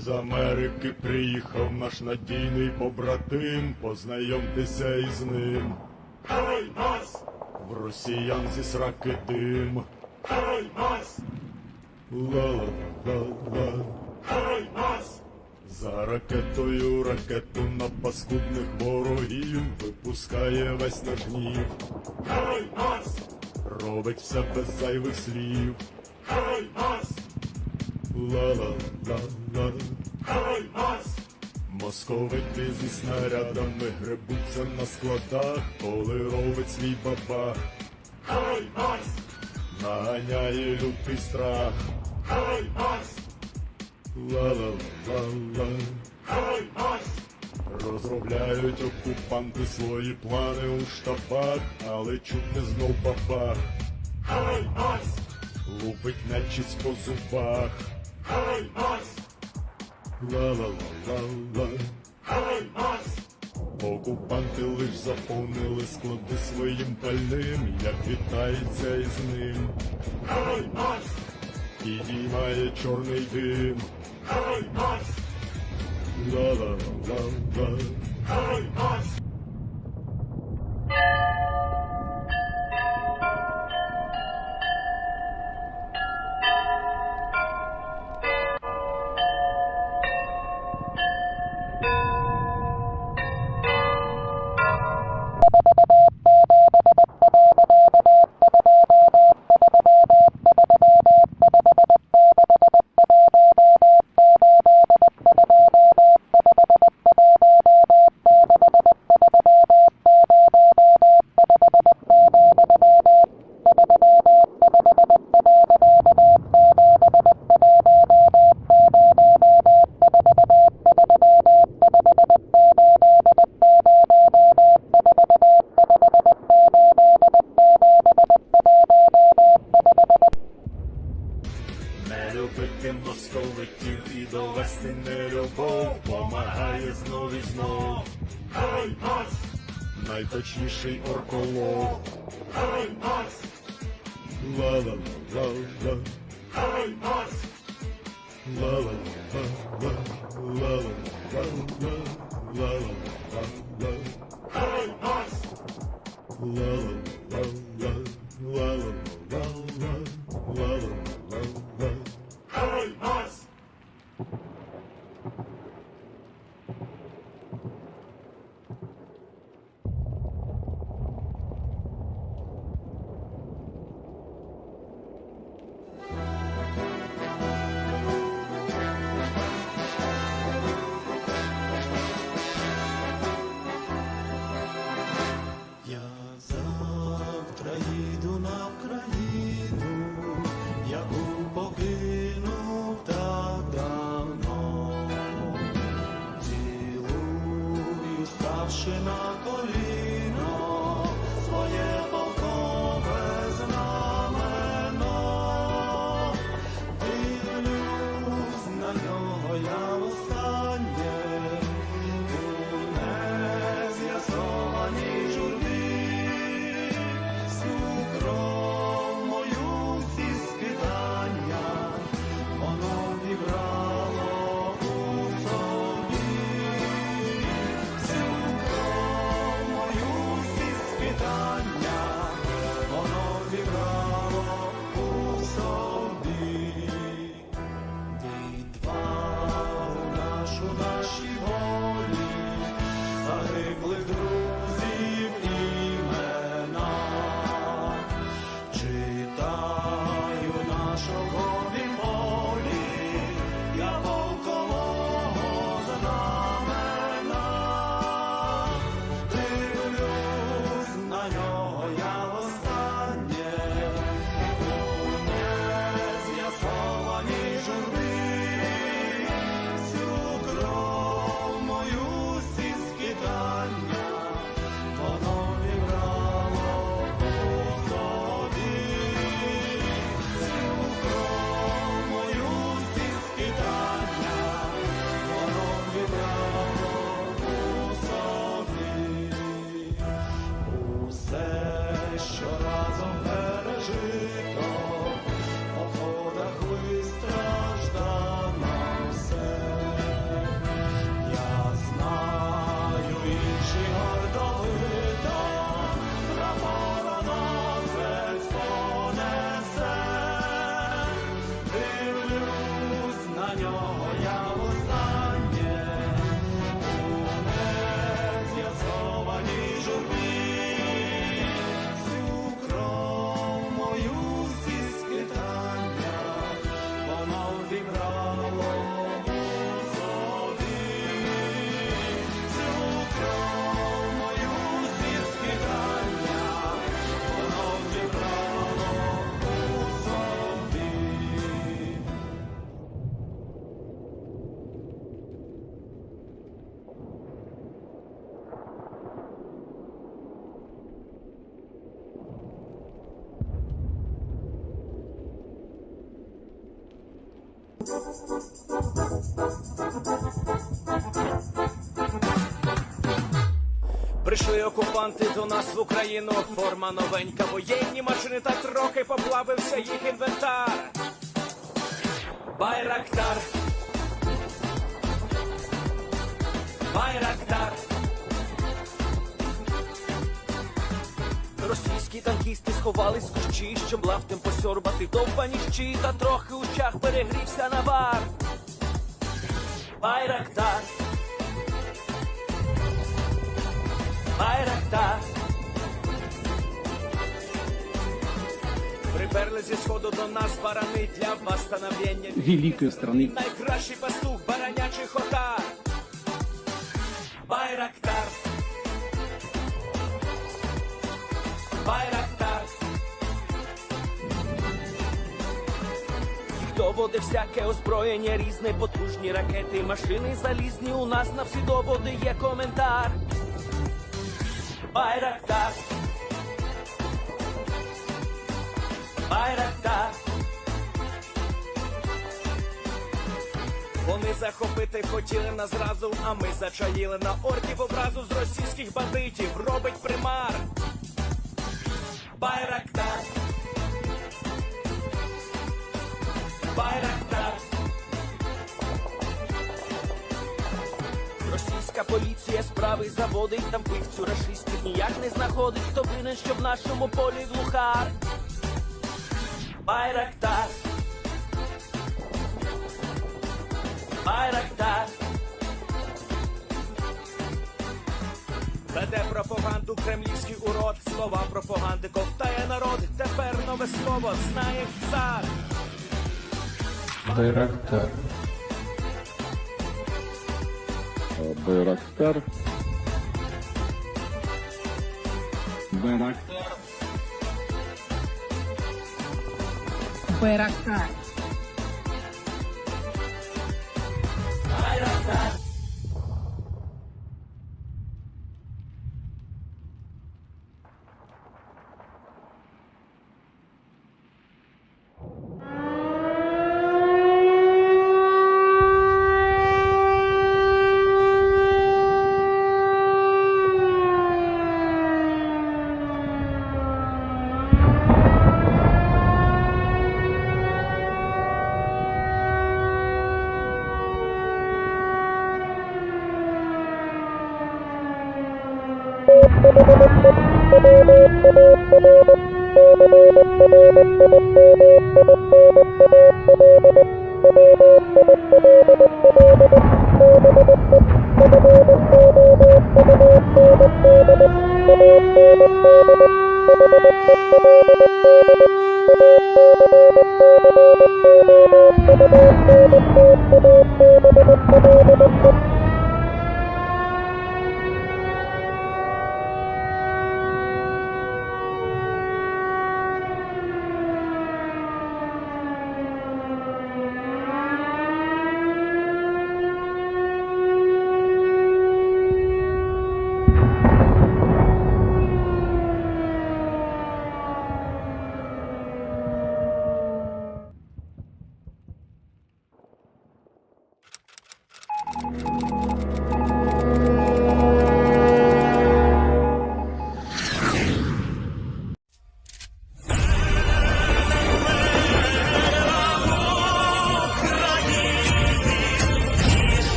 Із Америки приїхав наш надійний побратим, познайомтеся із ним. В росіян зі сраки дим. Ла-ла-ла-ла. За ракетою ракету на паскудних ворогів випускає весь наш гнів. Робить все без зайвих слів. Ла-ла-ла-ла. Московити зі снарядами гребуться на складах, коли робить свій бабах. Наганяє лютий страх. Ла-ла-ла-ла. Розробляють окупанти свої плани у штабах, але чутне знов бабах. Лупить нечисть по зубах. Ла-ла-ла-ла-ла. Окупанти лиш заповнили склади своїм пальним, як вітається із ним. Підіймає чорний дим. Ла-ла-ла-ла. Московитів і довести нелюбов помагає знов і знов. Найточніший орколов. Ла-ла-ла-ла. Ла-ла-ла-ла. Ла-ла-ла-ла. Ла-ла-ла-ла. Ла-ла-ла-ла. Ла-ла-ла-ла. Ла-ла-ла-ла. Прийшли окупанти до нас в Україну, форма новенька, воєнні машини, та трохи поплавився їх інвентар. Байрактар, Байрактар. Російські танкісти сховались в кущі, щоб лаптем посьорбати довбані щі, та трохи у чах перегрівся навар. Байрактар, Байрактар. Приперли зі сходу до нас барани для восстановлення великой страны. Найкращий пастух баранячих отар. Байрактар, Байрактар. Хто води всяке озброєння різне, потужні ракети, машини залізні, у нас на всі доводи є коментар. Байрактар, Байрактар. Вони захопити хотіли нас зразу, а ми зачаїли на орків образу з російських бандитів. Робить примар. Байрактар, Байрактар. Російська поліція справи заводить, там вбивцю рашистів ніяк не знаходить. Хто винен, що в нашому полі глухар? Байрактар, Байрактар. Веде пропаганду кремлівський урод, слова пропаганди ковтає народ. Тепер нове слово знає цар. Байрактар. Байрактар. Байрактар. Байрактар. Байрактар.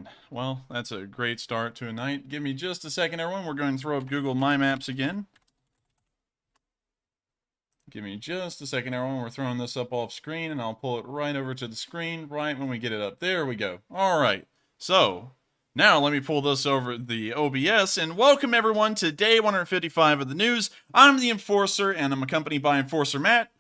man. Well, that's a great start to a night. Give me just a second, everyone. We're going to throw up Google My Maps again. Give me just a second, everyone. We're throwing this up off screen, and I'll pull it right over to the screen right when we get it up. There we go. All right. So, now let me pull this over the OBS, and welcome, everyone, to day 155 of the news. I'm the Enforcer, and I'm accompanied by Enforcer Matt.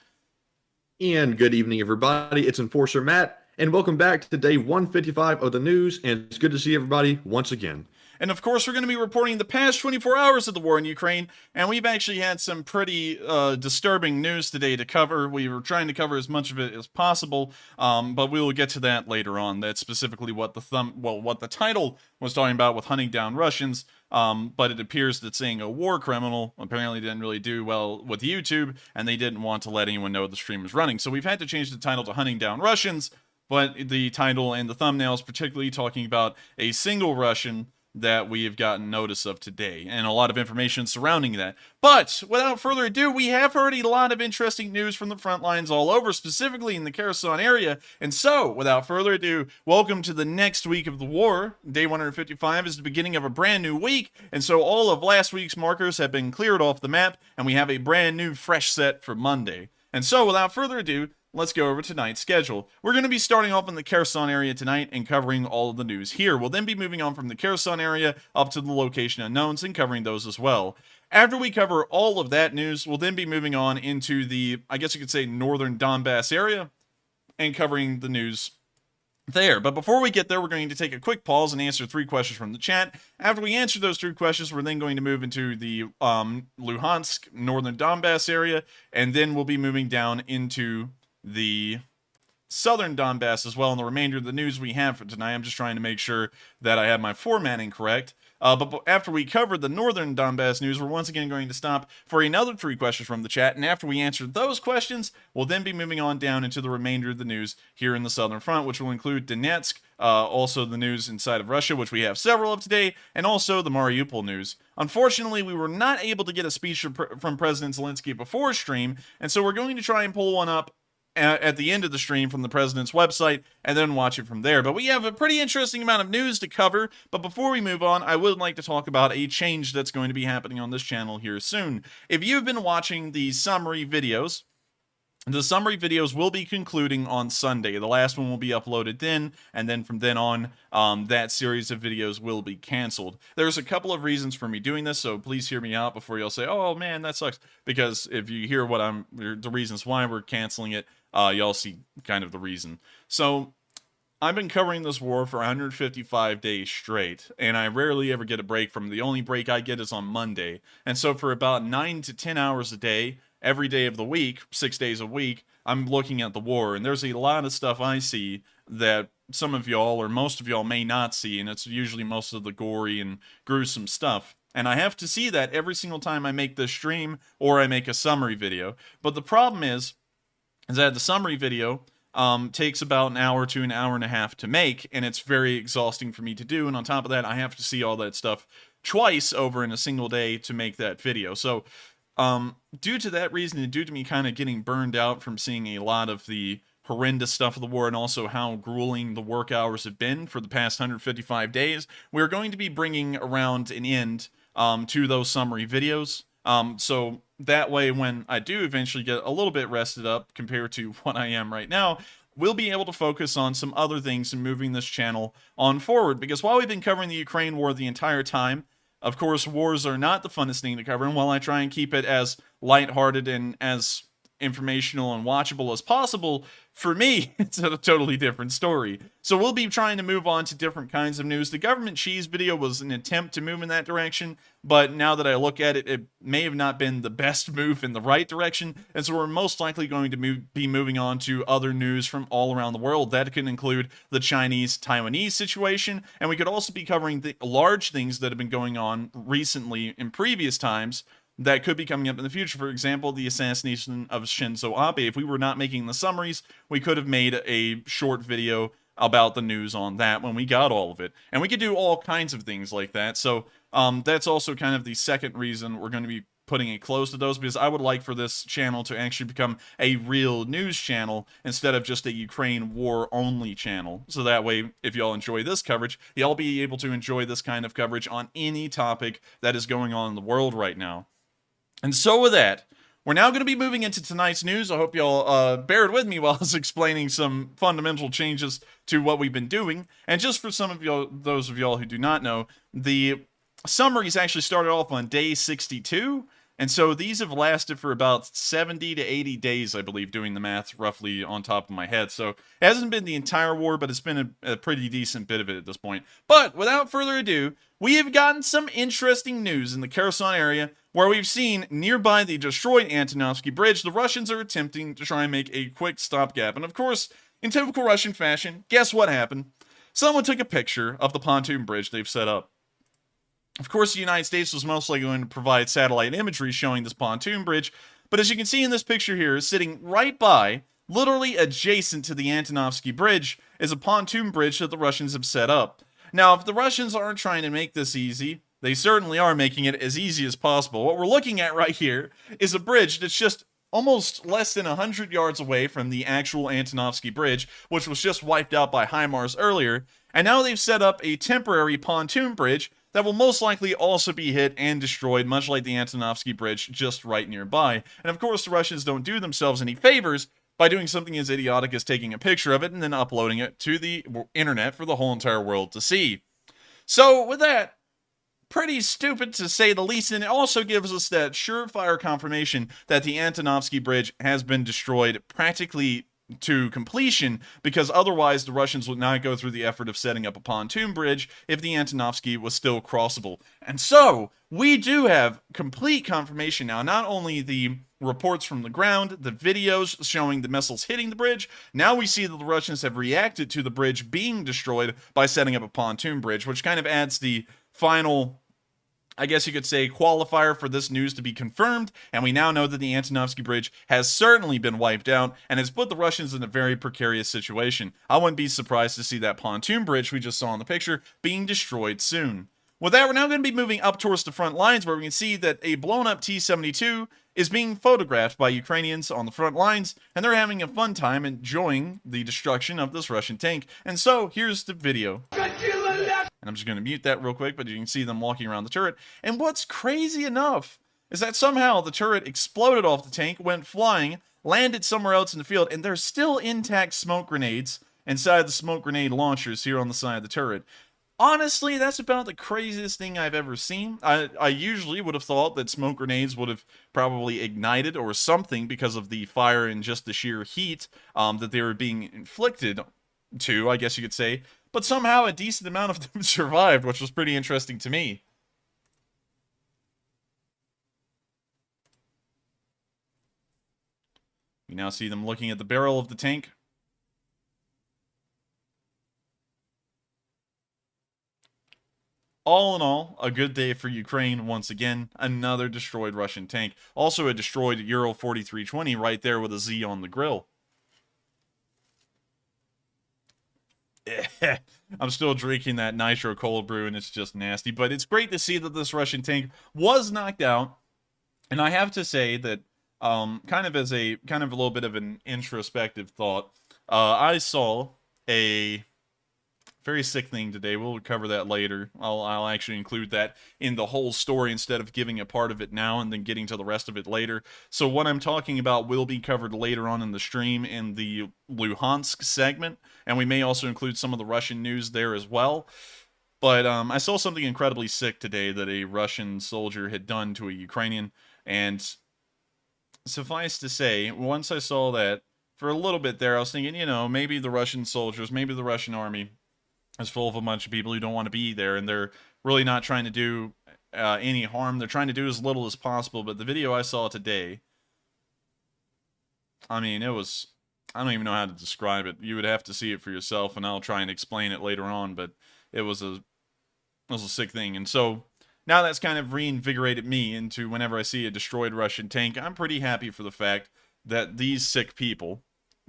And good evening, everybody. It's Enforcer Matt, and welcome back to day 155 of the news, and it's good to see everybody once again. And of course, we're going to be reporting the past 24 hours of the war in Ukraine, and we've actually had some pretty disturbing news today to cover. We were trying to cover as much of it as possible, but we will get to that later on. That's specifically what the title was talking about with hunting down Russians, but it appears that saying a war criminal apparently didn't really do well with YouTube, and they didn't want to let anyone know the stream was running. So we've had to change the title to hunting down Russians, but the title and the thumbnails particularly talking about a single Russian that we have gotten notice of today, and a lot of information surrounding that. But without further ado, we have heard a lot of interesting news from the front lines all over, specifically in the Kherson area. And so, without further ado, welcome to the next week of the war. Day 155 is the beginning of a brand new week, and so all of last week's markers have been cleared off the map, and we have a brand new fresh set for Monday. And so, without further ado, let's go over tonight's schedule. We're going to be starting off in the Kherson area tonight and covering all of the news here. We'll then be moving on from the Kherson area up to the location unknowns and covering those as well. After we cover all of that news, we'll then be moving on into the, I guess you could say, northern Donbas area and covering the news there. But before we get there, we're going to take a quick pause and answer 3 questions from the chat. After we answer those 3 questions, we're then going to move into the Luhansk, northern Donbas area, and then we'll be moving down into the southern Donbas as well. And the remainder of the news we have for tonight, I'm just trying to make sure that I have my formatting correct. But after we cover the northern Donbas news, we're once again going to stop for another 3 questions from the chat. And after we answer those questions, we'll then be moving on down into the remainder of the news here in the southern front, which will include Donetsk, also the news inside of Russia, which we have several of today, and also the Mariupol news. Unfortunately, we were not able to get a speech from President Zelensky before stream, and so we're going to try and pull one up at the end of the stream from the president's website and then watch it from there. But we have a pretty interesting amount of news to cover. But before we move on, I would like to talk about a change that's going to be happening on this channel here soon. If you've been watching the summary videos will be concluding on Sunday. The last one will be uploaded then, and then from then on, that series of videos will be canceled. There's a couple of reasons for me doing this, so please hear me out before y'all say, oh man, that sucks. Because if you hear the reasons why we're canceling it, y'all see kind of the reason. So, I've been covering this war for 155 days straight, and I rarely ever get a break from it. The only break I get is on Monday. And so for about 9 to 10 hours a day, every day of the week, 6 days a week, I'm looking at the war. And there's a lot of stuff I see that some of y'all or most of y'all may not see, and it's usually most of the gory and gruesome stuff. And I have to see that every single time I make this stream or I make a summary video. But the problem is that the summary video takes about an hour to an hour and a half to make, and it's very exhausting for me to do. And on top of that, I have to see all that stuff twice over in a single day to make that video. So due to that reason, and due to me kind of getting burned out from seeing a lot of the horrendous stuff of the war and also how grueling the work hours have been for the past 155 days, we're going to be bringing around an end to those summary videos. So that way, when I do eventually get a little bit rested up compared to what I am right now, we'll be able to focus on some other things and moving this channel on forward. Because while we've been covering the Ukraine war the entire time, of course, wars are not the funnest thing to cover, and while I try and keep it as lighthearted and as informational and watchable as possible, for me, it's a totally different story. So we'll be trying to move on to different kinds of news. The government cheese video was an attempt to move in that direction, but now that I look at it, it may have not been the best move in the right direction, and so we're most likely going to be moving on to other news from all around the world. That could include the Chinese-Taiwanese situation, and we could also be covering the large things that have been going on recently in previous times that could be coming up in the future. For example, the assassination of Shinzo Abe. If we were not making the summaries, we could have made a short video about the news on that when we got all of it. And we could do all kinds of things like that. So that's also kind of the second reason we're going to be putting it close to those, because I would like for this channel to actually become a real news channel instead of just a Ukraine war only channel. So that way, if y'all enjoy this coverage, y'all be able to enjoy this kind of coverage on any topic that is going on in the world right now. And so with that, we're now going to be moving into tonight's news. I hope y'all bared with me while I was explaining some fundamental changes to what we've been doing. And just for some of y'all, those of y'all who do not know, the summaries actually started off on day 62. And so these have lasted for about 70 to 80 days, I believe, doing the math roughly on top of my head. So it hasn't been the entire war, but it's been a pretty decent bit of it at this point. But without further ado, we have gotten some interesting news in the Kherson area, where we've seen nearby the destroyed Antonovsky Bridge, the Russians are attempting to try and make a quick stopgap. And of course, in typical Russian fashion, guess what happened? Someone took a picture of the pontoon bridge they've set up. Of course, the United States was mostly going to provide satellite imagery showing this pontoon bridge, but as you can see in this picture here, sitting right by, literally adjacent to the Antonovsky Bridge, is a pontoon bridge that the Russians have set up. Now, if the Russians aren't trying to make this easy, they certainly are making it as easy as possible. What we're looking at right here is a bridge that's just almost less than 100 yards away from the actual Antonovsky Bridge, which was just wiped out by HIMARS earlier, and now they've set up a temporary pontoon bridge that will most likely also be hit and destroyed, much like the Antonovsky Bridge just right nearby. And of course, the Russians don't do themselves any favors by doing something as idiotic as taking a picture of it and then uploading it to the internet for the whole entire world to see. So with that, pretty stupid to say the least, and it also gives us that surefire confirmation that the Antonovsky Bridge has been destroyed practically to completion, because otherwise the Russians would not go through the effort of setting up a pontoon bridge if the Antonovsky was still crossable. And so, we do have complete confirmation now, not only the reports from the ground, the videos showing the missiles hitting the bridge, now we see that the Russians have reacted to the bridge being destroyed by setting up a pontoon bridge, which kind of adds the final, I guess you could say, qualifier for this news to be confirmed, and we now know that the Antonovsky Bridge has certainly been wiped out and has put the Russians in a very precarious situation. I wouldn't be surprised to see that pontoon bridge we just saw in the picture being destroyed soon. With that, we're now going to be moving up towards the front lines, where we can see that a blown-up T-72 is being photographed by Ukrainians on the front lines, and they're having a fun time enjoying the destruction of this Russian tank. And so, here's the video. And I'm just going to mute that real quick, but you can see them walking around the turret. And what's crazy enough is that somehow the turret exploded off the tank, went flying, landed somewhere else in the field, and there's still intact smoke grenades inside the smoke grenade launchers here on the side of the turret. Honestly, that's about the craziest thing I've ever seen. I usually would have thought that smoke grenades would have probably ignited or something because of the fire and just the sheer heat that they were being inflicted to, I guess you could say. But somehow a decent amount of them survived, which was pretty interesting to me. You now see them looking at the barrel of the tank. All in all, a good day for Ukraine once again. Another destroyed Russian tank. Also a destroyed Euro 4320 right there with a Z on the grill. I'm still drinking that nitro cold brew and it's just nasty. But it's great to see that this Russian tank was knocked out. And I have to say that kind of a little bit of an introspective thought, I saw a very sick thing today. We'll cover that later. I'll actually include that in the whole story instead of giving a part of it now and then getting to the rest of it later. So what I'm talking about will be covered later on in the stream in the Luhansk segment, and we may also include some of the Russian news there as well. But I saw something incredibly sick today that a Russian soldier had done to a Ukrainian, and suffice to say, once I saw that, for a little bit there, I was thinking, you know, maybe the Russian soldiers, maybe the Russian army is full of a bunch of people who don't want to be there, and they're really not trying to do any harm. They're trying to do as little as possible. But the video I saw today, I mean, it was, I don't even know how to describe it. You would have to see it for yourself, and I'll try and explain it later on, but it was a sick thing. And so now that's kind of reinvigorated me into whenever I see a destroyed Russian tank, I'm pretty happy for the fact that these sick people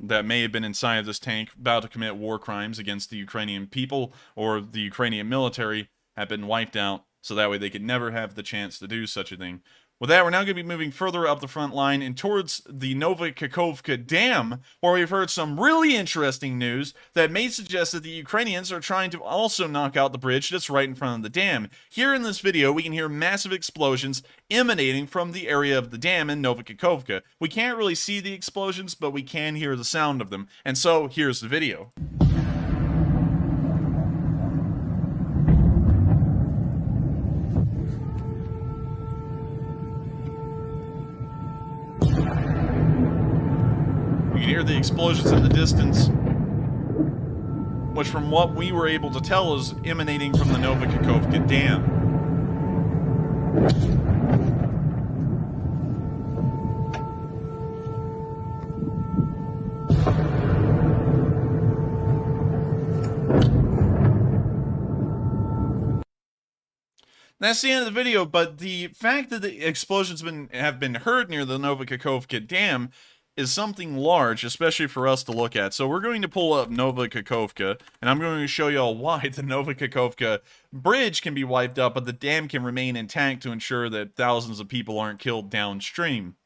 that may have been inside of this tank about to commit war crimes against the Ukrainian people or the Ukrainian military have been wiped out, so that way they could never have the chance to do such a thing. With that, we're now going to be moving further up the front line and towards the Kakhovka Dam, where we've heard some really interesting news that may suggest that the Ukrainians are trying to also knock out the bridge that's right in front of the dam. Here in this video, we can hear massive explosions emanating from the area of the dam in Kakhovka. We can't really see the explosions, but we can hear the sound of them. And so, here's the video. You can hear the explosions in the distance, which from what we were able to tell is emanating from the Kakhovka Dam. That's the end of the video, but the fact that the explosions have been heard near the Kakhovka Dam is something large, especially for us to look at. So we're going to pull up Kakhovka, and I'm going to show you all why the Kakhovka bridge can be wiped out, but the dam can remain intact to ensure that thousands of people aren't killed downstream.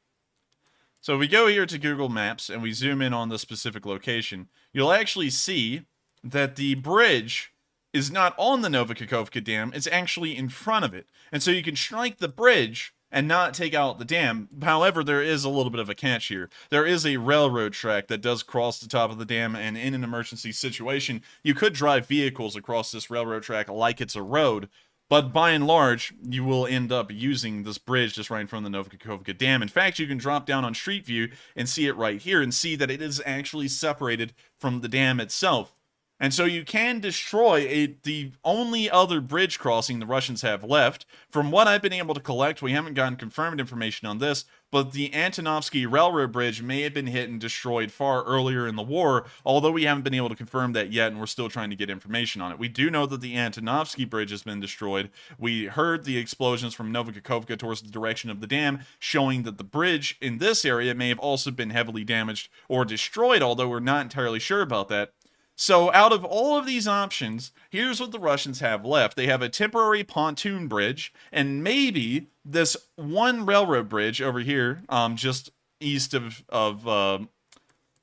So if we go here to Google Maps and we zoom in on the specific location, you'll actually see that the bridge is not on the Kakhovka Dam, it's actually in front of it. And so you can strike the bridge and not take out the dam. However, there is a little bit of a catch here. There is a railroad track that does cross the top of the dam, and in an emergency situation, you could drive vehicles across this railroad track like it's a road, but by and large, you will end up using this bridge just right in front of the Kakhovka Dam. In fact, you can drop down on Street View and see it right here and see that it is actually separated from the dam itself. And so you can destroy the only other bridge crossing the Russians have left. From what I've been able to collect, we haven't gotten confirmed information on this, but the Antonovisky railroad bridge may have been hit and destroyed far earlier in the war, although we haven't been able to confirm that yet, and we're still trying to get information on it. We do know that the Antonovisky bridge has been destroyed. We heard the explosions from Kakhovka towards the direction of the dam, showing that the bridge in this area may have also been heavily damaged or destroyed, although we're not entirely sure about that. So out of all of these options, here's what the Russians have left. They have a temporary pontoon bridge, and maybe this one railroad bridge over here, just east of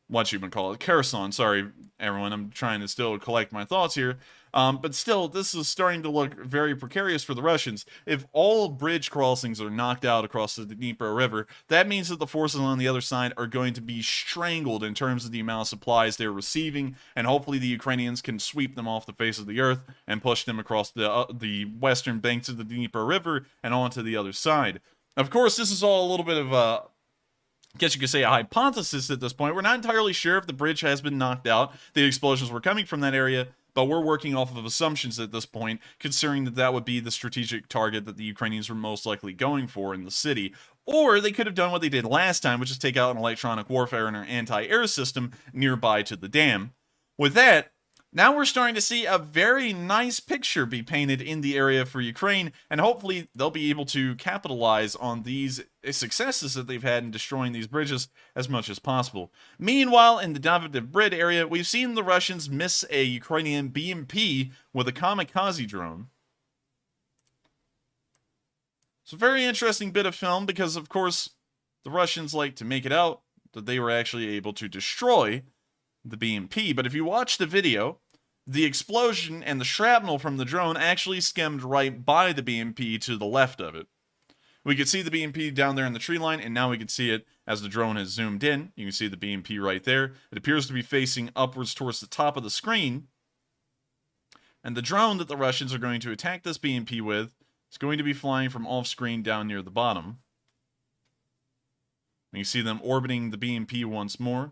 what you would call it, Kherson. Sorry, everyone, I'm trying to still collect my thoughts here. But still, this is starting to look very precarious for the Russians. If all bridge crossings are knocked out across the Dnieper River, that means that the forces on the other side are going to be strangled in terms of the amount of supplies they're receiving, and hopefully the Ukrainians can sweep them off the face of the earth and push them across the western banks of the Dnieper River and onto the other side. Of course, this is all a little bit of a, I guess you could say, a hypothesis at this point. We're not entirely sure if the bridge has been knocked out. The explosions were coming from that area, but we're working off of assumptions at this point, considering that that would be the strategic target that the Ukrainians were most likely going for in the city. Or they could have done what they did last time, which is take out an electronic warfare and an anti-air system nearby to the dam. With that, now we're starting to see a very nice picture be painted in the area for Ukraine, and hopefully they'll be able to capitalize on these successes that they've had in destroying these bridges as much as possible. Meanwhile, in the Davydiv Brid area, we've seen the Russians miss a Ukrainian BMP with a kamikaze drone. It's a very interesting bit of film because, of course, the Russians like to make it out that they were actually able to destroy the BMP, but if you watch the video, the explosion and the shrapnel from the drone actually skimmed right by the BMP to the left of it. We could see the BMP down there in the tree line, and now we can see it as the drone has zoomed in. You can see the BMP right there. It appears to be facing upwards towards the top of the screen. And the drone that the Russians are going to attack this BMP with is going to be flying from off-screen down near the bottom. You can see them orbiting the BMP once more.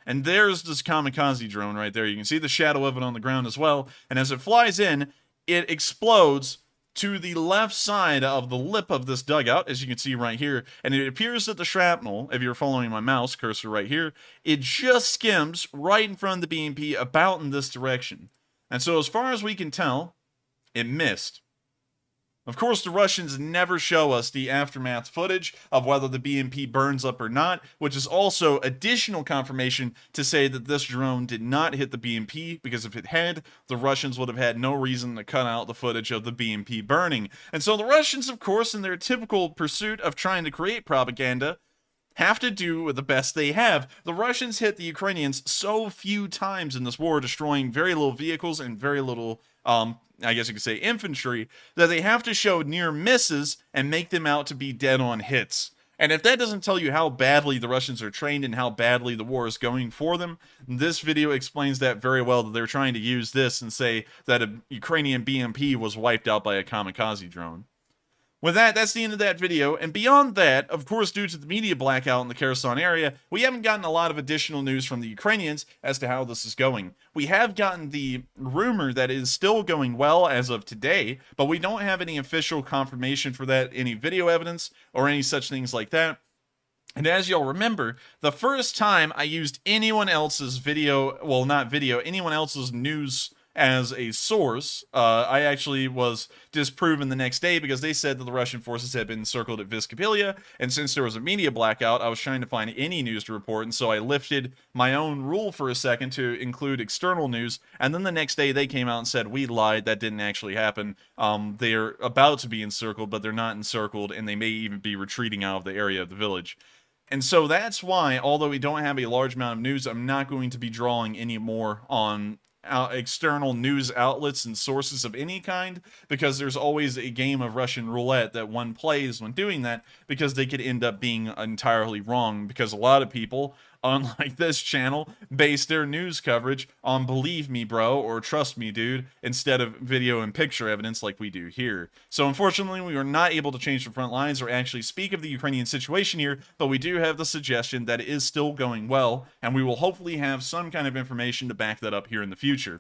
And there's this kamikaze drone right there. You can see the shadow of it on the ground as well. And as it flies in, it explodes to the left side of the lip of this dugout, as you can see right here. And it appears that the shrapnel, if you're following my mouse cursor right here, it just skims right in front of the BMP about in this direction. And so as far as we can tell, it missed. Of course, the Russians never show us the aftermath footage of whether the BMP burns up or not, which is also additional confirmation to say that this drone did not hit the BMP, because if it had, the Russians would have had no reason to cut out the footage of the BMP burning. And so the Russians, of course, in their typical pursuit of trying to create propaganda, have to do with the best they have. The Russians hit the Ukrainians so few times in this war, destroying very little vehicles and very little, I guess you could say, infantry, that they have to show near misses and make them out to be dead-on hits. And if that doesn't tell you how badly the Russians are trained and how badly the war is going for them, this video explains that very well, that they're trying to use this and say that a Ukrainian BMP was wiped out by a kamikaze drone. With that, that's the end of that video, and beyond that, of course, due to the media blackout in the Kherson area, we haven't gotten a lot of additional news from the Ukrainians as to how this is going. We have gotten the rumor that it is still going well as of today, but we don't have any official confirmation for that, any video evidence, or any such things like that. And as y'all remember, the first time I used anyone else's video, well, not video, anyone else's news as a source, I actually was disproven the next day because they said that the Russian forces had been encircled at Viskapilia, and since there was a media blackout, I was trying to find any news to report, and so I lifted my own rule for a second to include external news, and then the next day they came out and said, we lied, that didn't actually happen. They're about to be encircled, but they're not encircled, and they may even be retreating out of the area of the village. And so that's why, although we don't have a large amount of news, I'm not going to be drawing any more on external news outlets and sources of any kind, because there's always a game of Russian roulette that one plays when doing that, because they could end up being entirely wrong, because a lot of people, unlike this channel, base their news coverage on believe me bro or trust me dude instead of video and picture evidence like we do here. So unfortunately we are not able to change the front lines or actually speak of the Ukrainian situation here, but we do have the suggestion that it is still going well, and we will hopefully have some kind of information to back that up here in the future.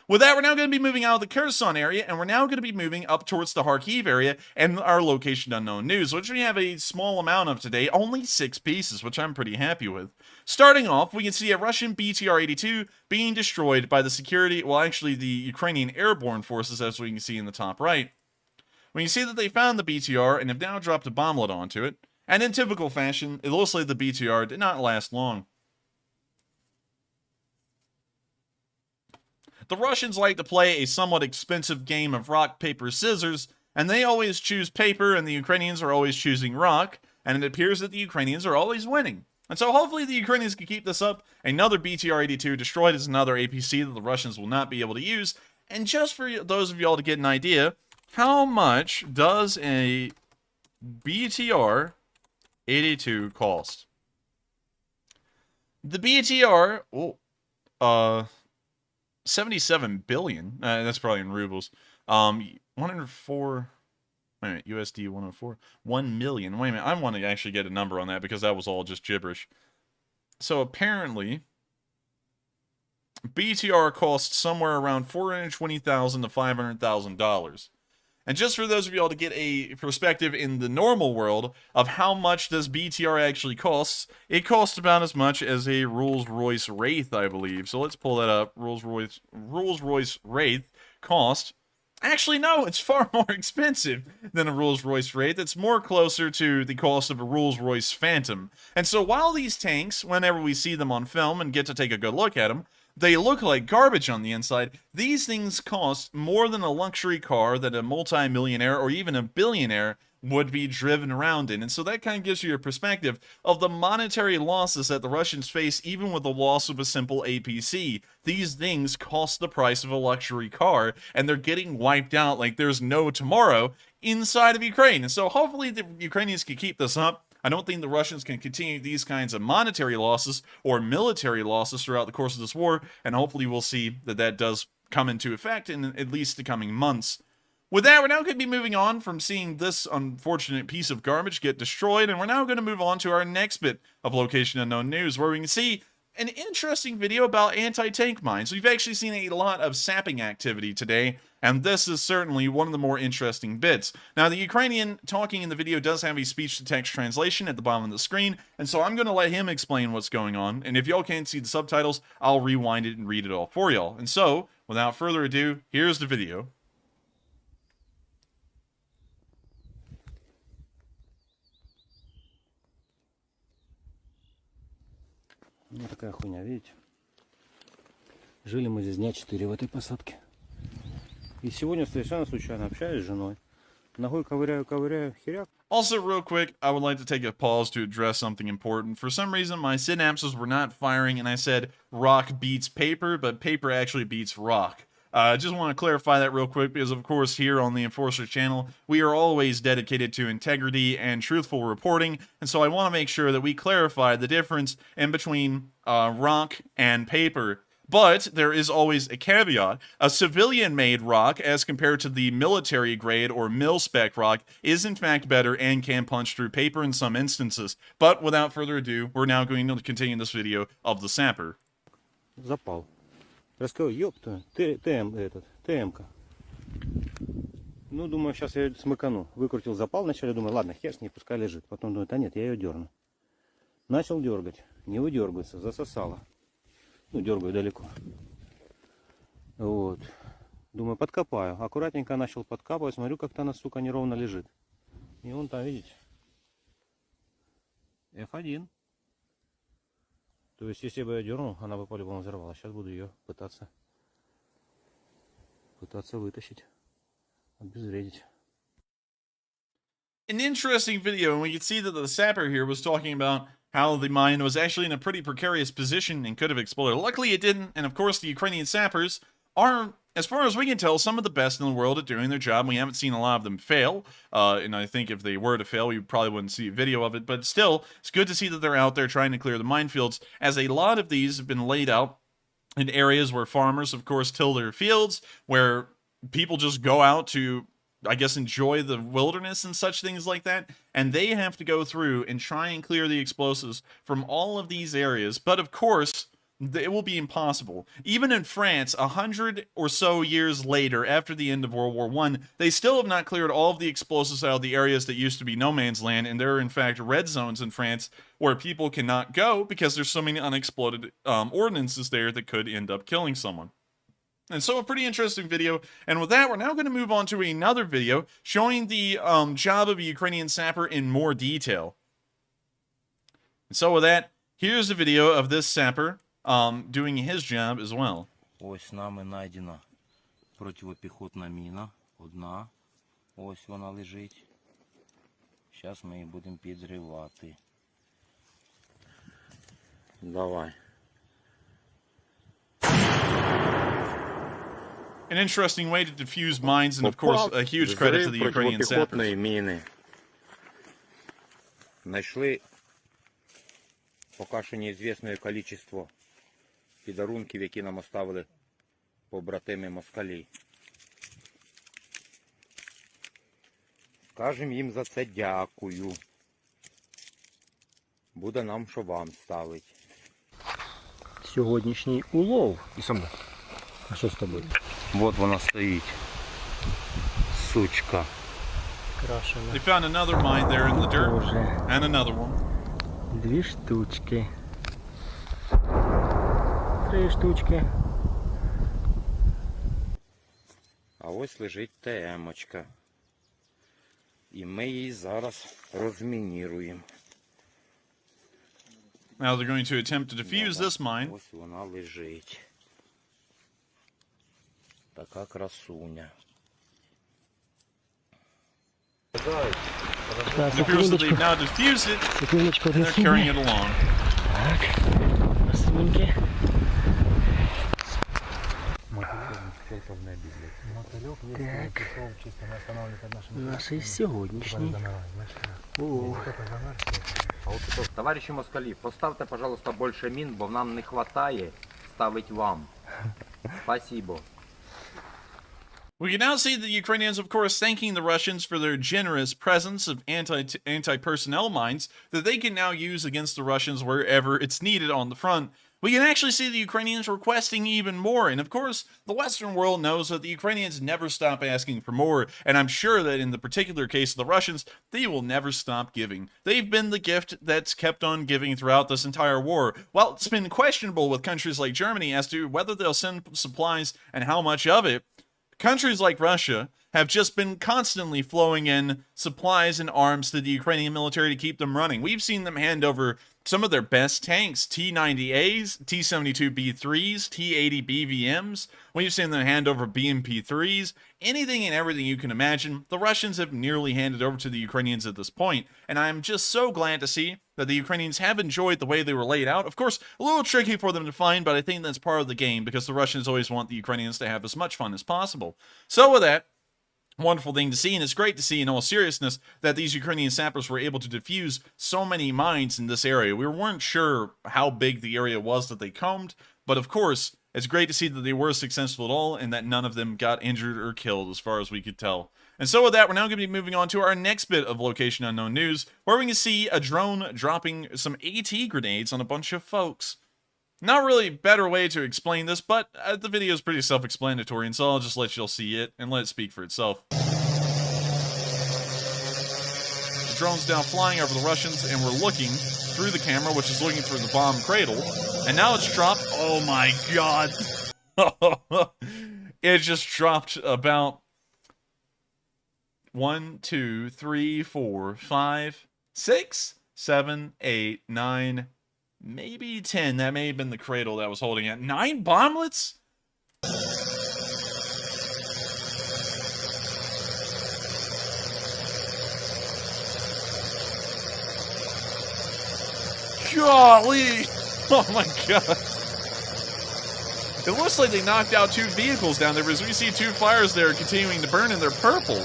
With that, we're now going to be moving out of the Kherson area, and we're now going to be moving up towards the Kharkiv area and our location unknown news, which we have a small amount of today, only 6 pieces, which I'm pretty happy with. Starting off, we can see a Russian BTR-82 being destroyed by the security, well, actually the Ukrainian airborne forces, as we can see in the top right. We can see that they found the BTR and have now dropped a bomblet onto it, and in typical fashion, it looks like the BTR did not last long. The Russians like to play a somewhat expensive game of rock, paper, scissors, and they always choose paper, and the Ukrainians are always choosing rock, and it appears that the Ukrainians are always winning. And so hopefully the Ukrainians can keep this up. Another BTR-82 destroyed is another APC that the Russians will not be able to use. And just for those of y'all to get an idea, how much does a BTR-82 cost? The BTR, 77 billion. That's probably in rubles. 104. Wait a minute, USD 104. 1 million. Wait a minute, I want to actually get a number on that because that was all just gibberish. So apparently, BTR costs somewhere around $420,000 to $500,000. And just for those of y'all to get a perspective in the normal world of how much this BTR actually costs, it costs about as much as a Rolls-Royce Wraith, I believe. So let's pull that up. Rolls-Royce Wraith cost. Actually, no, it's far more expensive than a Rolls-Royce Wraith. It's more closer to the cost of a Rolls-Royce Phantom. And so while these tanks, whenever we see them on film and get to take a good look at them, they look like garbage on the inside, these things cost more than a luxury car that a multi-millionaire or even a billionaire would be driven around in. And so that kind of gives you a perspective of the monetary losses that the Russians face even with the loss of a simple APC. These things cost the price of a luxury car, and they're getting wiped out like there's no tomorrow inside of Ukraine. And so hopefully the Ukrainians can keep this up. I don't think the Russians can continue these kinds of monetary losses or military losses throughout the course of this war, and hopefully we'll see that that does come into effect in at least the coming months. With that, we're now going to be moving on from seeing this unfortunate piece of garbage get destroyed, and we're now going to move on to our next bit of location unknown news, where we can see an interesting video about anti-tank mines. We've actually seen a lot of sapping activity today, and this is certainly one of the more interesting bits. Now, the Ukrainian talking in the video does have a speech-to-text translation at the bottom of the screen, and so I'm going to let him explain what's going on, and if y'all can't see the subtitles, I'll rewind it and read it all for y'all. And so, without further ado, here's the video. Вот такая хуйня, видите? Жили мы здесь дня 4 в этой посадке. И сегодня совершенно случайно общаюсь с женой. Ногой ковыряю, херяк. Also, real quick, I would like to take a pause to address something important. For some reason, my synapses were not firing, and I said rock beats paper, but paper actually beats rock. I just want to clarify that real quick because, of course, here on the Enforcer channel, we are always dedicated to integrity and truthful reporting, and so I want to make sure that we clarify the difference in between rock and paper. But there is always a caveat. A civilian-made rock, as compared to the military-grade or mil-spec rock, is in fact better and can punch through paper in some instances. But without further ado, we're now going to continue this video of the sapper. Запал. Рассказал, ёпта, ТМ-ка. Ну, думаю, сейчас я ее смыкану. Выкрутил запал, вначале думаю, ладно, хер с ней, пускай лежит. Потом думаю, да нет, я ее дерну. Начал дергать, не выдергивается, засосало. Ну, дергаю далеко. Вот. Думаю, подкопаю. Аккуратненько начал подкапывать. Смотрю, как-то она, сука, неровно лежит. И вон там, видите? F1. То есть, если бы я дернул, она бы по-любому взорвалась. Сейчас буду ее пытаться вытащить. Обезвредить. An interesting video, and we can see that the sapper here was talking about how the mine was actually in a pretty precarious position and could have exploded. Luckily it didn't, and of course the Ukrainian sappers are, as far as we can tell, some of the best in the world at doing their job. We haven't seen a lot of them fail, and I think if they were to fail, we probably wouldn't see a video of it, but still, it's good to see that they're out there trying to clear the minefields, as a lot of these have been laid out in areas where farmers, of course, till their fields, where people just go out to, I guess, enjoy the wilderness and such things like that, and they have to go through and try and clear the explosives from all of these areas. But of course, it will be impossible. Even in France, 100 or so years later, after the end of World War I, they still have not cleared all of the explosives out of the areas that used to be no man's land, and there are in fact red zones in France where people cannot go because there's so many unexploded ordnances there that could end up killing someone. And so a pretty interesting video, and with that, we're now going to move on to another video showing the job of a Ukrainian sapper in more detail. And so with that, here's a video of this sapper doing his job as well. Ось нами знайдена противопіхотна міна, одна, ось вона лежить. Зараз ми її будемо підривати. Давай. An interesting way to defuse mines, and of course, a huge credit to the Ukrainian sappers. Міни. Знайшли поки що неізвісне кількість підарунків, які нам оставили побратими москалі. Скажемо їм за це дякую. Буде нам, що вам ставить. Сьогоднішній улов. І саме. А що з тобою? Вот вона стоїть. Сучка. Крашена. They found another mine there in the dirt, Боже. and another one. 2 штучки. 3 штучки. А ось лежить ТМ-очка. І ми її зараз розмініруємо. Now they're going to attempt to defuse this mine. Ось вона лежить. Така красуня. It appears that they've now diffused it, Секундочку, and they're carrying it along. Так, красуньки. Так, наші сьогоднішні. Ох. Товариші москалі, поставте, пожалуйста, більше мін, бо нам не вистачає ставить вам. Спасибо. We can now see the Ukrainians, of course, thanking the Russians for their generous presence of anti-personnel mines that they can now use against the Russians wherever it's needed on the front. We can actually see the Ukrainians requesting even more, and of course, the Western world knows that the Ukrainians never stop asking for more, and I'm sure that in the particular case of the Russians, they will never stop giving. They've been the gift that's kept on giving throughout this entire war. Well, it's been questionable with countries like Germany as to whether they'll send supplies and how much of it. Countries like Russia have just been constantly flowing in supplies and arms to the Ukrainian military to keep them running. We've seen them hand over some of their best tanks, T-90As, T-72B3s, T-80 BVMs. We've seen them hand over BMP-3s, anything and everything you can imagine. The Russians have nearly handed over to the Ukrainians at this point, and I'm just so glad to see that the Ukrainians have enjoyed the way they were laid out. Of course, a little tricky for them to find, but I think that's part of the game, because the Russians always want the Ukrainians to have as much fun as possible. So with that, wonderful thing to see, and it's great to see in all seriousness that these Ukrainian sappers were able to defuse so many mines in this area. We weren't sure how big the area was that they combed, but of course, it's great to see that they were successful at all and that none of them got injured or killed as far as we could tell. And so with that, we're now going to be moving on to our next bit of Location Unknown news, where we can see a drone dropping some AT grenades on a bunch of folks. Not really a better way to explain this, but the video is pretty self-explanatory, and so I'll just let y'all see it and let it speak for itself. The drone's now flying over the Russians, and we're looking through the camera, which is looking through the bomb cradle, and now it's dropped. Oh my god! It just dropped about 1, 2, 3, 4, 5, 6, 7, 8, 9... maybe 10. That may have been the cradle that was holding it. 9 bomblets? Golly! Oh my god. It looks like they knocked out 2 vehicles down there, because we see 2 fires there continuing to burn, and they're purple.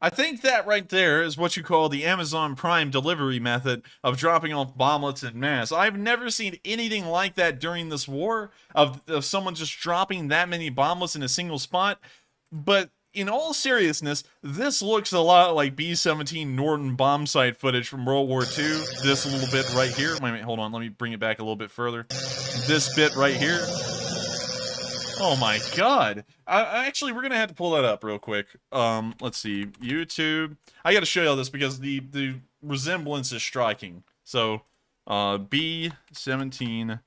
I think that right there is what you call the Amazon Prime delivery method of dropping off bomblets en masse. I've never seen anything like that during this war, of someone just dropping that many bomblets in a single spot. But in all seriousness, this looks a lot like B-17 Norton bomb site footage from World War II. This little bit right here. Wait, hold on. Let me bring it back a little bit further. This bit right here. Oh my god. Actually, we're gonna have to pull that up real quick. Let's see. YouTube. I gotta show y'all this because the resemblance is striking. So, B-17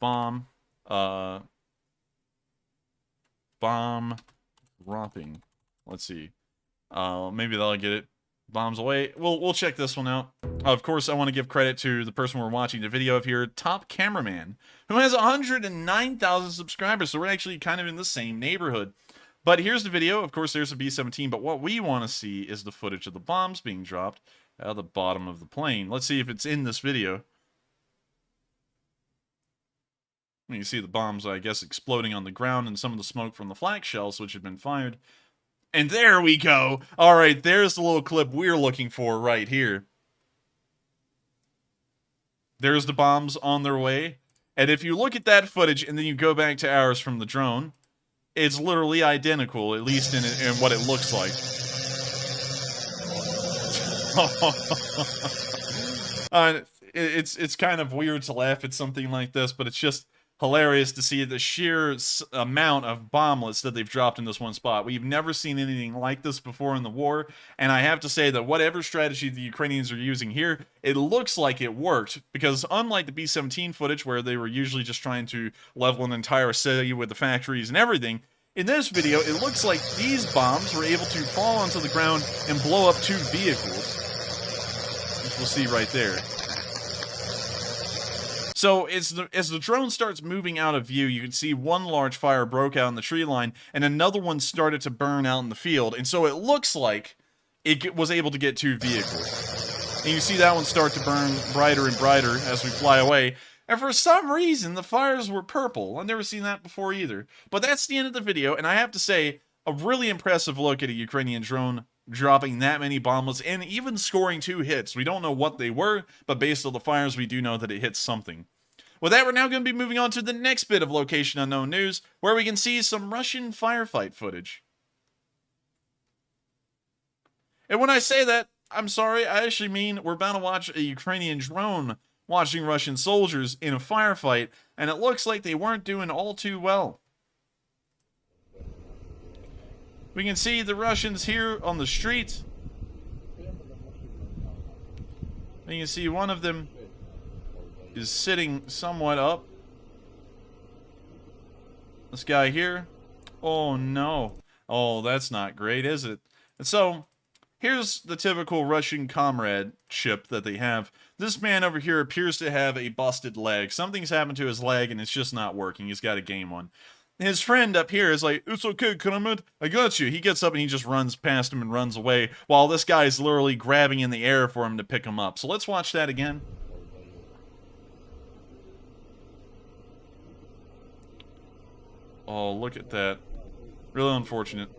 bomb dropping. Let's see. Maybe that'll get it. Bombs away. We'll check this one out. Of course, I want to give credit to the person we're watching the video of here, Top Cameraman, who has 109,000 subscribers, so we're actually kind of in the same neighborhood. But here's the video. Of course, there's a B-17, but what we want to see is the footage of the bombs being dropped out of the bottom of the plane. Let's see if it's in this video. You can see the bombs, I guess, exploding on the ground and some of the smoke from the flak shells which had been fired. And there we go. All right, there's the little clip we're looking for right here. There's the bombs on their way. And if you look at that footage and then you go back to ours from the drone, it's literally identical, at least in what it looks like. It's kind of weird to laugh at something like this, but it's just hilarious to see the sheer amount of bomblets that they've dropped in this one spot. We've never seen anything like this before in the war, and I have to say that whatever strategy the Ukrainians are using here, it looks like it worked, because unlike the B-17 footage where they were usually just trying to level an entire city with the factories and everything, in this video, it looks like these bombs were able to fall onto the ground and blow up 2 vehicles, which we'll see right there. So as the drone starts moving out of view, you can see one large fire broke out in the tree line, and another one started to burn out in the field. And so it looks like it was able to get 2 vehicles. And you see that one start to burn brighter and brighter as we fly away. And for some reason, the fires were purple. I've never seen that before either. But that's the end of the video, and I have to say, a really impressive look at a Ukrainian drone dropping that many bomblets and even scoring 2 hits. We don't know what they were, but based on the fires, we do know that it hit something. With that, we're now going to be moving on to the next bit of Location Unknown news, where we can see some Russian firefight footage. And when I say that, I'm sorry, I actually mean we're about to watch a Ukrainian drone watching Russian soldiers in a firefight, and it looks like they weren't doing all too well. We can see the Russians here on the street. And you can see one of them is sitting somewhat up. This guy here. Oh no. Oh, that's not great, is it? And so, here's the typical Russian comradeship that they have. This man over here appears to have a busted leg. Something's happened to his leg and it's just not working. He's got to gain one. His friend up here is like, "It's okay, comrade, I got you." He gets up and he just runs past him and runs away, while this guy's literally grabbing in the air for him to pick him up. So let's watch that again. Oh, look at that. Really unfortunate.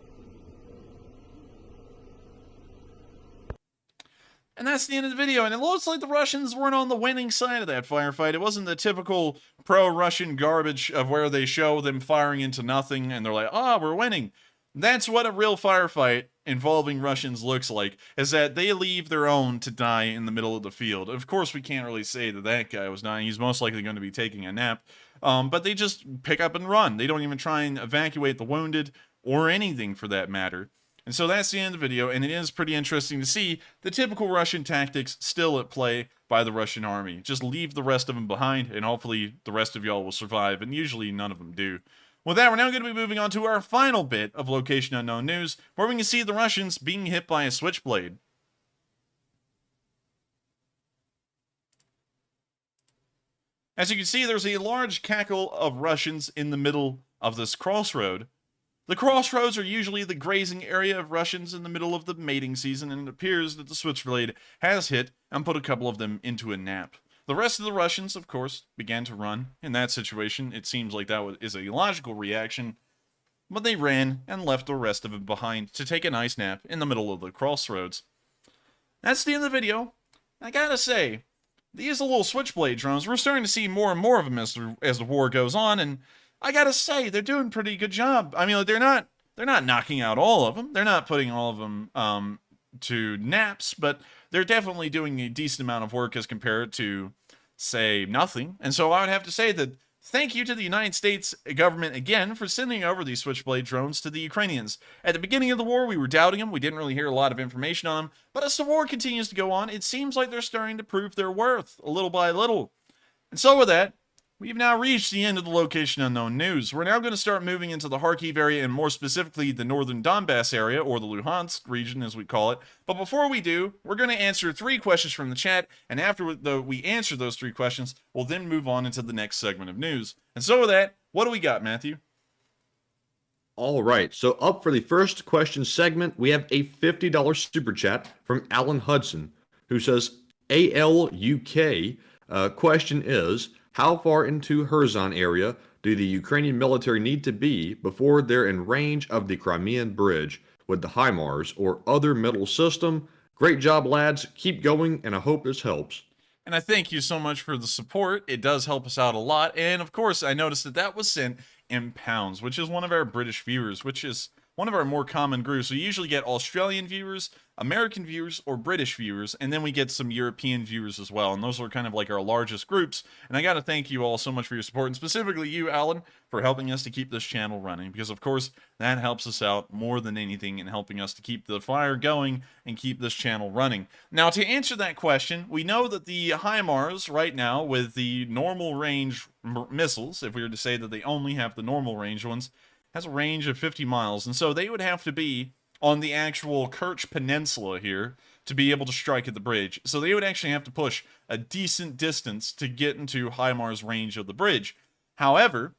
And that's the end of the video, and it looks like the Russians weren't on the winning side of that firefight. It wasn't the typical pro-Russian garbage of where they show them firing into nothing, and they're like, "Ah, we're winning." That's what a real firefight involving Russians looks like, is that they leave their own to die in the middle of the field. Of course, we can't really say that that guy was dying. He's most likely going to be taking a nap. But they just pick up and run. They don't even try and evacuate the wounded, or anything for that matter. And so that's the end of the video, and it is pretty interesting to see the typical Russian tactics still at play by the Russian army. Just leave the rest of them behind, and hopefully the rest of y'all will survive, and usually none of them do. With that, we're now going to be moving on to our final bit of Location Unknown news, where we can see the Russians being hit by a Switchblade. As you can see, there's a large cackle of Russians in the middle of this crossroad. The crossroads are usually the grazing area of Russians in the middle of the mating season, and it appears that the Switchblade has hit and put a couple of them into a nap. The rest of the Russians, of course, began to run. In that situation, it seems like that is a logical reaction, but they ran and left the rest of them behind to take a nice nap in the middle of the crossroads. That's the end of the video. I gotta say, these little Switchblade drones, we're starting to see more and more of them as the war goes on, and I gotta say, they're doing a pretty good job. I mean, like, they're not knocking out all of them. They're not putting all of them to naps, but they're definitely doing a decent amount of work as compared to, say, nothing. And so I would have to say that thank you to the United States government again for sending over these Switchblade drones to the Ukrainians. At the beginning of the war, we were doubting them. We didn't really hear a lot of information on them. But as the war continues to go on, it seems like they're starting to prove their worth, a little by little. And so with that, we've now reached the end of the Location Unknown news. We're now going to start moving into the Kharkiv area, and more specifically the northern Donbas area, or the Luhansk region as we call it. But before we do, we're going to answer 3 questions from the chat, and after we answer those 3 questions, we'll then move on into the next segment of news. And so with that, what do we got, Matthew? All right, so up for the first question segment, we have a $50 super chat from Alan Hudson, who says, ALUK, question is, how far into Kherson area do the Ukrainian military need to be before they're in range of the Crimean Bridge with the HIMARS or other middle system? Great job, lads. Keep going, and I hope this helps. And I thank you so much for the support. It does help us out a lot. And of course, I noticed that that was sent in pounds, which is one of our British viewers, which is one of our more common groups. We usually get Australian viewers, American viewers, or British viewers, and then we get some European viewers as well, and those are kind of like our largest groups. And I gotta thank you all so much for your support, and specifically you, Alan, for helping us to keep this channel running, because of course, that helps us out more than anything in helping us to keep the fire going and keep this channel running. Now, to answer that question, we know that the HIMARS right now, with the normal range missiles, if we were to say that they only have the normal range ones, has a range of 50 miles, and so they would have to be on the actual Kerch Peninsula here to be able to strike at the bridge. So they would actually have to push a decent distance to get into HIMARS range of the bridge. However,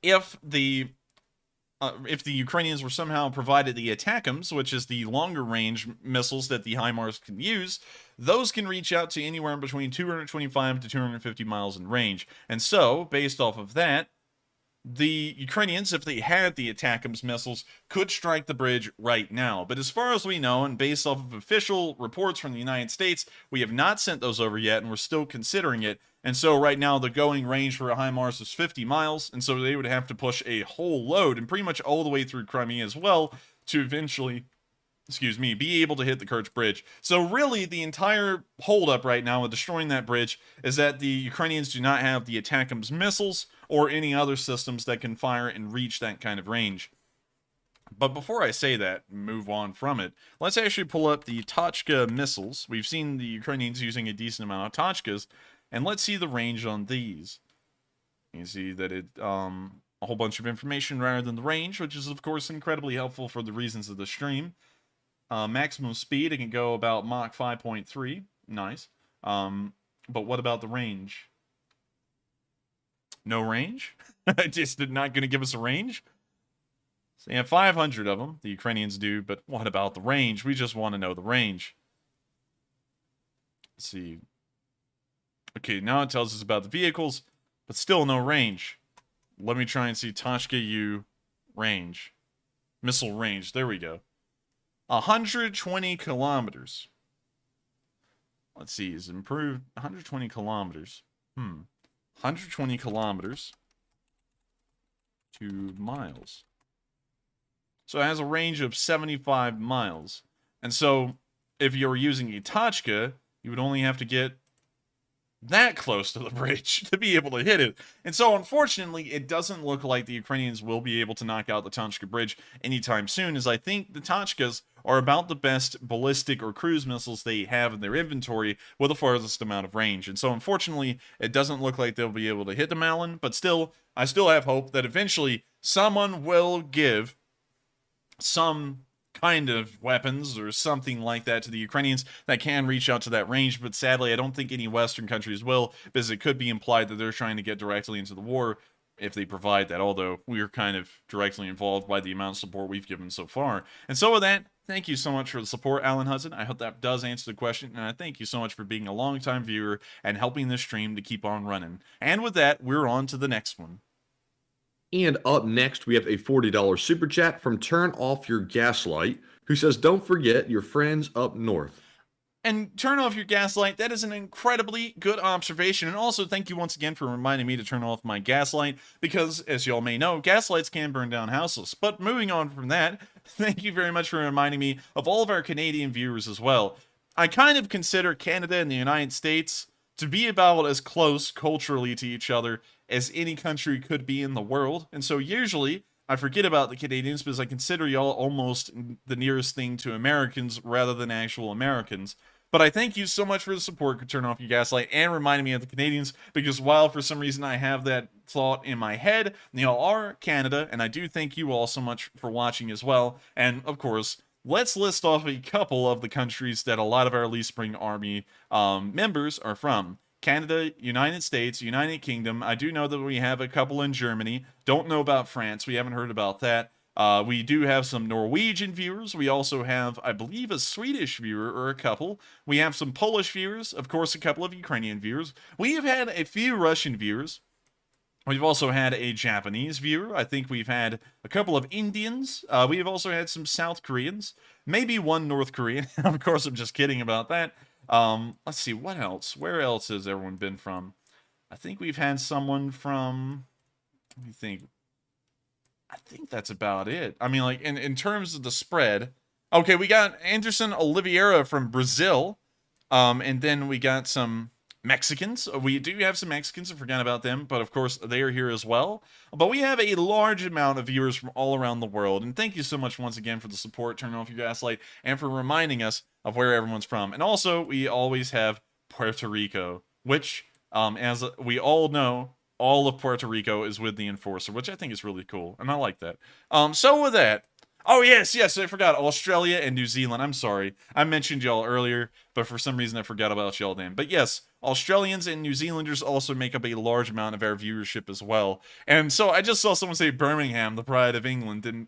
if the Ukrainians were somehow provided the ATACMS, which is the longer range missiles that the HIMARS can use, those can reach out to anywhere in between 225 to 250 miles in range. And so, based off of that, the Ukrainians, if they had the ATACMS missiles, could strike the bridge right now. But as far as we know, and based off of official reports from the United States, we have not sent those over yet, and we're still considering it. And so right now, the going range for a HIMARS is 50 miles, and so they would have to push a whole load, and pretty much all the way through Crimea as well, to eventually, be able to hit the Kerch Bridge. So really, the entire holdup right now with destroying that bridge is that the Ukrainians do not have the ATACMS missiles or any other systems that can fire and reach that kind of range. But before I say that, move on from it, let's actually pull up the Tochka missiles. We've seen the Ukrainians using a decent amount of Tochkas, and let's see the range on these. You see that it, a whole bunch of information rather than the range, which is, of course, incredibly helpful for the reasons of the stream. Maximum speed, it can go about Mach 5.3. Nice. But what about the range? No range? Just not going to give us a range? So you have 500 of them, the Ukrainians do, but what about the range? We just want to know the range. Let's see. Okay, now it tells us about the vehicles, but still no range. Let me try and see Tochka U range. Missile range, there we go. 120 kilometers. Let's see, is it improved? 120 kilometers. 120 kilometers to miles. So it has a range of 75 miles. And so, if you're using a Tochka, you would only have to get that close to the bridge to be able to hit it. And so, unfortunately, it doesn't look like the Ukrainians will be able to knock out the Tochka bridge anytime soon, as I think the Tochkas are about the best ballistic or cruise missiles they have in their inventory with the farthest amount of range. And so, unfortunately, it doesn't look like they'll be able to hit the Malin, but still, I still have hope that eventually someone will give some kind of weapons or something like that to the Ukrainians that can reach out to that range, but sadly I don't think any Western countries will, because it could be implied that they're trying to get directly into the war if they provide that, although we're kind of directly involved by the amount of support we've given so far. And so with that, thank you so much for the support, Alan Hudson. I hope that does answer the question, and I thank you so much for being a long-time viewer and helping this stream to keep on running. And with that, we're on to the next one. And up next, we have a $40 super chat from Turn Off Your Gaslight, who says, don't forget your friends up north. And turn off your gaslight. That is an incredibly good observation. And also, thank you once again for reminding me to turn off my gaslight, because, as y'all may know, gaslights can burn down houses. But moving on from that, thank you very much for reminding me of all of our Canadian viewers as well. I kind of consider Canada and the United States to be about as close culturally to each other as any country could be in the world. And so usually I forget about the Canadians because I consider y'all almost the nearest thing to Americans rather than actual Americans. But I thank you so much for the support, Turn Off Your Gaslight, and reminding me of the Canadians, because while for some reason I have that thought in my head, y'all are Canada, and I do thank you all so much for watching as well. And of course, let's list off a couple of the countries that a lot of our Elite Spring Army members are from. Canada, United States, United Kingdom. I do know that we have a couple in Germany. Don't know about France. We haven't heard about that. We do have some Norwegian viewers. We also have, I believe, a Swedish viewer or a couple. We have some Polish viewers. Of course, a couple of Ukrainian viewers. We have had a few Russian viewers. We've also had a Japanese viewer. I think we've had a couple of Indians. We have also had some South Koreans. Maybe one North Korean. Of course, I'm just kidding about that. Let's see, what else? Where else has everyone been from? I think we've had someone from, let me think. I think that's about it. I mean, like, in terms of the spread. Okay, we got Anderson Oliveira from Brazil. And then we got some Mexicans. We do have some Mexicans, I forgot about them, but of course they are here as well. But we have a large amount of viewers from all around the world, and thank you so much once again for the support, Turn Off Your Gaslight, and for reminding us of where everyone's from. And also, we always have Puerto Rico, which, as we all know, all of Puerto Rico is with the Enforcer, which I think is really cool, and I like that. So with that, oh, yes, I forgot. Australia and New Zealand. I'm sorry. I mentioned y'all earlier, but for some reason I forgot about y'all then. But yes, Australians and New Zealanders also make up a large amount of our viewership as well. And so I just saw someone say Birmingham, the pride of England, and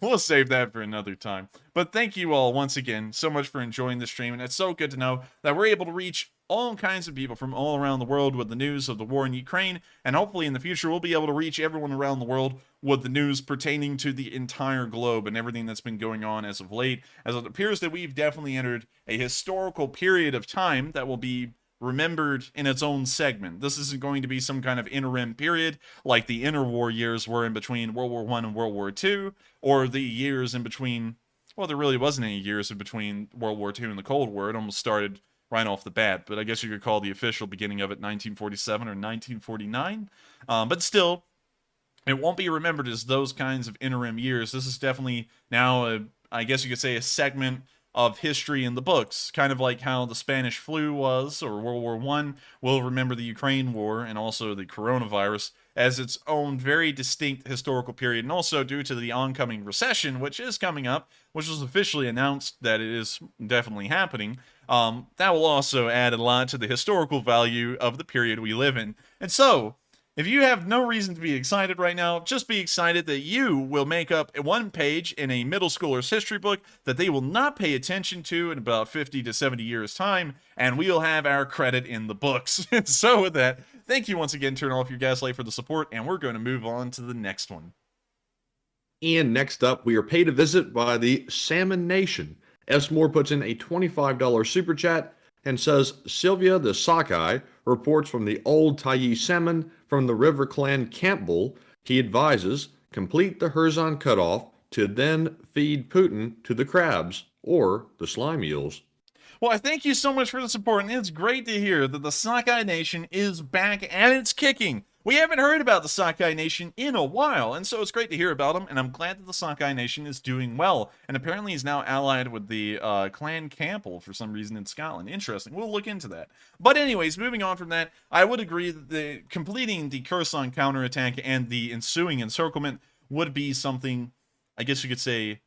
we'll save that for another time. But thank you all once again so much for enjoying the stream, and it's so good to know that we're able to reach all kinds of people from all around the world with the news of the war in Ukraine, and hopefully in the future we'll be able to reach everyone around the world with the news pertaining to the entire globe and everything that's been going on as of late, as it appears that we've definitely entered a historical period of time that will be remembered in its own segment. This isn't going to be some kind of interim period like the interwar years were in between World War I and World War II, or the years in between, well, there really wasn't any years in between World War II and the Cold War. It almost started right off the bat, but I guess you could call the official beginning of it 1947 or 1949. But still, it won't be remembered as those kinds of interim years. This is definitely now, I guess you could say, a segment of history in the books, kind of like how the Spanish flu was, or World War One. We'll remember the Ukraine war and also the coronavirus as its own very distinct historical period, and also due to the oncoming recession, which is coming up, which was officially announced that it is definitely happening. That will also add a lot to the historical value of the period we live in. And so, if you have no reason to be excited right now, just be excited that you will make up one page in a middle schooler's history book that they will not pay attention to in about 50 to 70 years' time, and we'll have our credit in the books. And so with that, thank you once again, Turn Off Your Gaslight, for the support, and we're going to move on to the next one. And next up, we are paid a visit by the Salmon Nation. S. Moore puts in a $25 super chat and says, Sylvia the Sockeye reports from the old Tayi salmon from the River Clan Campbell. He advises, complete the Kherson cutoff to then feed Putin to the crabs or the slime eels. Well, I thank you so much for the support, and it's great to hear that the Sockeye Nation is back and it's kicking. We haven't heard about the Sockeye Nation in a while, and so it's great to hear about them, and I'm glad that the Sockeye Nation is doing well, and apparently is now allied with the Clan Campbell for some reason in Scotland. Interesting. We'll look into that. But anyways, moving on from that, I would agree that completing the Kherson counterattack and the ensuing encirclement would be something, I guess you could say,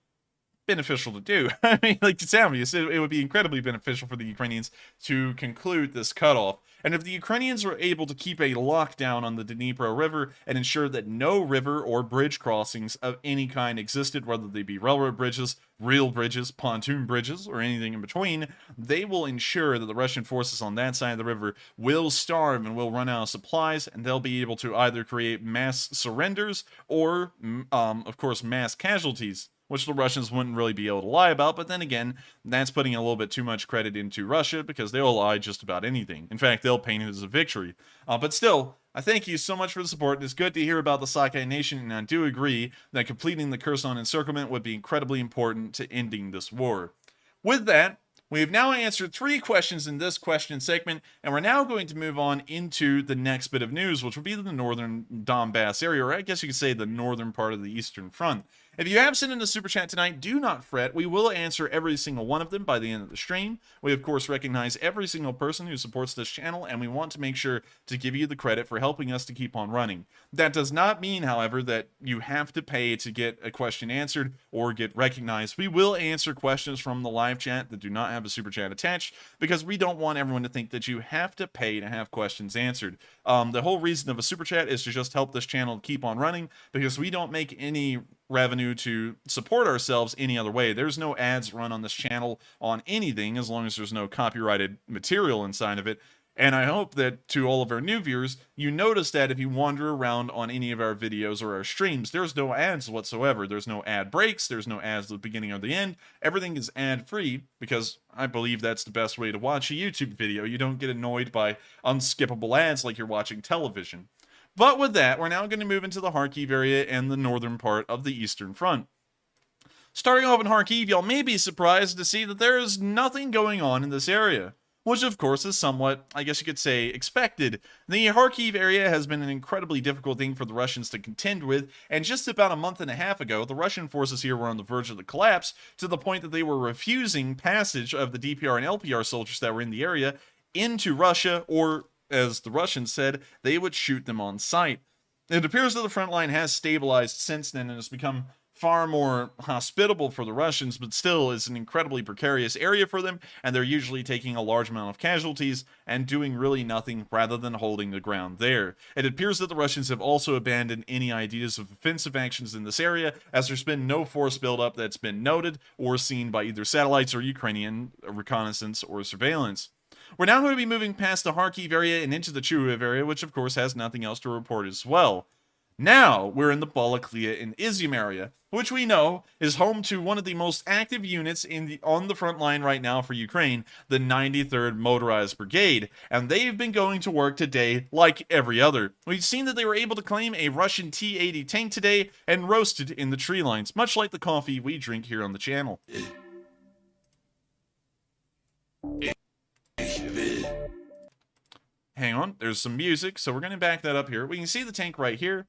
beneficial to do. I mean, like, it's obvious. It would be incredibly beneficial for the Ukrainians to conclude this cutoff. And if the Ukrainians were able to keep a lockdown on the Dnipro River and ensure that no river or bridge crossings of any kind existed, whether they be railroad bridges, real bridges, pontoon bridges, or anything in between, they will ensure that the Russian forces on that side of the river will starve and will run out of supplies, and they'll be able to either create mass surrenders or, of course, mass casualties, which the Russians wouldn't really be able to lie about. But then again, that's putting a little bit too much credit into Russia, because they'll lie just about anything. In fact, they'll paint it as a victory. But still, I thank you so much for the support. It's good to hear about the Sockeye Nation, and I do agree that completing the Kherson encirclement would be incredibly important to ending this war. With that, we have now answered 3 questions in this question segment, and we're now going to move on into the next bit of news, which will be the northern Donbas area, or I guess you could say the northern part of the Eastern Front. If you have sent in a super chat tonight, do not fret. We will answer every single one of them by the end of the stream. We, of course, recognize every single person who supports this channel, and we want to make sure to give you the credit for helping us to keep on running. That does not mean, however, that you have to pay to get a question answered or get recognized. We will answer questions from the live chat that do not have a super chat attached, because we don't want everyone to think that you have to pay to have questions answered. The whole reason of a super chat is to just help this channel keep on running, because we don't make any revenue to support ourselves any other way. There's no ads run on this channel on anything, as long as there's no copyrighted material inside of it. And I hope that to all of our new viewers, you notice that if you wander around on any of our videos or our streams, there's no ads whatsoever. There's no ad breaks. There's no ads at the beginning or the end. Everything is ad-free, because I believe that's the best way to watch a YouTube video. You don't get annoyed by unskippable ads like you're watching television. But with that, we're now going to move into the Kharkiv area and the northern part of the Eastern Front. Starting off in Kharkiv, y'all may be surprised to see that there is nothing going on in this area, which of course is somewhat, I guess you could say, expected. The Kharkiv area has been an incredibly difficult thing for the Russians to contend with, and just about a month and a half ago, the Russian forces here were on the verge of the collapse, to the point that they were refusing passage of the DPR and LPR soldiers that were in the area into Russia, or, as the Russians said, they would shoot them on sight. It appears that the front line has stabilized since then and has become far more hospitable for the Russians, but still is an incredibly precarious area for them, and they're usually taking a large amount of casualties and doing really nothing rather than holding the ground there. It appears that the Russians have also abandoned any ideas of offensive actions in this area, as there's been no force buildup that's been noted or seen by either satellites or Ukrainian reconnaissance or surveillance. We're now going to be moving past the Kharkiv area and into the Chuhuiv area, which of course has nothing else to report as well. Now we're in the Balaklia and Izium area, which we know is home to one of the most active units on the front line right now for Ukraine, the 93rd Motorized Brigade, and they've been going to work today like every other. We've seen that they were able to claim a Russian T-80 tank today and roasted in the tree lines, much like the coffee we drink here on the channel. Hang on, there's some music, so we're going to back that up here. We can see the tank right here.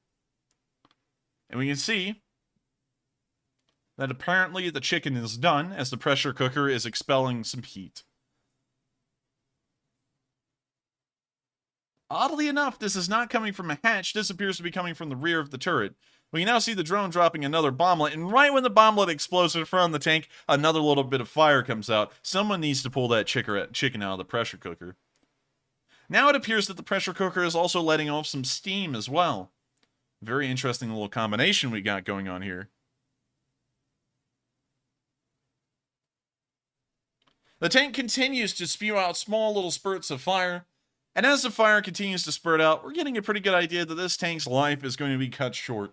And we can see that apparently the chicken is done as the pressure cooker is expelling some heat. Oddly enough, this is not coming from a hatch. This appears to be coming from the rear of the turret. We now see the drone dropping another bomblet, and right when the bomblet explodes in front of the tank, another little bit of fire comes out. Someone needs to pull that chicken out of the pressure cooker. Now it appears that the pressure cooker is also letting off some steam as well. Very interesting little combination we got going on here. The tank continues to spew out small little spurts of fire, and as the fire continues to spurt out, we're getting a pretty good idea that this tank's life is going to be cut short.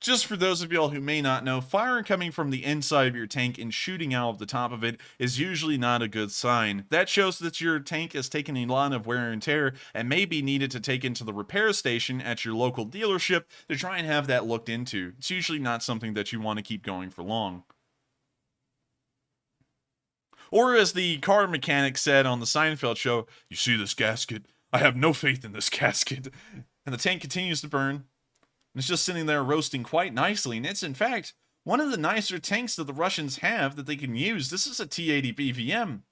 Just for those of y'all who may not know, fire coming from the inside of your tank and shooting out of the top of it is usually not a good sign. That shows that your tank has taken a lot of wear and tear and may be needed to take into the repair station at your local dealership to try and have that looked into. It's usually not something that you want to keep going for long. Or as the car mechanic said on the Seinfeld show, "You see this gasket? I have no faith in this gasket." And the tank continues to burn. It's just sitting there roasting quite nicely, and it's in fact one of the nicer tanks that the Russians have that they can use. This is a T-80 BVM.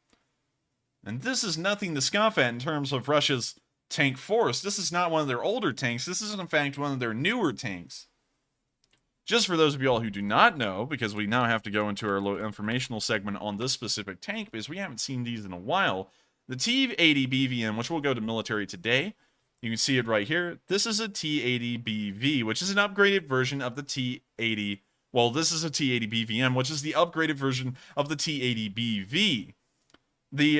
And this is nothing to scoff at in terms of Russia's tank force. This is not one of their older tanks. This is in fact one of their newer tanks. Just for those of y'all who do not know, because we now have to go into our little informational segment on this specific tank, because we haven't seen these in a while. The T-80 BVM, which will go to military today, you can see it right here. This is a T-80BV, which is an upgraded version of the T-80. Well, this is a T-80 BVM, which is the upgraded version of the T-80 BV. The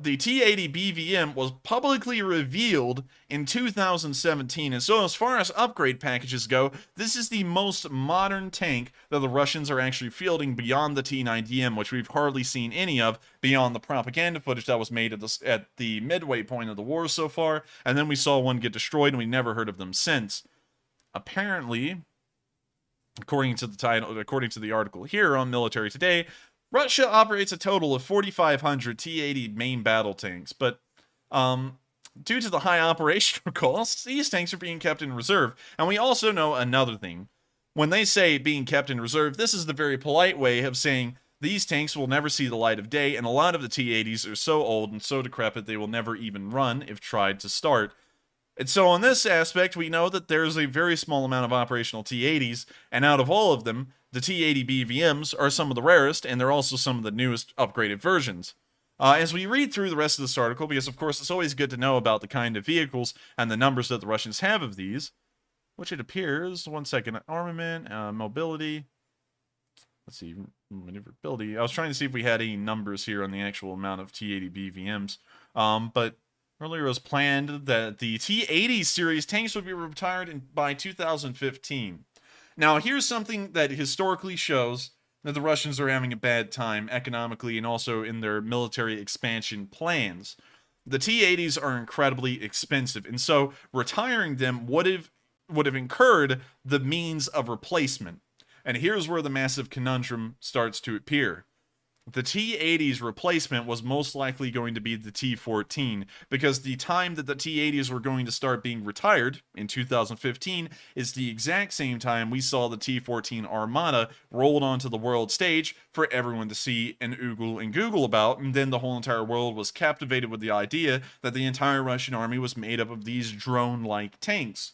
T-80 BVM was publicly revealed in 2017, and so as far as upgrade packages go, this is the most modern tank that the Russians are actually fielding beyond the T-90M, which we've hardly seen any of beyond the propaganda footage that was made at the midway point of the war so far, and then we saw one get destroyed and we never heard of them since. Apparently, according to the article here on Military Today, Russia operates a total of 4,500 T-80 main battle tanks, but due to the high operational costs, these tanks are being kept in reserve. And we also know another thing. When they say being kept in reserve, this is the very polite way of saying these tanks will never see the light of day, and a lot of the T-80s are so old and so decrepit they will never even run if tried to start. And so on this aspect, we know that there's a very small amount of operational T-80s, and out of all of them, the T-80 BVMs are some of the rarest, and they're also some of the newest upgraded versions. As we read through the rest of this article, because of course it's always good to know about the kind of vehicles and the numbers that the Russians have of these, which it appears, one second, armament, mobility, let's see, maneuverability. I was trying to see if we had any numbers here on the actual amount of T-80 BVMs, but earlier it was planned that the T-80 series tanks would be retired by 2015. Now, here's something that historically shows that the Russians are having a bad time economically and also in their military expansion plans. The T-80s are incredibly expensive, and so retiring them would have incurred the means of replacement. And here's where the massive conundrum starts to appear. The T-80's replacement was most likely going to be the T-14, because the time that the T-80s were going to start being retired, in 2015, is the exact same time we saw the T-14 Armada rolled onto the world stage for everyone to see and oogle and google about, and then the whole entire world was captivated with the idea that the entire Russian army was made up of these drone-like tanks.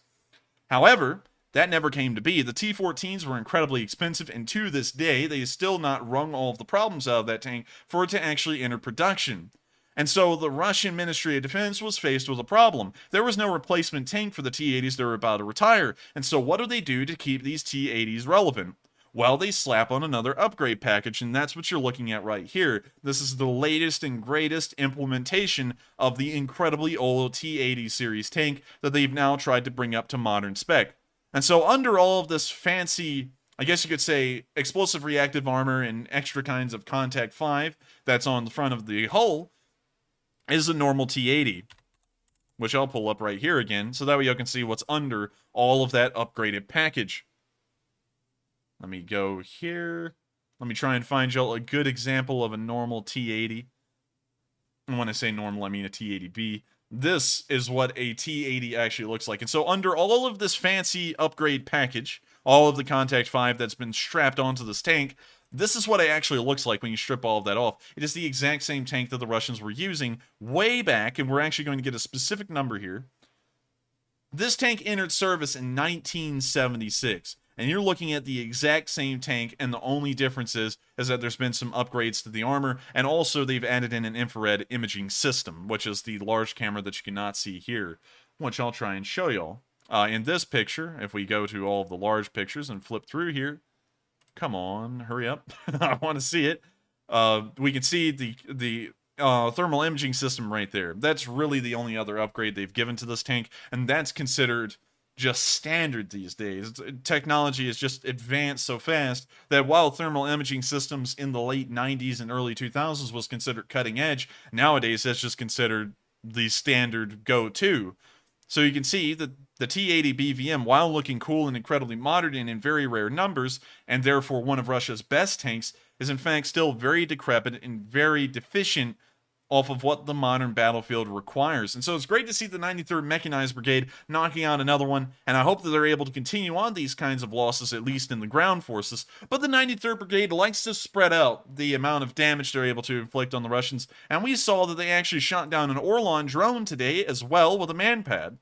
However, that never came to be. The T-14s were incredibly expensive, and to this day, they still not wrung all of the problems out of that tank for it to actually enter production. And so the Russian Ministry of Defense was faced with a problem. There was no replacement tank for the T-80s they were about to retire, and so what do they do to keep these T-80s relevant? Well, they slap on another upgrade package, and that's what you're looking at right here. This is the latest and greatest implementation of the incredibly old T-80 series tank that they've now tried to bring up to modern spec. And so under all of this fancy, I guess you could say, explosive reactive armor and extra kinds of Contact 5 that's on the front of the hull is a normal T-80, which I'll pull up right here again, so that way you can see what's under all of that upgraded package. Let me go here. Let me try and find y'all a good example of a normal T-80. And when I say normal, I mean a T-80B. This is what a T-80 actually looks like. And so under all of this fancy upgrade package, all of the Contact 5 that's been strapped onto this tank, this is what it actually looks like when you strip all of that off. It is the exact same tank that the Russians were using way back, and we're actually going to get a specific number here. This tank entered service in 1976, and you're looking at the exact same tank, and the only difference is that there's been some upgrades to the armor, and also they've added in an infrared imaging system, which is the large camera that you cannot see here, which I'll try and show y'all. In this picture, if we go to all of the large pictures and flip through here, come on, hurry up. I want to see it. We can see the thermal imaging system right there. That's really the only other upgrade they've given to this tank, and that's considered just standard these days. Technology has just advanced so fast that while thermal imaging systems in the late 90s and early 2000s was considered cutting edge, nowadays that's just considered the standard go-to. So you can see that the T-80 BVM, while looking cool and incredibly modern and in very rare numbers, and therefore one of Russia's best tanks, is in fact still very decrepit and very deficient off of what the modern battlefield requires. And so it's great to see the 93rd Mechanized Brigade knocking out another one, and I hope that they're able to continue on these kinds of losses, at least in the ground forces. But the 93rd Brigade likes to spread out the amount of damage they're able to inflict on the Russians, and we saw that they actually shot down an Orlan drone today as well with a man-pad.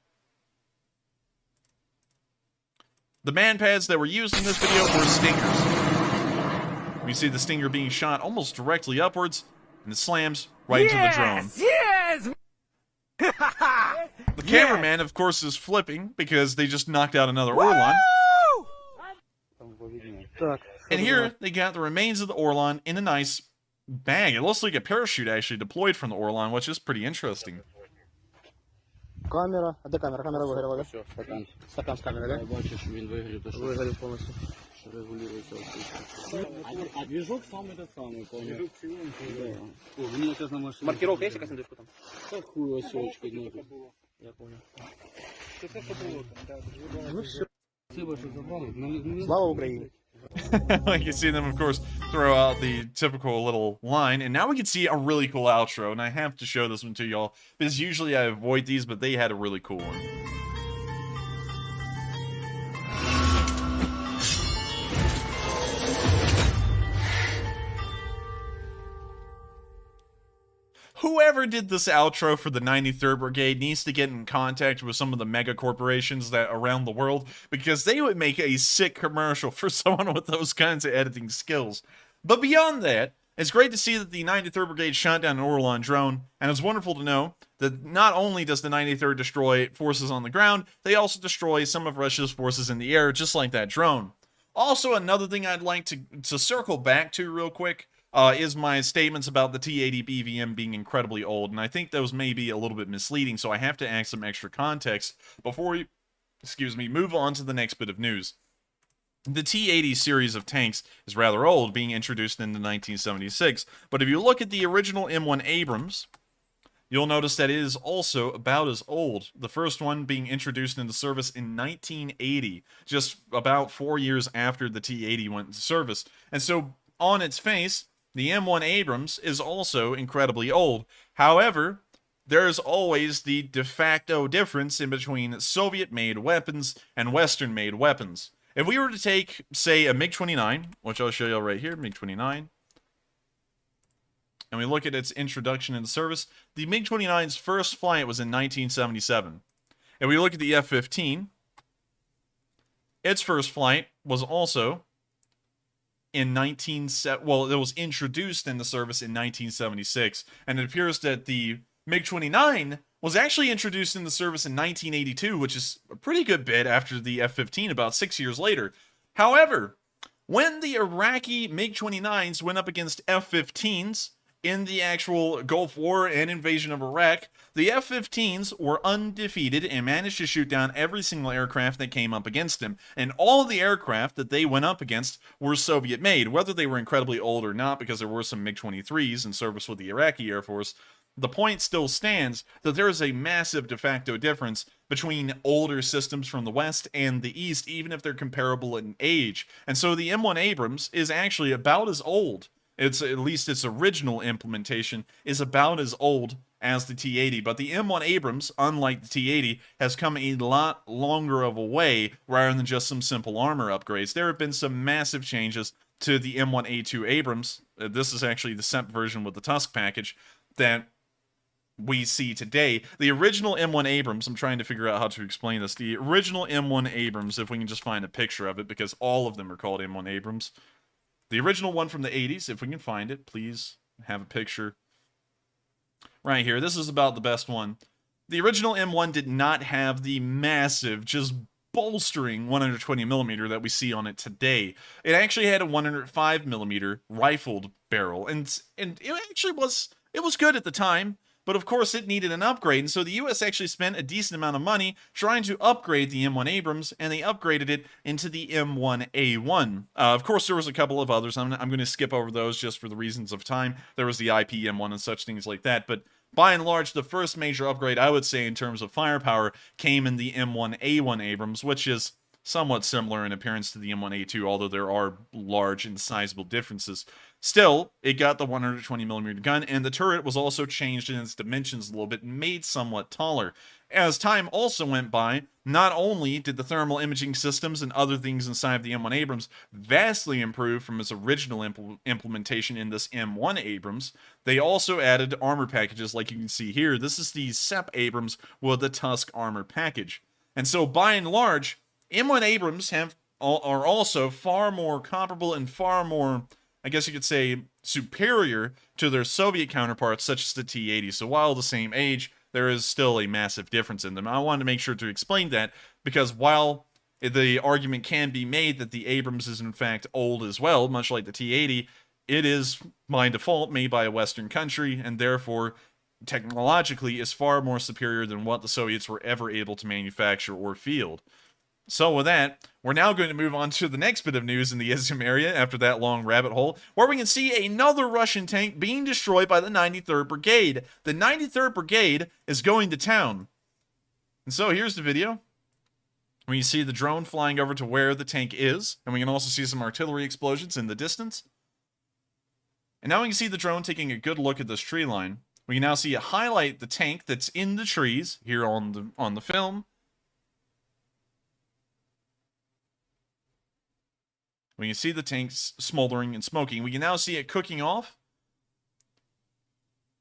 The man-pads that were used in this video were Stingers. We see the Stinger being shot almost directly upwards, and it slams right into the drone. Yes! The cameraman, of course, is flipping because they just knocked out another Orlan. And here, they got the remains of the Orlan in a nice bag. It looks like a parachute actually deployed from the Orlan, which is pretty interesting. Камера. А де камера? Камера вигоріла, да? Все, стакан. Стакан з камери, да? Я бачу, що він вигорів. Вигорів повністю. Що регулюється. А движок самий той самий, повністю. Движок цілий. О, мені якась на машині. Маркировка є якась на движку там? Та хуй ось очка. Я понял. Що це було там? Ну все. Спасибо, що забрали. Слава Україні. You can see them, of course, throw out the typical little line. And now we can see a really cool outro. And I have to show this one to y'all, because usually I avoid these, but they had a really cool one. Whoever did this outro for the 93rd Brigade needs to get in contact with some of the mega corporations that around the world, because they would make a sick commercial for someone with those kinds of editing skills. But beyond that, it's great to see that the 93rd Brigade shot down an Orlan drone, and it's wonderful to know that not only does the 93rd destroy forces on the ground, they also destroy some of Russia's forces in the air, just like that drone. Also, another thing I'd like to circle back to real quick is my statements about the T-80 BVM being incredibly old, and I think those may be a little bit misleading, so I have to add some extra context before we, move on to the next bit of news. The T-80 series of tanks is rather old, being introduced in 1976, but if you look at the original M1 Abrams, you'll notice that it is also about as old, the first one being introduced into service in 1980, just about 4 years after the T-80 went into service. And so, on its face, the M1 Abrams is also incredibly old. However, there's always the de facto difference in between Soviet-made weapons and Western-made weapons. If we were to take, say, a MiG-29, which I'll show you right here, MiG-29, and we look at its introduction into service, the MiG-29's first flight was in 1977. If we look at the F-15, its first flight was also in it was introduced into service in 1976, and it appears that the MiG-29 was actually introduced into service in 1982, which is a pretty good bit after the F-15, about 6 years later. However, when the Iraqi MiG-29s went up against F-15s in the actual Gulf War and invasion of Iraq, the F-15s were undefeated and managed to shoot down every single aircraft that came up against them. And all of the aircraft that they went up against were Soviet-made, whether they were incredibly old or not, because there were some MiG-23s in service with the Iraqi Air Force. the point still stands that there is a massive de facto difference between older systems from the West and the East, even if they're comparable in age. And so the M1 Abrams is actually about as old. It's at least its original implementation is about as old as the T-80, but the M1 Abrams, unlike the T-80, has come a lot longer of a way rather than just some simple armor upgrades. There have been some massive changes to the M1A2 Abrams. This is actually the SEP version with the Tusk package that we see today. The original M1 Abrams, I'm trying to figure out how to explain this. The original M1 Abrams, if we can just find a picture of it, because all of them are called M1 Abrams. The original one from the 80s, if we can find it, please have a picture. Right here, this is about the best one. The original M1 did not have the massive, just bolstering 120mm that we see on it today. It actually had a 105mm rifled barrel, and it actually was good at the time. But of course it needed an upgrade, and so the US actually spent a decent amount of money trying to upgrade the M1 Abrams, and they upgraded it into the M1A1. Of course there was a couple of others. I'm going to skip over those just for the reasons of time. There was the IP M1 and such things like that, but by and large, the first major upgrade, I would say, in terms of firepower, came in the M1A1 Abrams, which is somewhat similar in appearance to the M1A2, although there are large and sizable differences. Still, it got the 120mm gun, and the turret was also changed in its dimensions a little bit and made somewhat taller. As time also went by, not only did the thermal imaging systems and other things inside of the M1 Abrams vastly improve from its original implementation in this M1 Abrams, they also added armor packages like you can see here. This is the SEP Abrams with the Tusk armor package. And so by and large, M1 Abrams are also far more comparable and far more, I guess you could say, superior to their Soviet counterparts, such as the T-80. So while the same age, there is still a massive difference in them. I wanted to make sure to explain that, because while the argument can be made that the Abrams is in fact old as well, much like the T-80, it is, by default, made by a Western country, and therefore, technologically, is far more superior than what the Soviets were ever able to manufacture or field. So with that, we're now going to move on to the next bit of news in the Izium area after that long rabbit hole, where we can see another Russian tank being destroyed by the 93rd Brigade. The 93rd Brigade is going to town. And so here's the video. We see the drone flying over to where the tank is, and we can also see some artillery explosions in the distance. And now we can see the drone taking a good look at this tree line. We can now see it highlight the tank that's in the trees here on the film. We can see the tanks smoldering and smoking. We can now see it cooking off.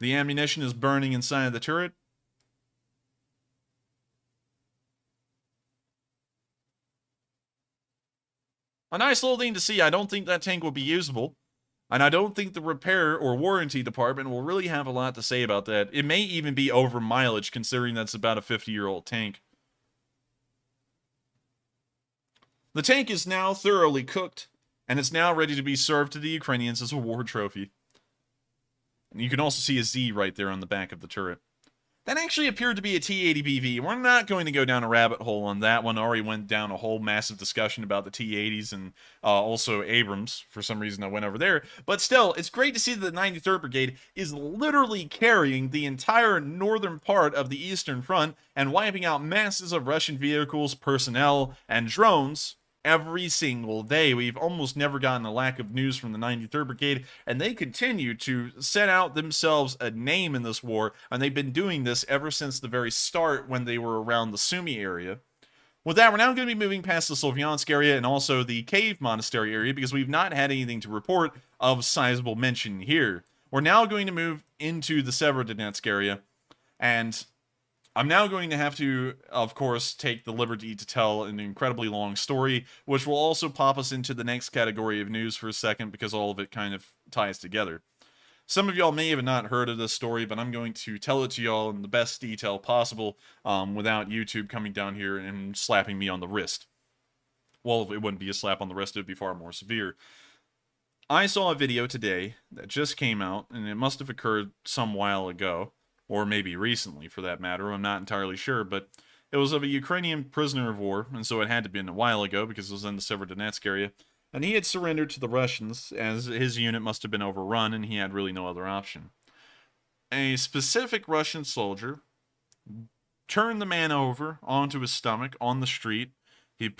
The ammunition is burning inside of the turret. A nice little thing to see. I don't think that tank will be usable. And I don't think the repair or warranty department will really have a lot to say about that. It may even be over mileage, considering that's about a 50-year-old tank. The tank is now thoroughly cooked, and it's now ready to be served to the Ukrainians as a war trophy. And you can also see a Z right there on the back of the turret. That actually appeared to be a T-80BV. We're not going to go down a rabbit hole on that one. I already went down a whole massive discussion about the T-80s and also Abrams. For some reason, I went over there. But still, it's great to see that the 93rd Brigade is literally carrying the entire northern part of the Eastern Front and wiping out masses of Russian vehicles, personnel, and drones every single day. We've almost never gotten a lack of news from the 93rd Brigade, and they continue to set out themselves a name in this war, and they've been doing this ever since the very start when they were around the Sumy area. With that, we're now going to be moving past the Slovyansk area and also the Cave Monastery area, because we've not had anything to report of sizable mention here. We're now going to move into the Sewerodonetsk area, and I'm now going to have to, of course, take the liberty to tell an incredibly long story, which will also pop us into the next category of news for a second, because all of it kind of ties together. Some of y'all may have not heard of this story, but I'm going to tell it to y'all in the best detail possible without YouTube coming down here and slapping me on the wrist. Well, it wouldn't be a slap on the wrist, it would be far more severe. I saw a video today that just came out, and it must have occurred some while ago, or maybe recently for that matter, I'm not entirely sure, but it was of a Ukrainian prisoner of war, and so it had to be a while ago because it was in the Sewerodonetsk area, and he had surrendered to the Russians as his unit must have been overrun and he had really no other option. a specific Russian soldier turned the man over onto his stomach on the street. He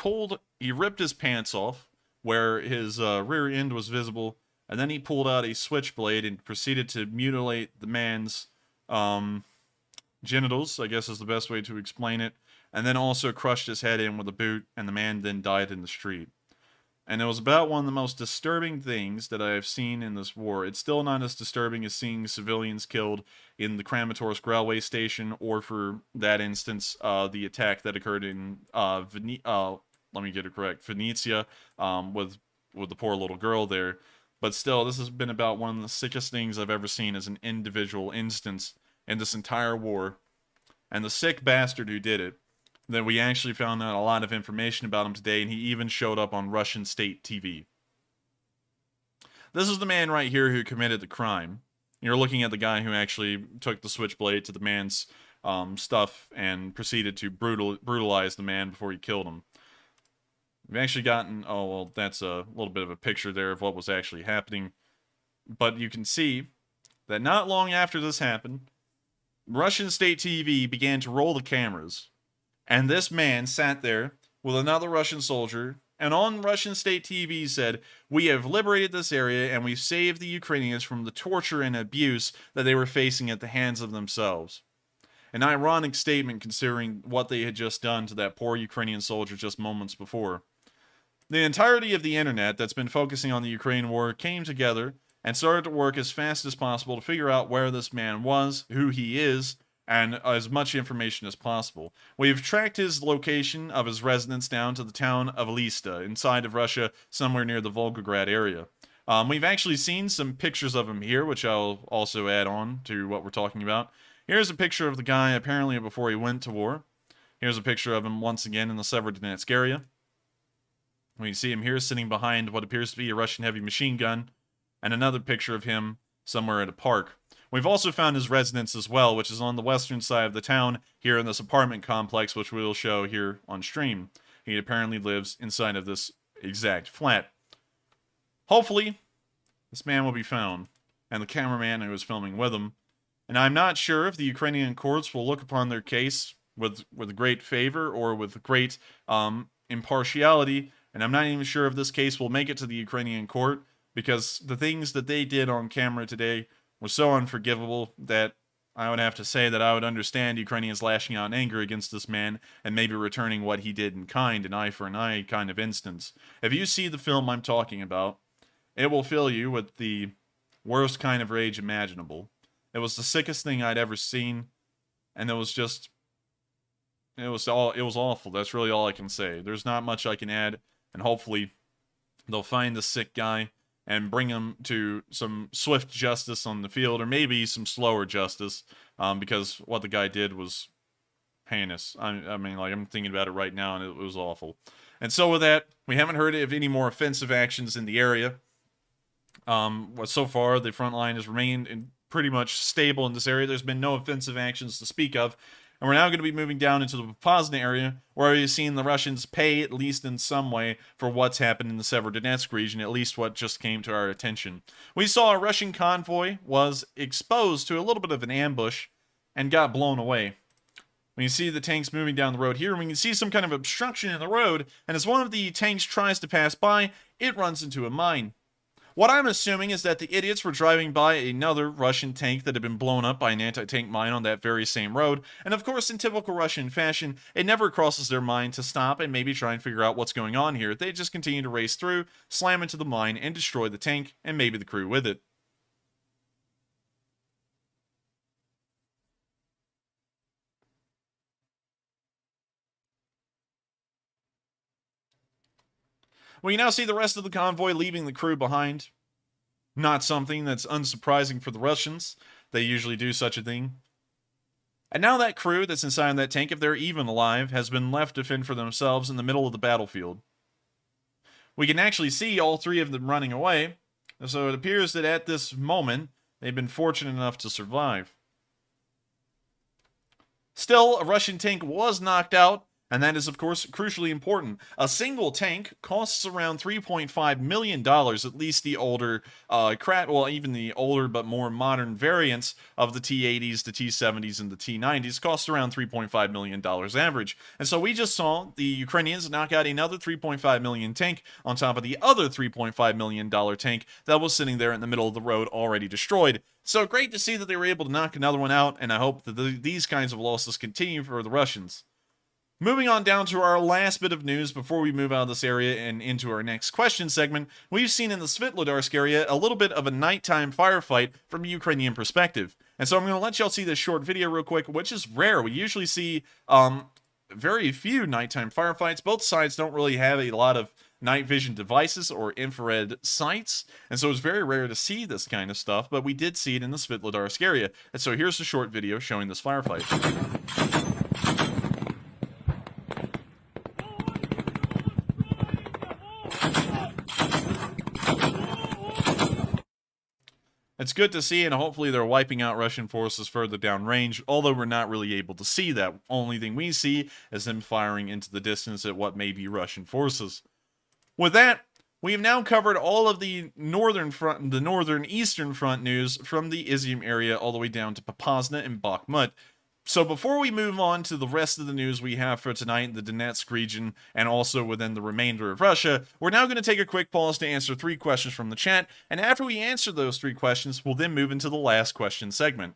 ripped his pants off where his rear end was visible, and then he pulled out a switchblade and proceeded to mutilate the man's genitals, I guess is the best way to explain it, and then also crushed his head in with a boot, and the man then died in the street. And it was about one of the most disturbing things that I have seen in this war. It's still not as disturbing as seeing civilians killed in the Kramatorsk railway station, or for that instance, the attack that occurred in let me get it correct, Venetia, with the poor little girl there. But still, this has been about one of the sickest things I've ever seen as an individual instance in this entire war. And the sick bastard who did it, that we actually found out a lot of information about him today, and he even showed up on Russian state TV. This is the man right here who committed the crime. You're looking at the guy who actually took the switchblade to the man's stuff and proceeded to brutalize the man before he killed him. We've actually gotten, oh, well, that's a little bit of a picture there of what was actually happening. But you can see that not long after this happened, Russian state TV began to roll the cameras. And this man sat there with another Russian soldier, and on Russian state TV said, "We have liberated this area, and we've saved the Ukrainians from the torture and abuse that they were facing at the hands of themselves." An ironic statement considering what they had just done to that poor Ukrainian soldier just moments before. The entirety of the internet that's been focusing on the Ukraine war came together and started to work as fast as possible to figure out where this man was, who he is, and as much information as possible. We've tracked his location of his residence down to the town of Lista, inside of Russia, somewhere near the Volgograd area. We've actually seen some pictures of him here, which I'll also add on to what we're talking about. Here's a picture of the guy apparently before he went to war. Here's a picture of him once again in the Sewerodonetsk area. We can see him here sitting behind what appears to be a Russian heavy machine gun, and another picture of him somewhere at a park. We've also found his residence as well, which is on the western side of the town, here in this apartment complex, which we will show here on stream. He apparently lives inside of this exact flat. Hopefully, this man will be found, and the cameraman who was filming with him. And I'm not sure if the Ukrainian courts will look upon their case with great favor or with great impartiality, and I'm not even sure if this case will make it to the Ukrainian court, because the things that they did on camera today were so unforgivable that I would have to say that I would understand Ukrainians lashing out in anger against this man and maybe returning what he did in kind, an eye for an eye kind of instance. If you see the film I'm talking about, it will fill you with the worst kind of rage imaginable. It was the sickest thing I'd ever seen, and it was awful. That's really all I can say. There's not much I can add, and hopefully they'll find the sick guy and bring him to some swift justice on the field, or maybe some slower justice, because what the guy did was heinous. I mean, like, I'm thinking about it right now, and it was awful. And so with that, we haven't heard of any more offensive actions in the area. So far, the front line has remained pretty much stable in this area. There's been no offensive actions to speak of. And we're now going to be moving down into the Popasna area, where we've seen the Russians pay, at least in some way, for what's happened in the Sewerodonetsk region, at least what just came to our attention. We saw a Russian convoy was exposed to a little bit of an ambush and got blown away. We can see the tanks moving down the road here, and we can see some kind of obstruction in the road, and as one of the tanks tries to pass by, it runs into a mine. What I'm assuming is that the idiots were driving by another Russian tank that had been blown up by an anti-tank mine on that very same road, and of course, in typical Russian fashion, it never crosses their mind to stop and maybe try and figure out what's going on here. They just continue to race through, slam into the mine, and destroy the tank, and maybe the crew with it. We now see the rest of the convoy leaving the crew behind. Not something that's unsurprising for the Russians. They usually do such a thing. And now that crew that's inside that tank, if they're even alive, has been left to fend for themselves in the middle of the battlefield. We can actually see all three of them running away, so it appears that at this moment, they've been fortunate enough to survive. Still, a Russian tank was knocked out, And that is, of course, crucially important. A single tank costs around $3.5 million, at least the older, even the older but more modern variants of the T-80s, the T-70s, and the T-90s cost around $3.5 million average. And so we just saw the Ukrainians knock out another $3.5 million tank on top of the other $3.5 million tank that was sitting there in the middle of the road already destroyed. So great to see that they were able to knock another one out, and I hope that these kinds of losses continue for the Russians. Moving on down to our last bit of news before we move out of this area and into our next question segment, we've seen in the Svitlodarsk area a little bit of a nighttime firefight from a Ukrainian perspective. And so I'm going to let y'all see this short video real quick, which is rare. We usually see very few nighttime firefights. Both sides don't really have a lot of night vision devices or infrared sights, and so it's very rare to see this kind of stuff, but we did see it in the Svitlodarsk area. And so here's a short video showing this firefight. It's good to see, and hopefully they're wiping out Russian forces further downrange, although we're not really able to see that. Only thing we see is them firing into the distance at what may be Russian forces. With that, we've now covered all of the northern eastern front news from the Izium area all the way down to Popasna and Bakhmut. So before we move on to the rest of the news we have for tonight in the Donetsk region and also within the remainder of Russia, we're now going to take a quick pause to answer 3 questions from the chat, and after we answer those 3 questions, we'll then move into the last question segment.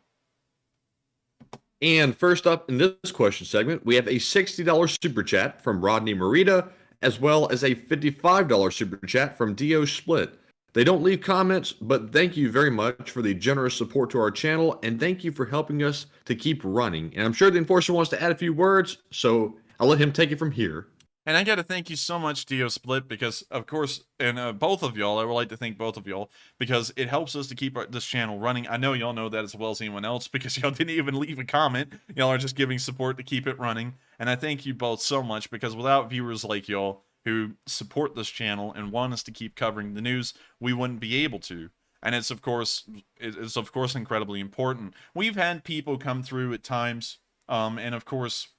And first up in this question segment, we have a $60 super chat from Rodney Marita, as well as a $55 super chat from Dio Split. They don't leave comments, but thank you very much for the generous support to our channel, and thank you for helping us to keep running. And I'm sure the Enforcer wants to add a few words, so I'll let him take it from here. And I got to thank you so much, Dio Split, because, of course, and both of y'all, I would like to thank both of y'all, because it helps us to keep this channel running. I know y'all know that as well as anyone else, because y'all didn't even leave a comment. Y'all are just giving support to keep it running. And I thank you both so much, because without viewers like y'all, who support this channel and want us to keep covering the news, we wouldn't be able to. And it's of course incredibly important. We've had people come through at times, and of course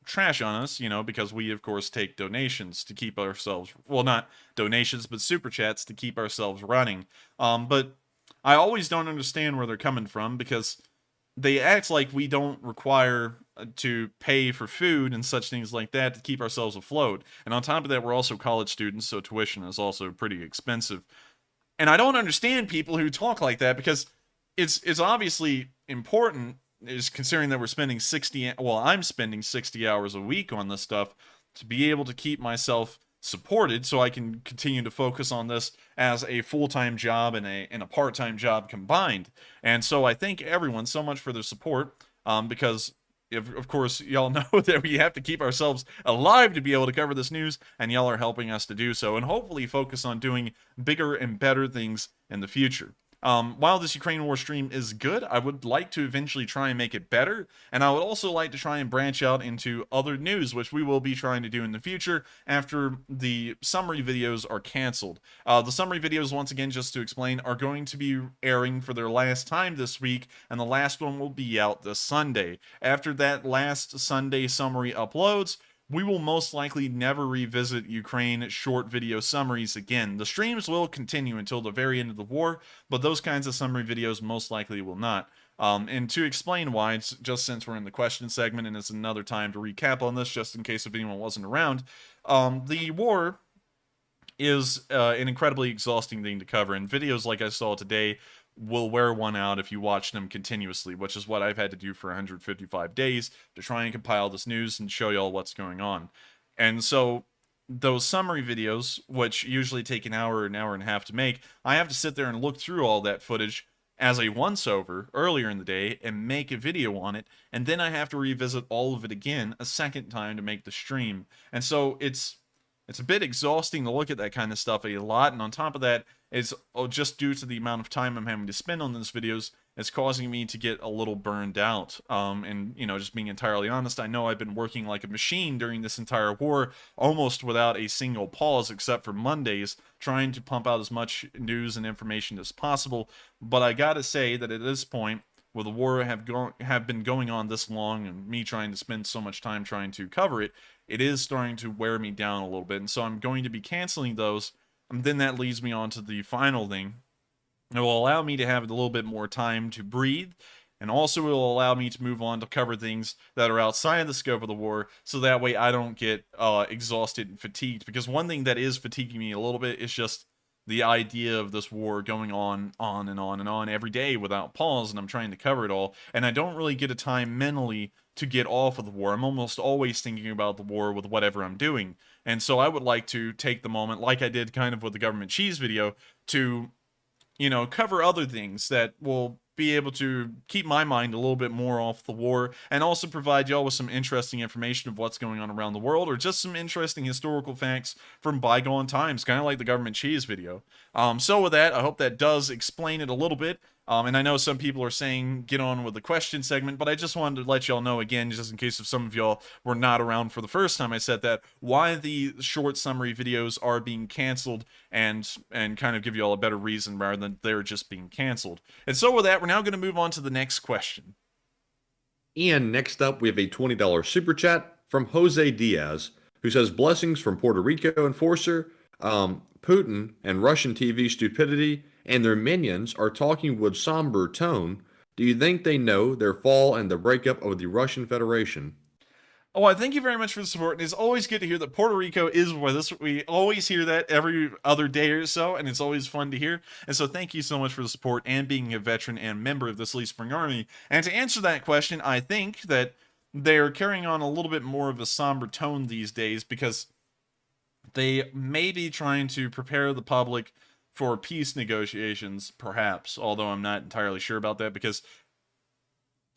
trash on us, because we of course take donations to keep ourselves, well, not donations, but super chats to keep ourselves running. But I always don't understand where they're coming from, because they act like we don't require to pay for food and such things like that to keep ourselves afloat. And on top of that, we're also college students, so tuition is also pretty expensive. And I don't understand people who talk like that, because it's obviously important, is considering that we're spending I'm spending 60 hours a week on this stuff to be able to keep myself supported so I can continue to focus on this as a full-time job and a part-time job combined. And so I thank everyone so much for their support, because of course y'all know that we have to keep ourselves alive to be able to cover this news, and y'all are helping us to do so, and hopefully focus on doing bigger and better things in the future. While this Ukraine war stream is good, I would like to eventually try and make it better, and I would also like to try and branch out into other news, which we will be trying to do in the future after the summary videos are canceled. The summary videos, once again, just to explain, are going to be airing for their last time this week, and the last one will be out this Sunday. After that last Sunday summary uploads, we will most likely never revisit Ukraine short video summaries again. The streams will continue until the very end of the war, but those kinds of summary videos most likely will not. And to explain why, it's just since we're in the question segment and it's another time to recap on this, just in case if anyone wasn't around, the war is an incredibly exhausting thing to cover, and videos like I saw today will wear one out if you watch them continuously, which is what I've had to do for 155 days to try and compile this news and show y'all what's going on. And so those summary videos, which usually take an hour and a half to make, I have to sit there and look through all that footage as a once-over earlier in the day and make a video on it, and then I have to revisit all of it again a second time to make the stream. And so it's a bit exhausting to look at that kind of stuff a lot, and on top of that, it's just due to the amount of time I'm having to spend on these videos, it's causing me to get a little burned out. And, just being entirely honest, I know I've been working like a machine during this entire war, almost without a single pause except for Mondays, trying to pump out as much news and information as possible. But I gotta say that at this point, with the war have been going on this long, and me trying to spend so much time trying to cover it, it is starting to wear me down a little bit. And so I'm going to be canceling those. And then that leads me on to the final thing. It will allow me to have a little bit more time to breathe, and also it will allow me to move on to cover things that are outside of the scope of the war, so that way I don't get exhausted and fatigued. Because one thing that is fatiguing me a little bit is just the idea of this war going on and on and on every day without pause, and I'm trying to cover it all, and I don't really get a time mentally to get off of the war. I'm almost always thinking about the war with whatever I'm doing. And so I would like to take the moment, like I did kind of with the government cheese video, to, you know, cover other things that will be able to keep my mind a little bit more off the war, and also provide y'all with some interesting information of what's going on around the world, or just some interesting historical facts from bygone times, kind of like the government cheese video. So with that, I hope that does explain it a little bit. And I know some people are saying get on with the question segment, but I just wanted to let y'all know again, just in case if some of y'all were not around for the first time I said that, why the short summary videos are being canceled, and kind of give y'all a better reason rather than they're just being canceled. And so with that, we're now going to move on to the next question. And next up, we have a $20 super chat from Jose Diaz, who says, blessings from Puerto Rico enforcer. Putin and Russian TV stupidity and their minions are talking with somber tone. Do you think they know their fall and the breakup of the Russian Federation? Oh, I thank you very much for the support. And it's always good to hear that Puerto Rico is with us. We always hear that every other day or so, and it's always fun to hear. And so thank you so much for the support and being a veteran and member of the Sleep Spring Army. And to answer that question, I think that they're carrying on a little bit more of a somber tone these days, because they may be trying to prepare the public for peace negotiations, perhaps, although I'm not entirely sure about that, because,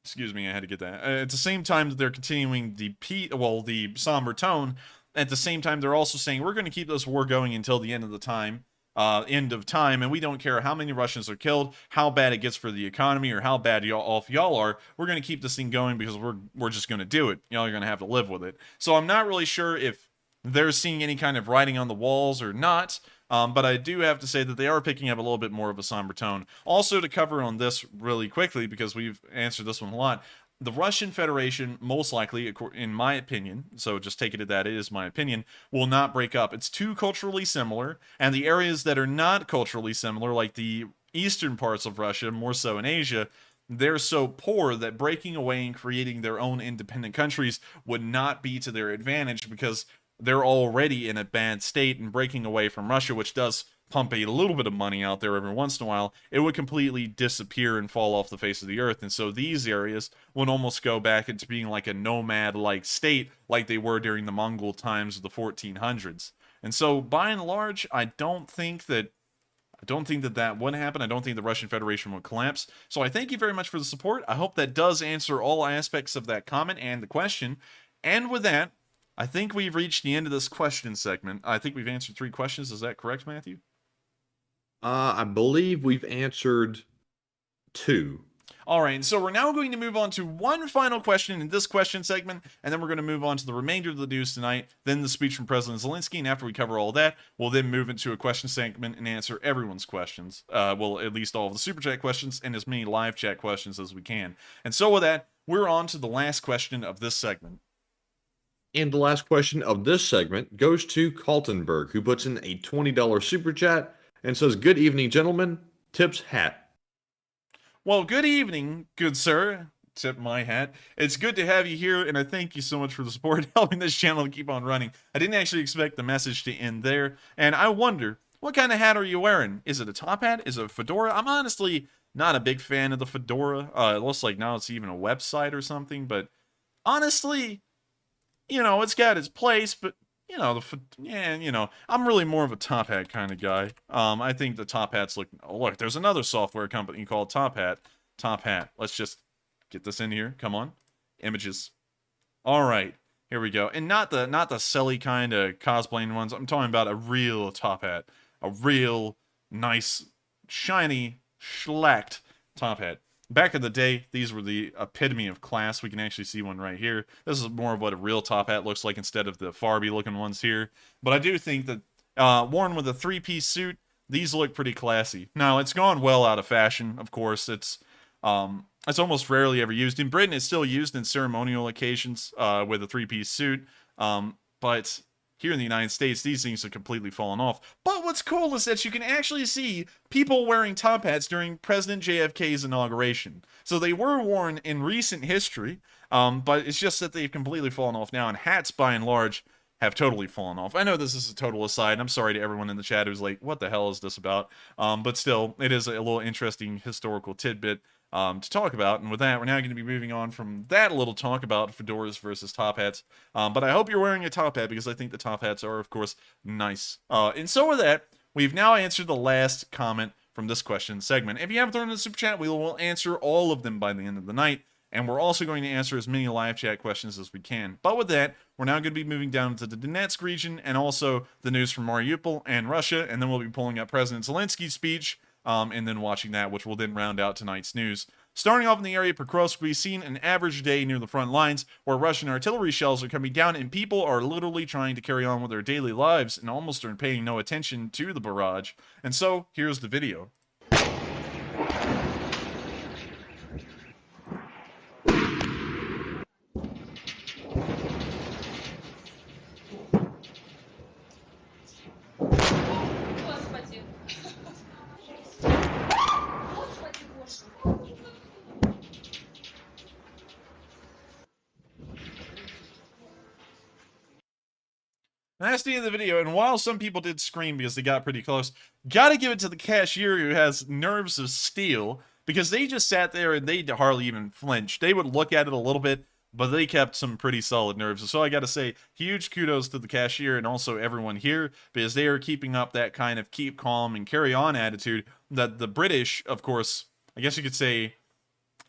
excuse me, I had to get that. At the same time that they're continuing the somber tone, at the same time they're also saying we're going to keep this war going until the end of time, and we don't care how many Russians are killed, how bad it gets for the economy, or how bad y'all are. We're going to keep this thing going because we're just going to do it. Y'all are going to have to live with it. So I'm not really sure if they're seeing any kind of writing on the walls or not. But I do have to say that they are picking up a little bit more of a somber tone. Also, to cover on this really quickly, because we've answered this one a lot, the Russian Federation, most likely, in my opinion, so just take it at that, it is my opinion, will not break up. It's too culturally similar, and the areas that are not culturally similar, like the eastern parts of Russia, more so in Asia, they're so poor that breaking away and creating their own independent countries would not be to their advantage, because they're already in a bad state, and breaking away from Russia, which does pump a little bit of money out there every once in a while, it would completely disappear and fall off the face of the earth. And so these areas would almost go back into being like a nomad-like state, like they were during the Mongol times of the 1400s. And so, by and large, I don't think that that would happen. I don't think the Russian Federation would collapse. So I thank you very much for the support. I hope that does answer all aspects of that comment and the question. And with that, I think we've reached the end of this question segment. I think we've answered 3 questions. Is that correct, Matthew? I believe we've answered 2. All right, so we're now going to move on to one final question in this question segment, and then we're going to move on to the remainder of the news tonight, then the speech from President Zelensky, and after we cover all that, we'll then move into a question segment and answer everyone's questions. Well, at least all of the Super Chat questions and as many live chat questions as we can. And so with that, we're on to the last question of this segment. And the last question of this segment goes to Kaltenberg, who puts in a $20 super chat and says, good evening, gentlemen. Tips hat. Well, good evening, good sir. Tip my hat. It's good to have you here, and I thank you so much for the support, helping this channel to keep on running. I didn't actually expect the message to end there, and I wonder, what kind of hat are you wearing? Is it a top hat? Is it a fedora? I'm honestly not a big fan of the fedora. It looks like now it's even a website or something, but honestly, you know, it's got its place, but, you know, I'm really more of a top hat kind of guy. I think the top hats look, there's another software company called Top Hat. Top Hat. Let's just get this in here. Come on. Images. All right. Here we go. And not the silly kind of cosplaying ones. I'm talking about a real top hat. A real nice, shiny, schlacked top hat. Back in the day, these were the epitome of class. We can actually see one right here. This is more of what a real top hat looks like instead of the Farbie-looking ones here. But I do think that worn with a 3-piece suit, these look pretty classy. Now, it's gone well out of fashion, of course. It's It's almost rarely ever used. In Britain, it's still used in ceremonial occasions with a three-piece suit. But here in the United States, these things have completely fallen off. But what's cool is that you can actually see people wearing top hats during President JFK's inauguration. So they were worn in recent history, but it's just that they've completely fallen off now, and hats, by and large, have totally fallen off. I know this is a total aside. I'm sorry to everyone in the chat who's like, what the hell is this about? But still, it is a little interesting historical tidbit to talk about. And with that, we're now going to be moving on from that little talk about fedoras versus top hats. But I hope you're wearing a top hat, because I think the top hats are, of course, nice. And so with that, we've now answered the last comment from this question segment. If you haven't thrown in the super chat, we will answer all of them by the end of the night. And we're also going to answer as many live chat questions as we can. But with that, we're now going to be moving down to the Donetsk region and also the news from Mariupol and Russia. And then we'll be pulling up President Zelensky's speech and then watching that, which will then round out tonight's news. Starting off in the area of Kakhovka, we've seen an average day near the front lines where Russian artillery shells are coming down and people are literally trying to carry on with their daily lives and almost are paying no attention to the barrage. And so, here's the video. And that's the end of the video, and while some people did scream because they got pretty close, gotta give it to the cashier who has nerves of steel, because they just sat there and they hardly even flinched. They would look at it a little bit, but they kept some pretty solid nerves. So I gotta say, huge kudos to the cashier and also everyone here, because they are keeping up that kind of keep calm and carry on attitude that the British, of course, I guess you could say,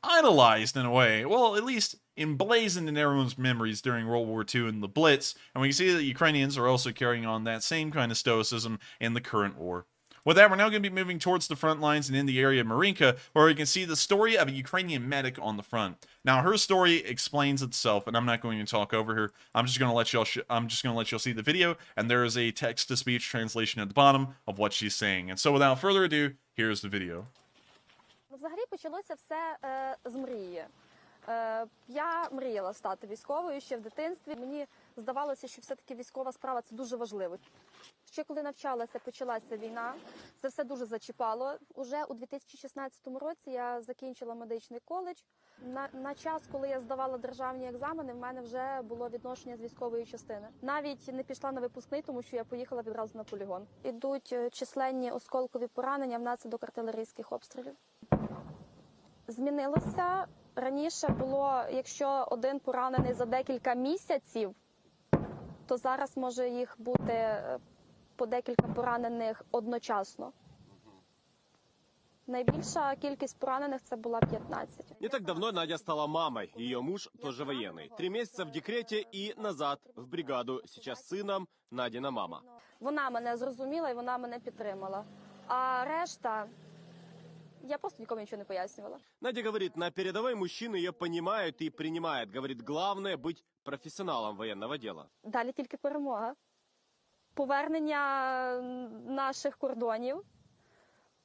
idolized in a way. Well, at least emblazoned in everyone's memories during World War II and the Blitz, and we can see that Ukrainians are also carrying on that same kind of stoicism in the current war. With that, we're now going to be moving towards the front lines and in the area of Marinka, where we can see the story of a Ukrainian medic on the front. Now, her story explains itself, and I'm not going to talk over her. I'm just going to let y'all see the video, and there is a text-to-speech translation at the bottom of what she's saying. And so, without further ado, here's the video. Взагалі почалося все з мрії. Я мріяла стати військовою ще в дитинстві. Мені здавалося, що все-таки військова справа – це дуже важливо. Ще коли навчалася, почалася війна, це все дуже зачіпало. Уже у 2016 році я закінчила медичний коледж. На час, коли я здавала державні екзамени, в мене вже було відношення з військової частини. Навіть не пішла на випускний, тому що я поїхала відразу на полігон. Ідуть численні осколкові поранення внаслідок артилерійських обстрілів. Змінилося. Раніше було, якщо один поранений за декілька місяців, то зараз може їх бути по декілька поранених одночасно. Найбільша кількість поранених це була 15. Не так давно Надя стала мамой. Ее муж тоже военный. 3 месяца в декрете и назад в бригаду. Сейчас с сыном Надина мама. Вона мене зрозуміла і вона мене підтримала. А решта... Я просто никому ничего не пояснювала. Надя говорит, на передовой мужчины ее понимают и принимают. Говорит, главное быть профессионалом военного дела. Далі тільки перемога. Повернення наших кордонів,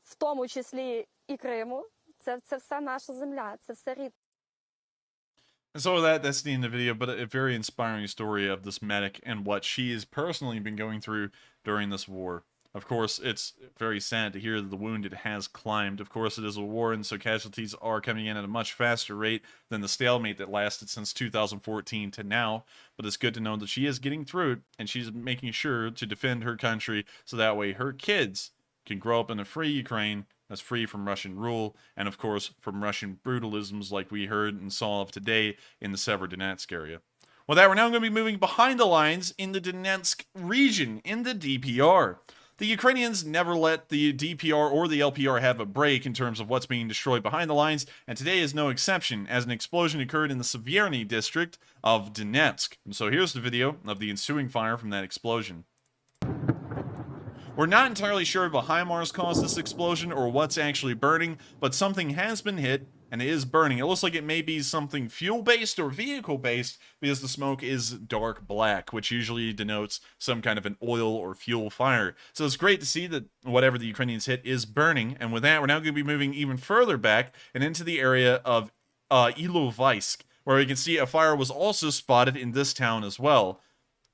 в тому числі і Криму. Це все наша земля, це все рід. So that's the end of the video, but a very inspiring story of this medic and what she has personally been going through during this war. Of course, it's very sad to hear that the wounded has climbed. Of course, it is a war, and so casualties are coming in at a much faster rate than the stalemate that lasted since 2014 to now. But it's good to know that she is getting through it, and she's making sure to defend her country so that way her kids can grow up in a free Ukraine that's free from Russian rule, and of course, from Russian brutalisms like we heard and saw of today in the Sewerodonetsk area. With that, we're now going to be moving behind the lines in the Donetsk region, in the DPR. The Ukrainians never let the DPR or the LPR have a break in terms of what's being destroyed behind the lines, and today is no exception, as an explosion occurred in the Sewerodonetsk district of Donetsk. And so here's the video of the ensuing fire from that explosion. We're not entirely sure if a HIMARS caused this explosion or what's actually burning, but something has been hit, and it is burning. It looks like it may be something fuel-based or vehicle-based because the smoke is dark black, which usually denotes some kind of an oil or fuel fire. So it's great to see that whatever the Ukrainians hit is burning, and with that, we're now going to be moving even further back and into the area of Ilovaisk, where we can see a fire was also spotted in this town as well.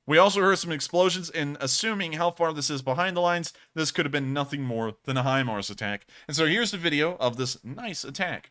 We also heard some explosions, and assuming how far this is behind the lines, this could have been nothing more than a HIMARS attack. And so here's the video of this nice attack.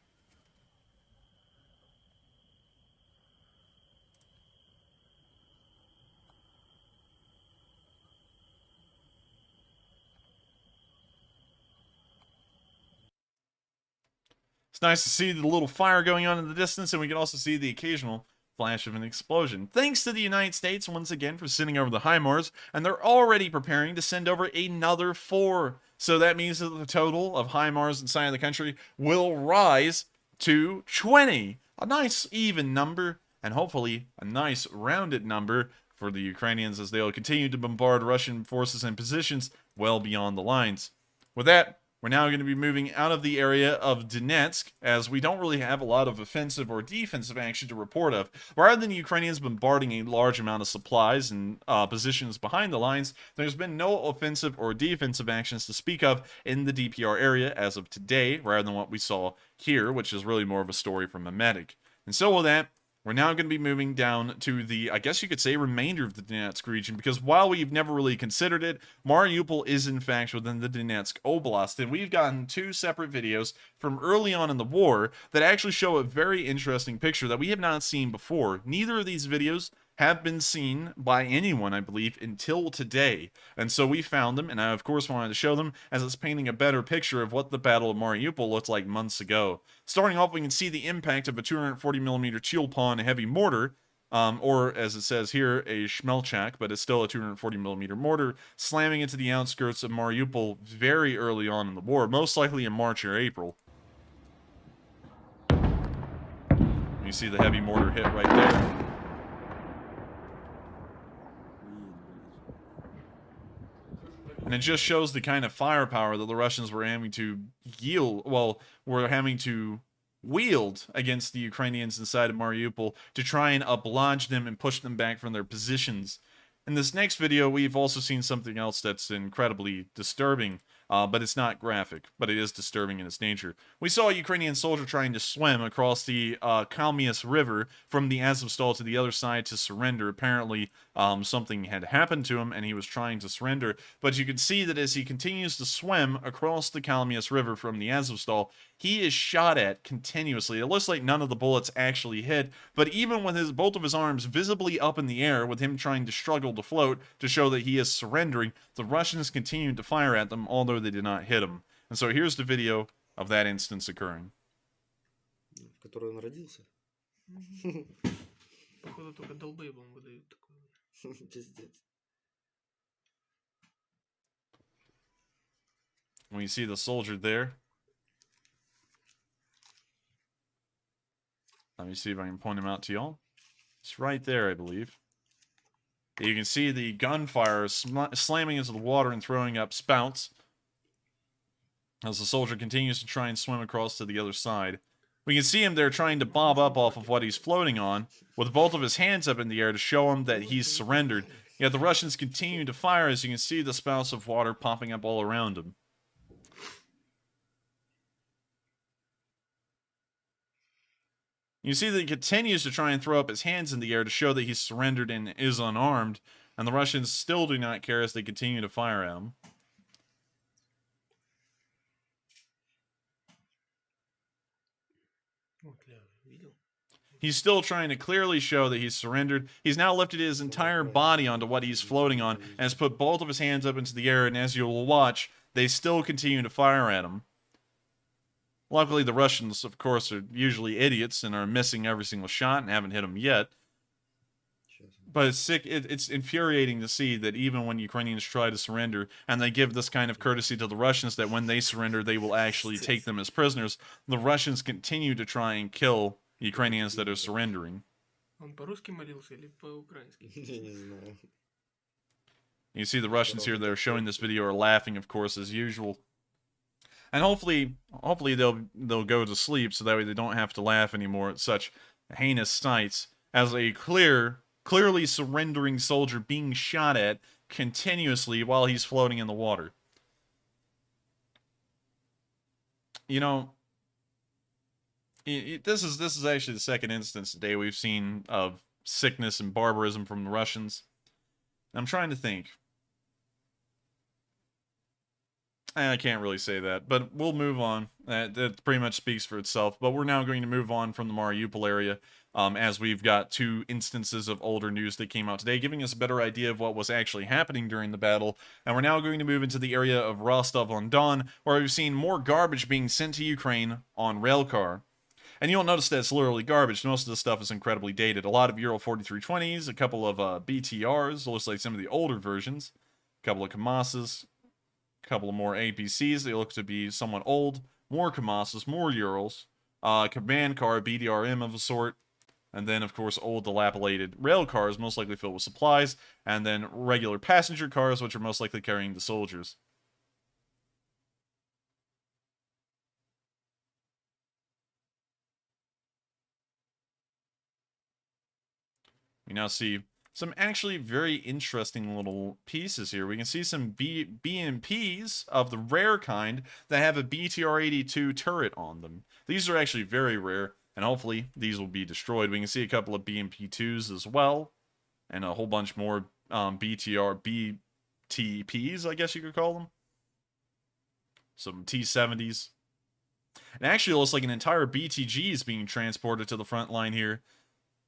It's nice to see the little fire going on in the distance, and we can also see the occasional flash of an explosion. Thanks to the United States once again for sending over the HIMARS, and they're already preparing to send over another 4. So that means that the total of HIMARS inside of the country will rise to 20. A nice even number, and hopefully a nice rounded number for the Ukrainians as they'll continue to bombard Russian forces and positions well beyond the lines. With that, we're now going to be moving out of the area of Donetsk, as we don't really have a lot of offensive or defensive action to report of. Rather than the Ukrainians bombarding a large amount of supplies and positions behind the lines, there's been no offensive or defensive actions to speak of in the DPR area as of today, rather than what we saw here, which is really more of a story from a medic. And so with that, we're now going to be moving down to the, I guess you could say, remainder of the Donetsk region, because while we've never really considered it, Mariupol is in fact within the Donetsk Oblast, and we've gotten 2 separate videos from early on in the war that actually show a very interesting picture that we have not seen before. Neither of these videos have been seen by anyone, I believe, until today. And so we found them, and I of course wanted to show them, as it's painting a better picture of what the Battle of Mariupol looked like months ago. Starting off, we can see the impact of a 240mm Chilpon heavy mortar, or as it says here, a Shmelchak, but it's still a 240mm mortar, slamming into the outskirts of Mariupol very early on in the war, most likely in March or April. You see the heavy mortar hit right there. And it just shows the kind of firepower that the Russians were having to wield against the Ukrainians inside of Mariupol to try and oblige them and push them back from their positions. In this next video, we've also seen something else that's incredibly disturbing, but it's not graphic, but it is disturbing in its nature. We saw a Ukrainian soldier trying to swim across the Kalmius River from the Azovstal to the other side to surrender. Apparently, something had happened to him, and he was trying to surrender. But you can see that as he continues to swim across the Kalmius River from the Azovstal, he is shot at continuously. It looks like none of the bullets actually hit, but even with both of his arms visibly up in the air, with him trying to struggle to float to show that he is surrendering, the Russians continued to fire at them, although they did not hit him. And so here's the video of that instance occurring. В которой он родился? Походу только долбоебам выдают такое. Пиздец. When you see the soldier there, let me see if I can point him out to y'all. It's right there, I believe. You can see the gunfire slamming into the water and throwing up spouts as the soldier continues to try and swim across to the other side. We can see him there trying to bob up off of what he's floating on, with both of his hands up in the air to show him that he's surrendered. Yet the Russians continue to fire, as you can see the spouts of water popping up all around him. You see that he continues to try and throw up his hands in the air to show that he's surrendered and is unarmed, and the Russians still do not care as they continue to fire at him. He's still trying to clearly show that he's surrendered. He's now lifted his entire body onto what he's floating on and has put both of his hands up into the air, and as you'll watch, they still continue to fire at him. Luckily, the Russians, of course, are usually idiots and are missing every single shot and haven't hit him yet. But it's sick. It's infuriating to see that even when Ukrainians try to surrender, and they give this kind of courtesy to the Russians that when they surrender, they will actually take them as prisoners, the Russians continue to try and kill Ukrainians that are surrendering. Он по-русски молился или по-украински? Я не знаю. You see the Russians here that are showing this video are laughing, of course, as usual. And hopefully they'll go to sleep so that way they don't have to laugh anymore at such heinous sights as a clearly surrendering soldier being shot at continuously while he's floating in the water. You know, this is actually the second instance today we've seen of sickness and barbarism from the Russians. I'm trying to think. I can't really say that, but we'll move on. That pretty much speaks for itself. But we're now going to move on from the Mariupol area, as we've got two instances of older news that came out today, giving us a better idea of what was actually happening during the battle. And we're now going to move into the area of Rostov-on-Don, where we've seen more garbage being sent to Ukraine on railcar. And you'll notice that it's literally garbage. Most of the stuff is incredibly dated. A lot of Euro 4320s, a couple of BTRs, looks like some of the older versions, a couple of Kamazes, a couple of more APCs. They look to be somewhat old. More Kamazes, more Urals, command car, BDRM of a sort, and then, of course, old dilapidated rail cars, most likely filled with supplies, and then regular passenger cars, which are most likely carrying the soldiers. We now see some actually very interesting little pieces here. We can see some BMPs of the rare kind that have a BTR-82 turret on them. These are actually very rare, and hopefully these will be destroyed. We can see a couple of BMP-2s as well, and a whole bunch more BTPs, I guess you could call them. Some T-70s. And actually it looks like an entire BTG is being transported to the front line here.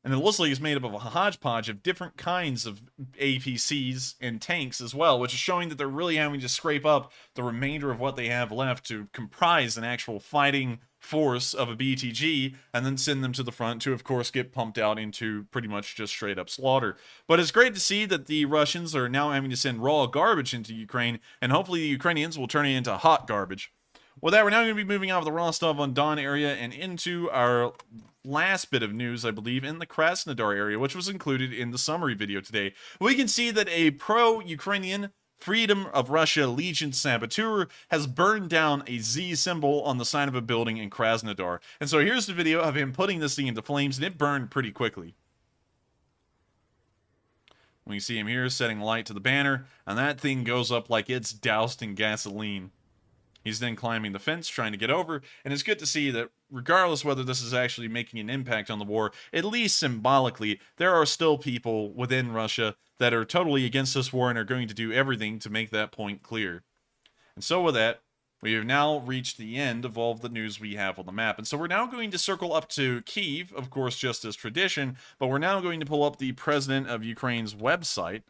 And it looks like it's made up of a hodgepodge of different kinds of APCs and tanks as well, which is showing that they're really having to scrape up the remainder of what they have left to comprise an actual fighting force of a BTG, and then send them to the front to, of course, get pumped out into pretty much just straight up slaughter. But it's great to see that the Russians are now having to send raw garbage into Ukraine, and hopefully the Ukrainians will turn it into hot garbage. With that, we're now going to be moving out of the Rostov-on-Don area and into our last bit of news, I believe, in the Krasnodar area, which was included in the summary video today. We can see that a pro-Ukrainian Freedom of Russia Legion saboteur has burned down a Z symbol on the side of a building in Krasnodar. And so here's the video of him putting this thing into flames, and it burned pretty quickly. We can see him here setting light to the banner, and that thing goes up like it's doused in gasoline. He's then climbing the fence, trying to get over, and it's good to see that regardless whether this is actually making an impact on the war, at least symbolically, there are still people within Russia that are totally against this war and are going to do everything to make that point clear. And so with that, we have now reached the end of all of the news we have on the map. And so we're now going to circle up to Kyiv, of course, just as tradition, but we're now going to pull up the President of Ukraine's website.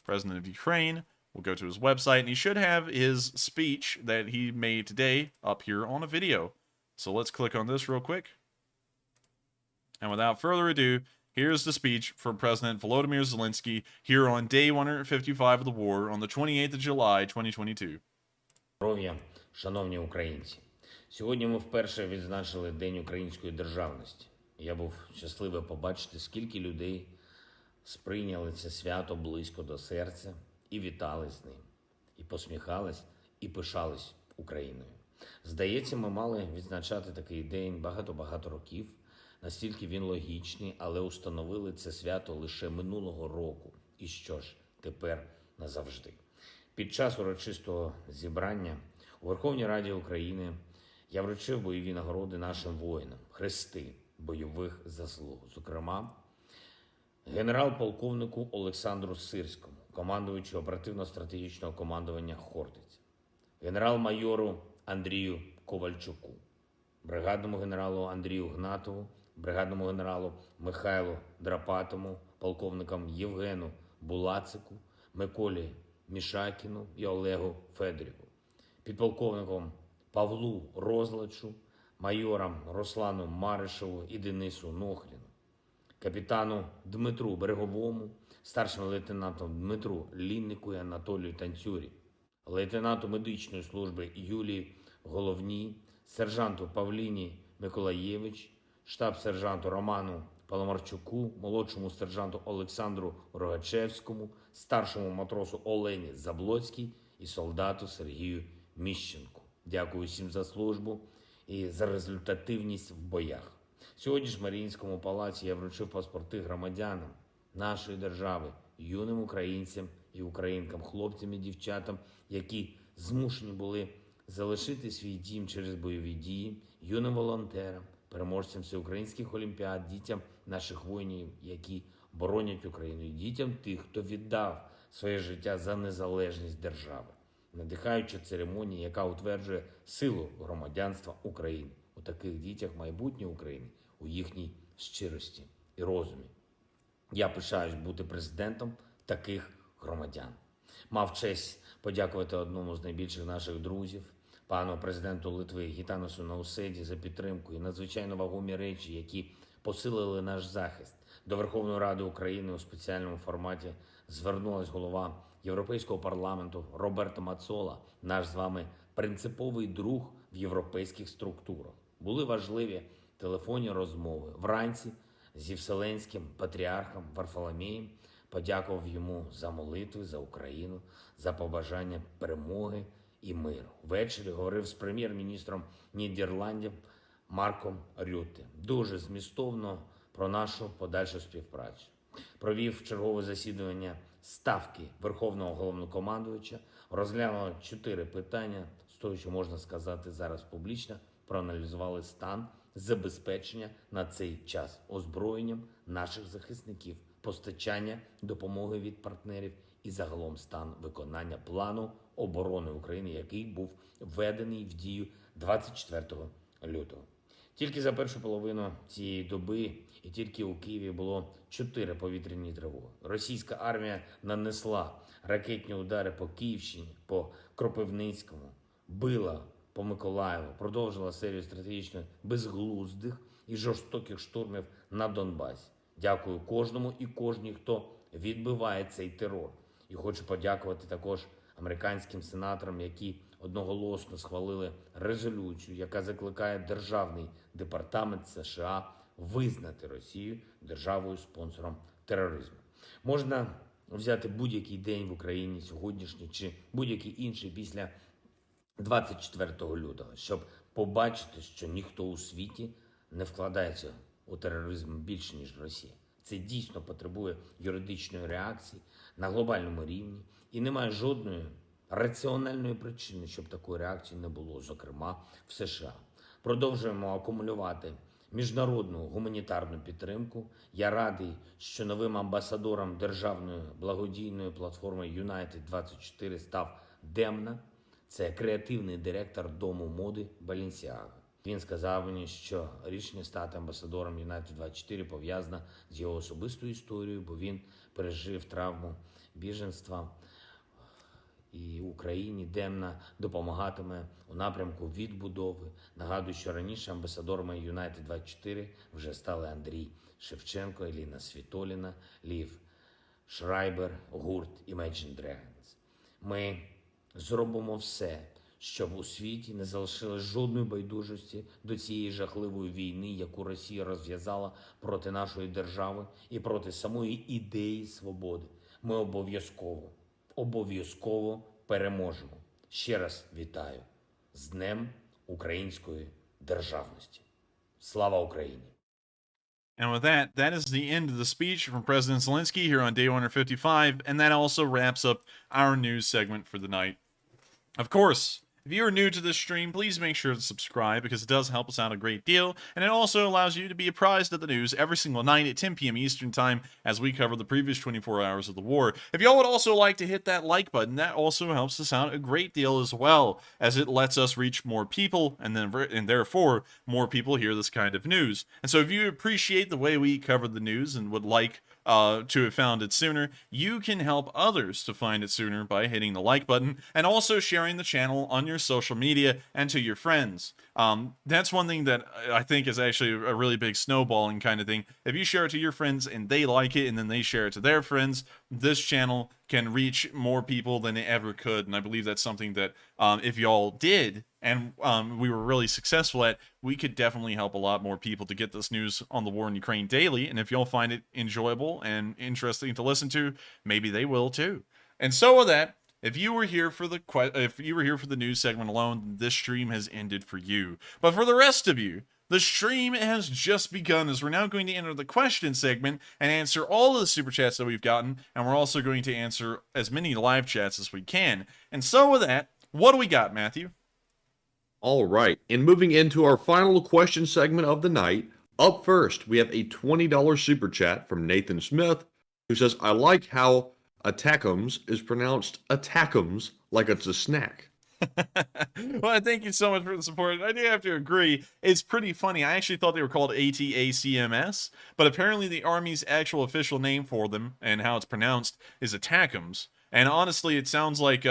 President of Ukraine. We'll go to his website, and he should have his speech that he made today up here on a video. So let's click on this real quick. And without further ado, here's the speech from President Volodymyr Zelensky here on day 155 of the war on the 28th of July, 2022. Здоров'я, шановні українці. Сьогодні ми вперше відзначили День української державності. Я був щасливий побачити, скільки людей сприйняли це свято близько до серця і вітали з ним, і посміхались, і пишались Україною. Здається, ми мали відзначати такий день багато-багато років, настільки він логічний, але установили це свято лише минулого року. І що ж, тепер назавжди. Під час урочистого зібрання у Верховній Раді України я вручив бойові нагороди нашим воїнам, хрести бойових заслуг, зокрема, генерал-полковнику Олександру Сирському, командувачу оперативно-стратегічного командування Хортиця, генерал-майору Андрію Ковальчуку, бригадному генералу Андрію Гнатову, бригадному генералу Михайлу Драпатому, полковникам Євгену Булацику, Миколі Мішакіну і Олегу Федоріву, підполковникам Павлу Розлачу, майорам Руслану Маришеву і Денису Нохріну, капітану Дмитру Береговому, старшому лейтенанту Дмитру Ліннику і Анатолію Танцюрі, лейтенанту медичної служби Юлії Головній, сержанту Павліні Миколаєвич, штаб-сержанту Роману Паламарчуку, молодшому сержанту Олександру Рогачевському, старшому матросу Олені Заблоцькій і солдату Сергію Міщенку. Дякую всім за службу і за результативність в боях. Сьогодні ж в Маріїнському палаці я вручив паспорти громадянам нашої держави, юним українцям і українкам, хлопцям і дівчатам, які змушені були залишити свій дім через бойові дії, юним волонтерам, переможцям всеукраїнських олімпіад, дітям наших воїнів, які боронять Україну, і дітям тих, хто віддав своє життя за незалежність держави. Надихаюча церемонія, яка утверджує силу громадянства України. У таких дітях майбутнє України, у їхній щирості і розумі. Я пишаюсь бути президентом таких громадян. Мав честь подякувати одному з найбільших наших друзів, пану президенту Литви Гітанасу Наусєді, за підтримку і надзвичайно вагомі речі, які посилили наш захист. До Верховної Ради України у спеціальному форматі звернулась голова Європейського парламенту Роберто Мацола, наш з вами принциповий друг в європейських структурах. Були важливі телефонні розмови. Вранці зі Вселенським патріархом Варфоломієм подякував йому за молитви, за Україну, за побажання перемоги і миру. Ввечері говорив з прем'єр-міністром Нідерландів Марком Рютте. Дуже змістовно про нашу подальшу співпрацю. Провів чергове засідання Ставки Верховного Головнокомандувача, розглянули 4 питання, з того, що можна сказати зараз публічно, проаналізували стан забезпечення на цей час озброєнням наших захисників, постачання допомоги від партнерів і загалом стан виконання плану оборони України, який був введений в дію 24 лютого. Тільки за першу половину цієї доби і тільки у Києві було 4 повітряні тривоги. Російська армія нанесла ракетні удари по Київщині, по Кропивницькому, била по Миколаєву, продовжила серію стратегічно безглуздих і жорстоких штурмів на Донбасі. Дякую кожному і кожній, хто відбиває цей терор. І хочу подякувати також американським сенаторам, які одноголосно схвалили резолюцію, яка закликає Державний департамент США визнати Росію державою-спонсором тероризму. Можна взяти будь-який день в Україні, сьогоднішній чи будь-який інший після 24 лютого, щоб побачити, що ніхто у світі не вкладається у тероризм більше, ніж Росія. Це дійсно потребує юридичної реакції на глобальному рівні і немає жодної раціональної причини, щоб такої реакції не було, зокрема в США. Продовжуємо акумулювати міжнародну гуманітарну підтримку. Я радий, що новим амбасадором державної благодійної платформи United24 став Демна. Це креативний директор дому моди Balenciaga. Він сказав мені, що рішення стати амбасадором United24 пов'язане з його особистою історією, бо він пережив травму біженства. І Україні Демна допомагатиме у напрямку відбудови. Нагадую, що раніше амбасадорами United24 вже стали Андрій Шевченко, Еліна Світоліна, Лів Шрайбер, гурт Imagine Dragons. Ми зробимо все, щоб у світі не залишилось жодної байдужості до цієї жахливої війни, яку Росія розв'язала проти нашої держави і проти самої ідеї свободи. Ми обов'язково переможемо. Ще раз вітаю з Днем української державності. Слава Україні! And with that, that is the end of the speech from President Zelensky here on day 155, and that also wraps up our news segment for the night. Of course, if you are new to this stream, please make sure to subscribe because it does help us out a great deal, and it also allows you to be apprised of the news every single night at 10 p.m. Eastern Time as we cover the previous 24 hours of the war. If y'all would also like to hit that like button, that also helps us out a great deal as well, as it lets us reach more people, and therefore more people hear this kind of news. And so if you appreciate the way we cover the news and would like to have found it sooner, you can help others to find it sooner by hitting the like button and also sharing the channel on your social media and to your friends. That's one thing that I think is actually a really big snowballing kind of thing. If you share it to your friends and they like it and then they share it to their friends, this channel can reach more people than it ever could. And I believe that's something that if y'all did and we were really successful at, we could definitely help a lot more people to get this news on the war in Ukraine daily. And if y'all find it enjoyable and interesting to listen to, maybe they will too. And so with that, If you were here for the news segment alone, this stream has ended for you. But for the rest of you, the stream has just begun, as we're now going to enter the question segment and answer all of the super chats that we've gotten, and we're also going to answer as many live chats as we can. And so with that, what do we got, Matthew? All right, and moving into our final question segment of the night, up first, we have a $20 super chat from Nathan Smith, who says, I like how attackums is pronounced attackums like it's a snack. Well, thank you so much for the support. I do have to agree, it's pretty funny. I actually thought they were called ATACMS, but apparently the Army's actual official name for them and how it's pronounced is attackums. And honestly, it sounds like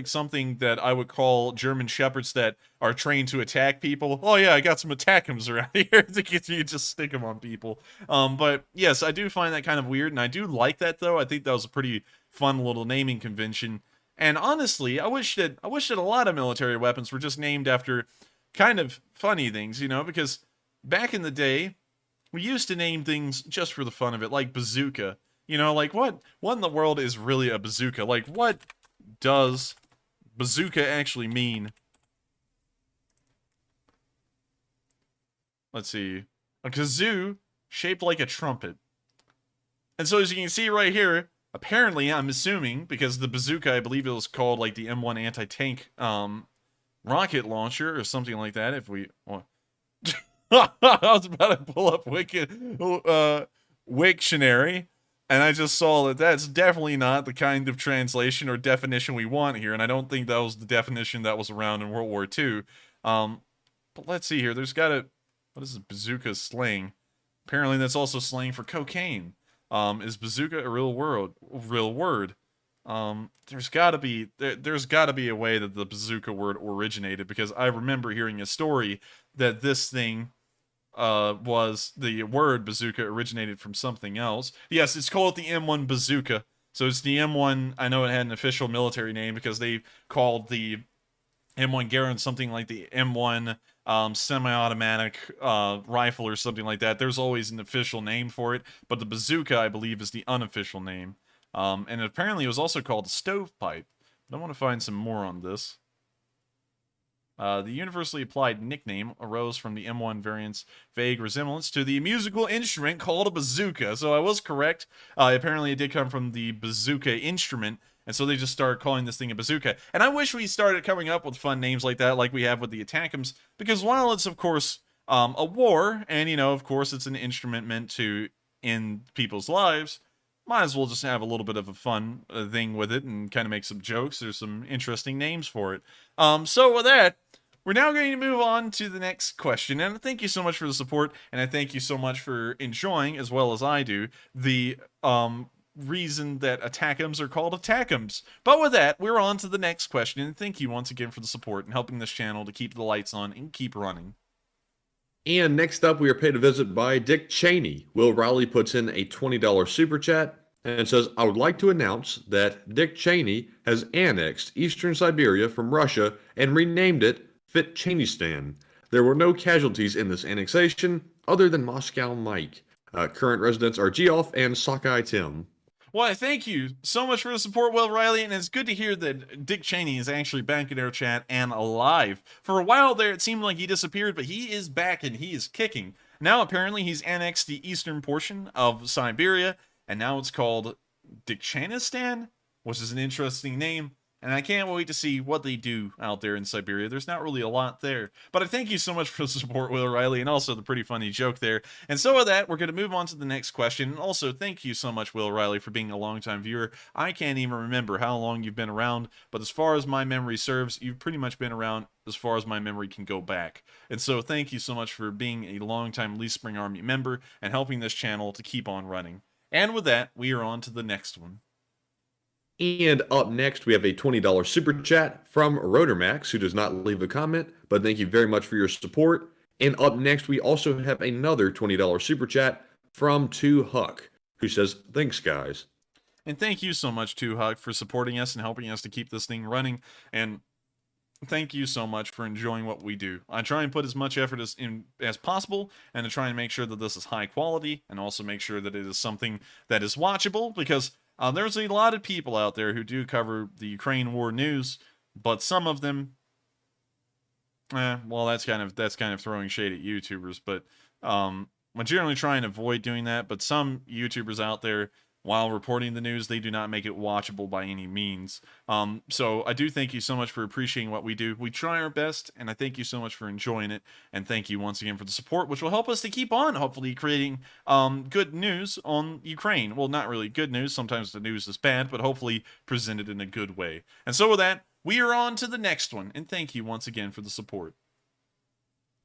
something that I would call German shepherds that are trained to attack people. Oh yeah, I got some attackums around here to get you just stick them on people. But yes, I do find that kind of weird, and I do like that though. I think that was a pretty fun little naming convention. And honestly, I wish that a lot of military weapons were just named after kind of funny things, you know, because back in the day, we used to name things just for the fun of it, like bazooka. You know, like what in the world is really a bazooka? Like, what does bazooka actually mean? Let's see. A kazoo shaped like a trumpet. And so as you can see right here, apparently, I'm assuming, because the bazooka, I believe it was called like the M1 anti-tank rocket launcher or something like that, if we... Well, I was about to pull up Wiktionary, and I just saw that that's definitely not the kind of translation or definition we want here, and I don't think that was the definition that was around in World War II. But let's see here, there's gotta... What is bazooka slang? Apparently that's also slang for cocaine. Is bazooka a real word? There's gotta be a way that the bazooka word originated, because I remember hearing a story that this thing was the word bazooka originated from something else. Yes, it's called the M1 bazooka. So it's the M1. I know it had an official military name because they called the M1 Garand something like the M1 semi-automatic rifle or something like that. There's always an official name for it, but the bazooka, I believe, is the unofficial name. And apparently it was also called a stovepipe. But I want to find some more on this. The universally applied nickname arose from the M1 variant's vague resemblance to the musical instrument called a bazooka. So I was correct. Apparently it did come from the bazooka instrument, and so they just started calling this thing a bazooka. And I wish we started coming up with fun names like that, like we have with the attackums, because while it's, of course, a war, and, you know, of course, it's an instrument meant to end people's lives, might as well just have a little bit of a fun thing with it and kind of make some jokes. There's some interesting names for it. So with that, we're now going to move on to the next question. And thank you so much for the support, and I thank you so much for enjoying, as well as I do, the reason that attackums are called attackums. But with that, we're on to the next question, and thank you once again for the support and helping this channel to keep the lights on and keep running. And next up, we are paid a visit by Dick Cheney. Will Riley puts in a $20 super chat and says, I would like to announce that Dick Cheney has annexed Eastern Siberia from Russia and renamed it Fitchenistan. There were no casualties in this annexation other than Moscow Mike. Current residents are Geoff and Sockeye Tim. Well, thank you so much for the support, Will Riley, and it's good to hear that Dick Cheney is actually back in our chat and alive. For a while there, it seemed like he disappeared, but he is back and he is kicking. Now, apparently, he's annexed the eastern portion of Siberia, and now it's called Dikchanistan, which is an interesting name. And I can't wait to see what they do out there in Siberia. There's not really a lot there. But I thank you so much for the support, Will Riley, and also the pretty funny joke there. And so with that, we're going to move on to the next question. And also, thank you so much, Will Riley, for being a longtime viewer. I can't even remember how long you've been around, but as far as my memory serves, you've pretty much been around as far as my memory can go back. And so thank you so much for being a longtime Lee Spring Army member and helping this channel to keep on running. And with that, we are on to the next one. And up next, we have a $20 super chat from Rotormax, who does not leave a comment, but thank you very much for your support. And up next, we also have another $20 super chat from 2Huck, who says, thanks, guys. And thank you so much, 2Huck, for supporting us and helping us to keep this thing running. And thank you so much for enjoying what we do. I try and put as much effort as possible, and to try and make sure that this is high quality, and also make sure that it is something that is watchable, because There's a lot of people out there who do cover the Ukraine war news, but some of them, well, that's kind of throwing shade at YouTubers. But I generally try and avoid doing that. But some YouTubers out there, while reporting the news, they do not make it watchable by any means. So I do thank you so much for appreciating what we do. We try our best, and I thank you so much for enjoying it. And thank you once again for the support, which will help us to keep on, hopefully, creating good news on Ukraine. Well, not really good news. Sometimes the news is bad, but hopefully presented in a good way. And so with that, we are on to the next one. And thank you once again for the support.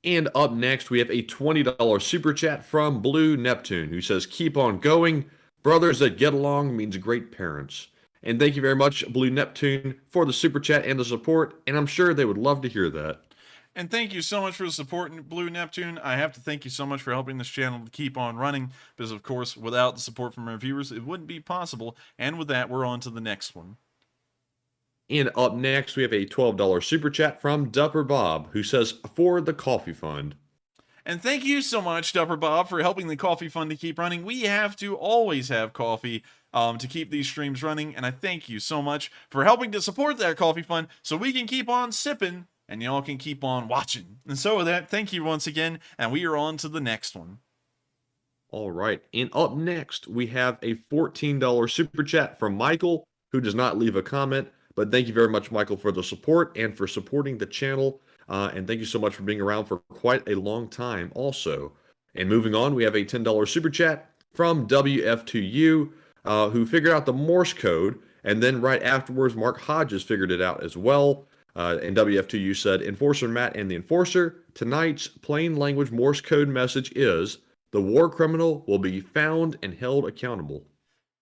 And up next, we have a $20 super chat from Blue Neptune, who says, "Keep on going. Brothers that get along means great parents." And thank you very much, Blue Neptune, for the super chat and the support. And I'm sure they would love to hear that. And thank you so much for the support, Blue Neptune. I have to thank you so much for helping this channel to keep on running, because, of course, without the support from our viewers, it wouldn't be possible. And with that, we're on to the next one. And up next, we have a $12 super chat from Dupper Bob, who says, "For the coffee fund." And thank you so much, Dupper Bob, for helping the coffee fund to keep running. We have to always have coffee to keep these streams running, and I thank you so much for helping to support that coffee fund so we can keep on sipping and y'all can keep on watching. And so with that, thank you once again, and we are on to the next one. All right, and up next, we have a $14 super chat from Michael, who does not leave a comment, but thank you very much, Michael, for the support and for supporting the channel. And thank you so much for being around for quite a long time also. And moving on, we have a $10 super chat from WF2U, who figured out the Morse code. And then right afterwards, Mark Hodges figured it out as well. And WF2U said, "Enforcer Matt and the Enforcer, tonight's plain language Morse code message is, the war criminal will be found and held accountable."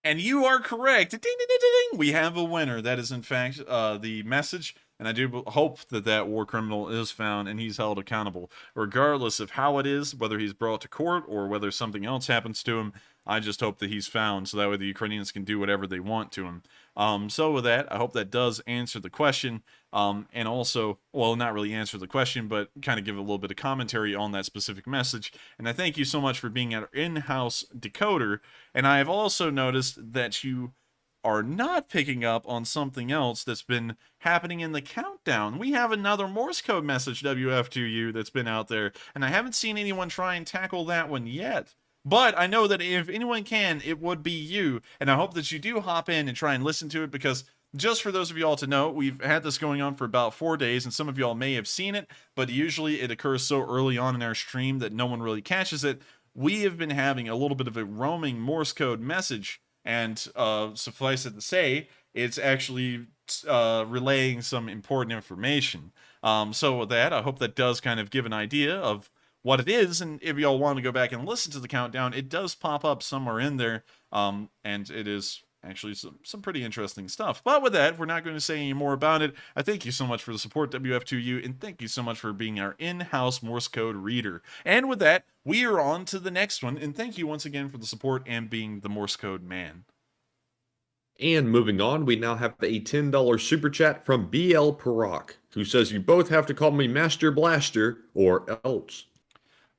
And you are correct. Ding, ding, ding, ding, ding. We have a winner. That is, in fact, the message. And I do hope that that war criminal is found and he's held accountable. Regardless of how it is, whether he's brought to court or whether something else happens to him, I just hope that he's found so that way the Ukrainians can do whatever they want to him. So with that, I hope that does answer the question. And also, well, not really answer the question, but kind of give a little bit of commentary on that specific message. And I thank you so much for being our in-house decoder. And I have also noticed that you are not picking up on something else that's been happening in the countdown. We have another Morse code message, WF2U, that's been out there, and I haven't seen anyone try and tackle that one yet. But I know that if anyone can, it would be you, and I hope that you do hop in and try and listen to it, because just for those of you all to know, we've had this going on for about 4 days, and some of y'all may have seen it, but usually it occurs so early on in our stream that no one really catches it. We have been having a little bit of a roaming Morse code message, and suffice it to say, it's actually relaying some important information. So with that, I hope that does kind of give an idea of what it is, and if y'all want to go back and listen to the countdown, it does pop up somewhere in there, and it is actually some pretty interesting stuff. But with that, we're not going to say any more about it. I thank you so much for the support, WF2U, and thank you so much for being our in-house Morse code reader. And with that, we are on to the next one, and thank you once again for the support and being the Morse code man. And moving on, we now have a $10 super chat from BL Parak, who says, "You both have to call me Master Blaster or else."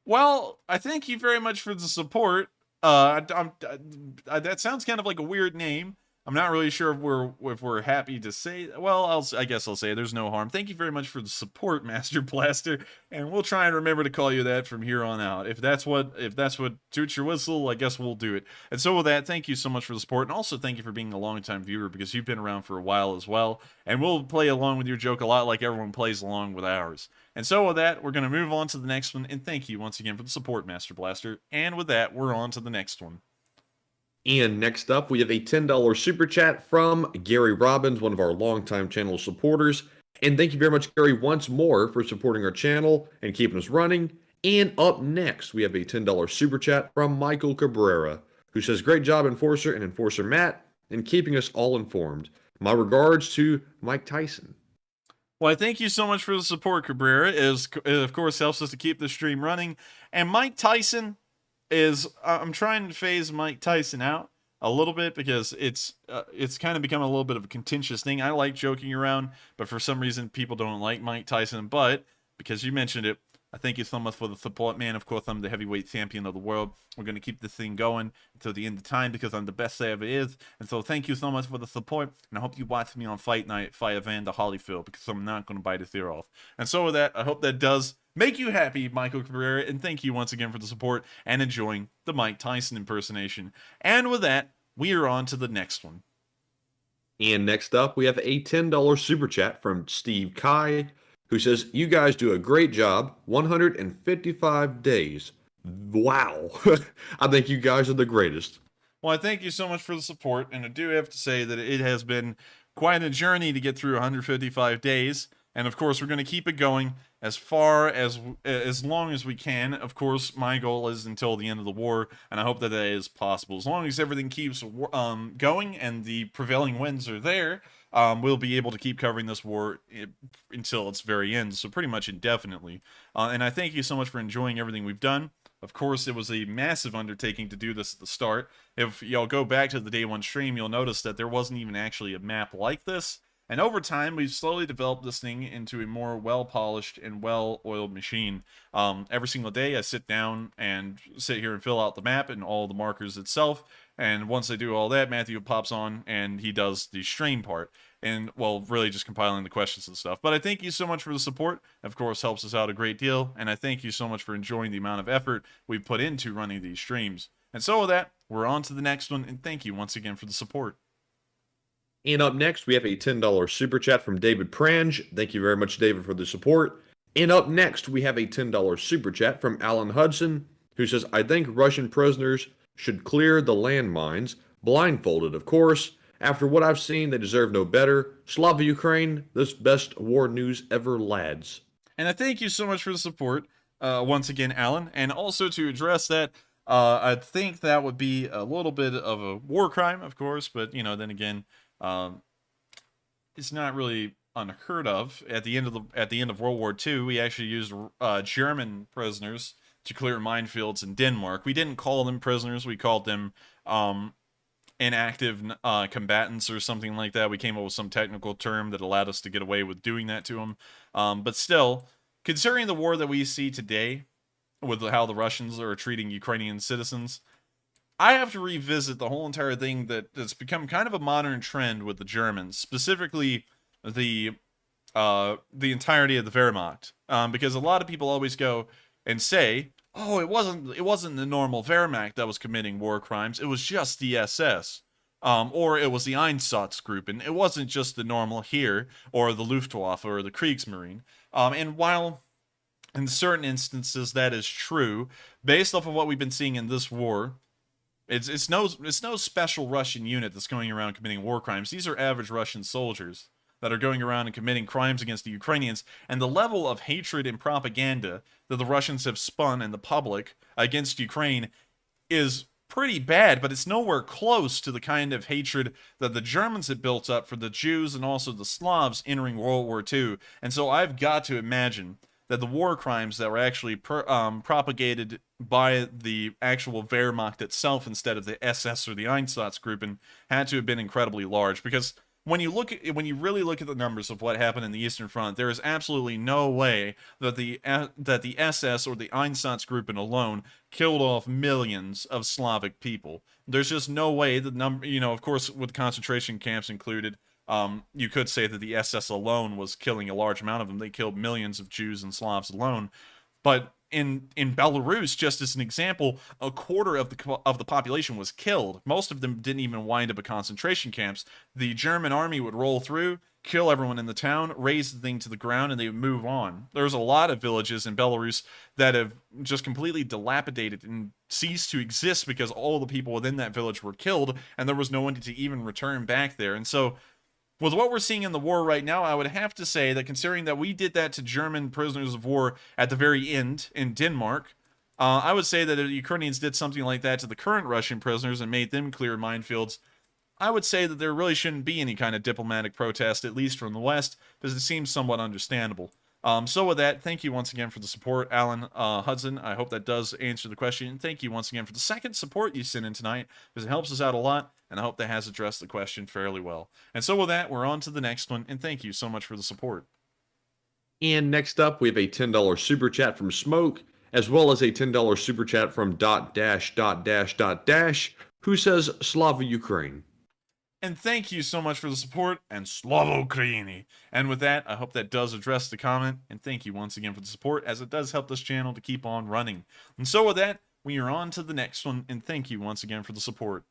Well, I thank you very much for the support. That sounds kind of like a weird name. I'm not really sure if we're happy to say. Well, I guess I'll say there's no harm. Thank you very much for the support, Master Blaster, and we'll try and remember to call you that from here on out. If that's what toots your whistle, I guess we'll do it. And so with that, thank you so much for the support, and also thank you for being a longtime viewer, because you've been around for a while as well, and we'll play along with your joke a lot like everyone plays along with ours. And so with that, we're going to move on to the next one, and thank you once again for the support, Master Blaster. And with that, we're on to the next one. And next up, we have a $10 super chat from Gary Robbins, one of our longtime channel supporters. And thank you very much, Gary, once more for supporting our channel and keeping us running. And up next, we have a $10 super chat from Michael Cabrera, who says, "Great job, Enforcer and Enforcer Matt, in keeping us all informed. My regards to Mike Tyson." Well, I thank you so much for the support, Cabrera. It, of course, helps us to keep the stream running. And Mike Tyson is, I'm trying to phase Mike Tyson out a little bit, because it's kind of become a little bit of a contentious thing. I like joking around, but for some reason people don't like Mike Tyson. But because you mentioned it, I thank you so much for the support, man. Of course, I'm the heavyweight champion of the world. We're going to keep this thing going until the end of time because I'm the best there ever is. And so thank you so much for the support. And I hope you watch me on Fight Night, Fire Van, the Holyfield, because I'm not going to bite his ear off. And so with that, I hope that does make you happy, Michael Cabrera. And thank you once again for the support and enjoying the Mike Tyson impersonation. And with that, we are on to the next one. And next up, we have a $10 super chat from Steve Kai, who says, "You guys do a great job. 155 days. Wow." I think you guys are the greatest. Well, I thank you so much for the support, and I do have to say that it has been quite a journey to get through 155 days, and of course, we're going to keep it going as long as we can. Of course, my goal is until the end of the war, and I hope that is possible. As long as everything keeps going and the prevailing winds are there, we'll be able to keep covering this war until its very end, so pretty much indefinitely. And I thank you so much for enjoying everything we've done. Of course, it was a massive undertaking to do this at the start. If y'all go back to the day one stream, you'll notice that there wasn't even actually a map like this. And over time, we've slowly developed this thing into a more well-polished and well-oiled machine. Every single day, I sit down and sit here and fill out the map and all the markers itself. And once I do all that, Matthew pops on and he does the stream part. And, well, really just compiling the questions and stuff. But I thank you so much for the support. Of course, helps us out a great deal. And I thank you so much for enjoying the amount of effort we've put into running these streams. And so with that, we're on to the next one. And thank you once again for the support. And up next, we have a $10 super chat from David Prange. Thank you very much, David, for the support. And up next, we have a $10 super chat from Alan Hudson, who says, "I think Russian prisoners should clear the landmines, blindfolded, of course. After what I've seen, they deserve no better. Slava Ukraine, this best war news ever, lads." And I thank you so much for the support, once again, Alan. And also to address that, I think that would be a little bit of a war crime, of course, but, you know, then again, it's not really unheard of. At the end of World War II, we actually used German prisoners to clear minefields in Denmark. We didn't call them prisoners; we called them inactive combatants or something like that. We came up with some technical term that allowed us to get away with doing that to them. But still, considering the war that we see today, with how the Russians are treating Ukrainian citizens, I have to revisit the whole entire thing that's become kind of a modern trend with the Germans, specifically the entirety of the Wehrmacht, because a lot of people always go and say, "Oh, it wasn't the normal Wehrmacht that was committing war crimes; it was just the SS, or it was the Einsatzgruppen, and it wasn't just the normal Heer or the Luftwaffe or the Kriegsmarine." And while in certain instances that is true, based off of what we've been seeing in this war, it's no special Russian unit that's going around committing war crimes. These are average Russian soldiers that are going around and committing crimes against the Ukrainians, and the level of hatred and propaganda that the Russians have spun in the public against Ukraine is pretty bad, but it's nowhere close to the kind of hatred that the Germans had built up for the Jews and also the Slavs entering World War II. And so I've got to imagine that the war crimes that were actually propagated by the actual Wehrmacht itself instead of the SS or the Einsatzgruppen had to have been incredibly large, because when you really look at the numbers of what happened in the Eastern Front, there is absolutely no way that the SS or the Einsatzgruppen alone killed off millions of Slavic people. There's just no way. The number, of course, with concentration camps included, you could say that the SS alone was killing a large amount of them. They killed millions of Jews and Slavs alone. But in Belarus, just as an example, a quarter of the population was killed. Most of them didn't even wind up at concentration camps. The German army would roll through, kill everyone in the town, raise the thing to the ground, and they would move on. There's a lot of villages in Belarus that have just completely dilapidated and ceased to exist because all the people within that village were killed, and there was no one to even return back there. And so, with what we're seeing in the war right now, I would have to say that considering that we did that to German prisoners of war at the very end in Denmark, I would say that if the Ukrainians did something like that to the current Russian prisoners and made them clear minefields, I would say that there really shouldn't be any kind of diplomatic protest, at least from the West, because it seems somewhat understandable. So with that, thank you once again for the support, Alan Hudson. I hope that does answer the question. And thank you once again for the second support you sent in tonight, because it helps us out a lot, and I hope that has addressed the question fairly well. And so with that, we're on to the next one, and thank you so much for the support. And next up, we have a $10 super chat from Smoke, as well as a $10 super chat from dot dash, who says Slava Ukraine. And thank you so much for the support, and Slava Ukraini. And with that, I hope that does address the comment, and thank you once again for the support, as it does help this channel to keep on running. And so with that, we are on to the next one, and thank you once again for the support.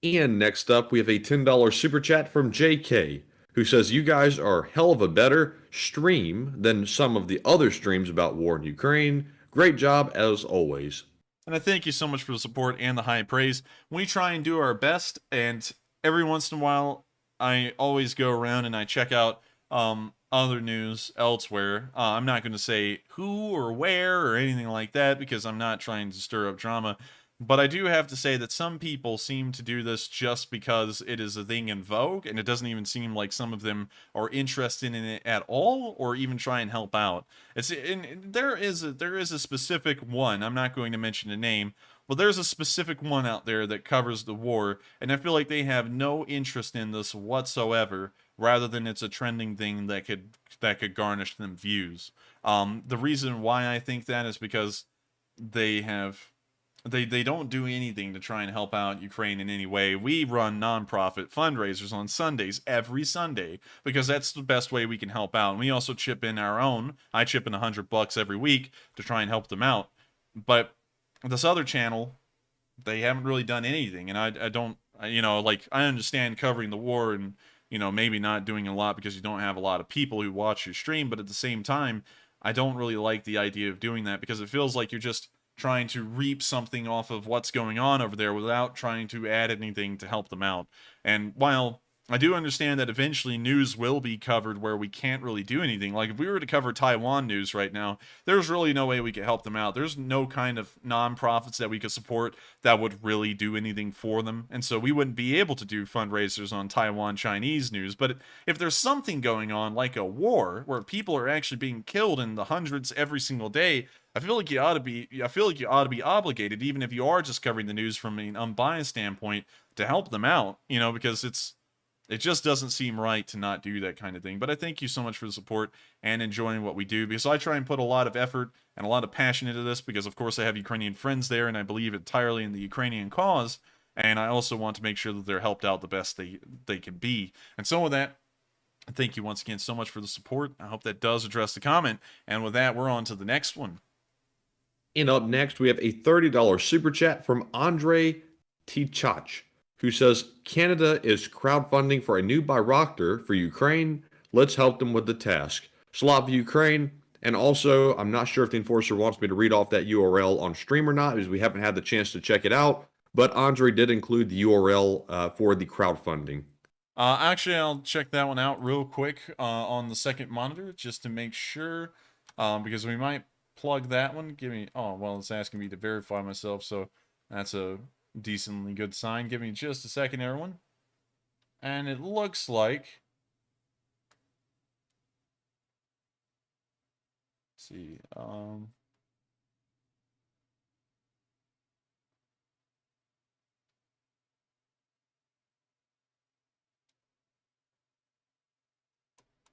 And next up, we have a $10 super chat from JK, who says, you guys are hell of a better stream than some of the other streams about war in Ukraine. Great job, as always. And I thank you so much for the support and the high praise. We try and do our best, and every once in a while, I always go around and I check out other news elsewhere. I'm not going to say who or where or anything like that, because I'm not trying to stir up drama. But I do have to say that some people seem to do this just because it is a thing in vogue, and it doesn't even seem like some of them are interested in it at all, or even try and help out. There is a specific one. I'm not going to mention a name, but there's a specific one out there that covers the war, and I feel like they have no interest in this whatsoever, rather than it's a trending thing that could garnish them views. The reason why I think that is because they don't do anything to try and help out Ukraine in any way. We run nonprofit fundraisers on Sundays, every Sunday, because that's the best way we can help out. And we also chip in our own. I chip in $100 every week to try and help them out. But this other channel, they haven't really done anything. And I don't, I understand covering the war and, maybe not doing a lot because you don't have a lot of people who watch your stream. But at the same time, I don't really like the idea of doing that, because it feels like you're just trying to reap something off of what's going on over there without trying to add anything to help them out. And while I do understand that eventually news will be covered where we can't really do anything, like if we were to cover Taiwan news right now, there's really no way we could help them out. There's no kind of non-profits that we could support that would really do anything for them, and so we wouldn't be able to do fundraisers on Taiwan Chinese news. But if there's something going on, like a war, where people are actually being killed in the hundreds every single day, I feel like you ought to be obligated, even if you are just covering the news from an unbiased standpoint, to help them out, because it just doesn't seem right to not do that kind of thing. But I thank you so much for the support and enjoying what we do, because I try and put a lot of effort and a lot of passion into this, because of course I have Ukrainian friends there and I believe entirely in the Ukrainian cause, and I also want to make sure that they're helped out the best they can be. And so with that, thank you once again so much for the support. I hope that does address the comment. And with that, we're on to the next one. And up next, we have a $30 super chat from Andre Tichach, who says, Canada is crowdfunding for a new Bayraktar for Ukraine. Let's help them with the task. Slava Ukraine. And also, I'm not sure if the enforcer wants me to read off that URL on stream or not, because we haven't had the chance to check it out. But Andre did include the URL for the crowdfunding. Actually, I'll check that one out real quick on the second monitor, just to make sure, because we might plug that one. It's asking me to verify myself, so that's a decently good sign. Give me just a second, everyone. And it looks like, let's see,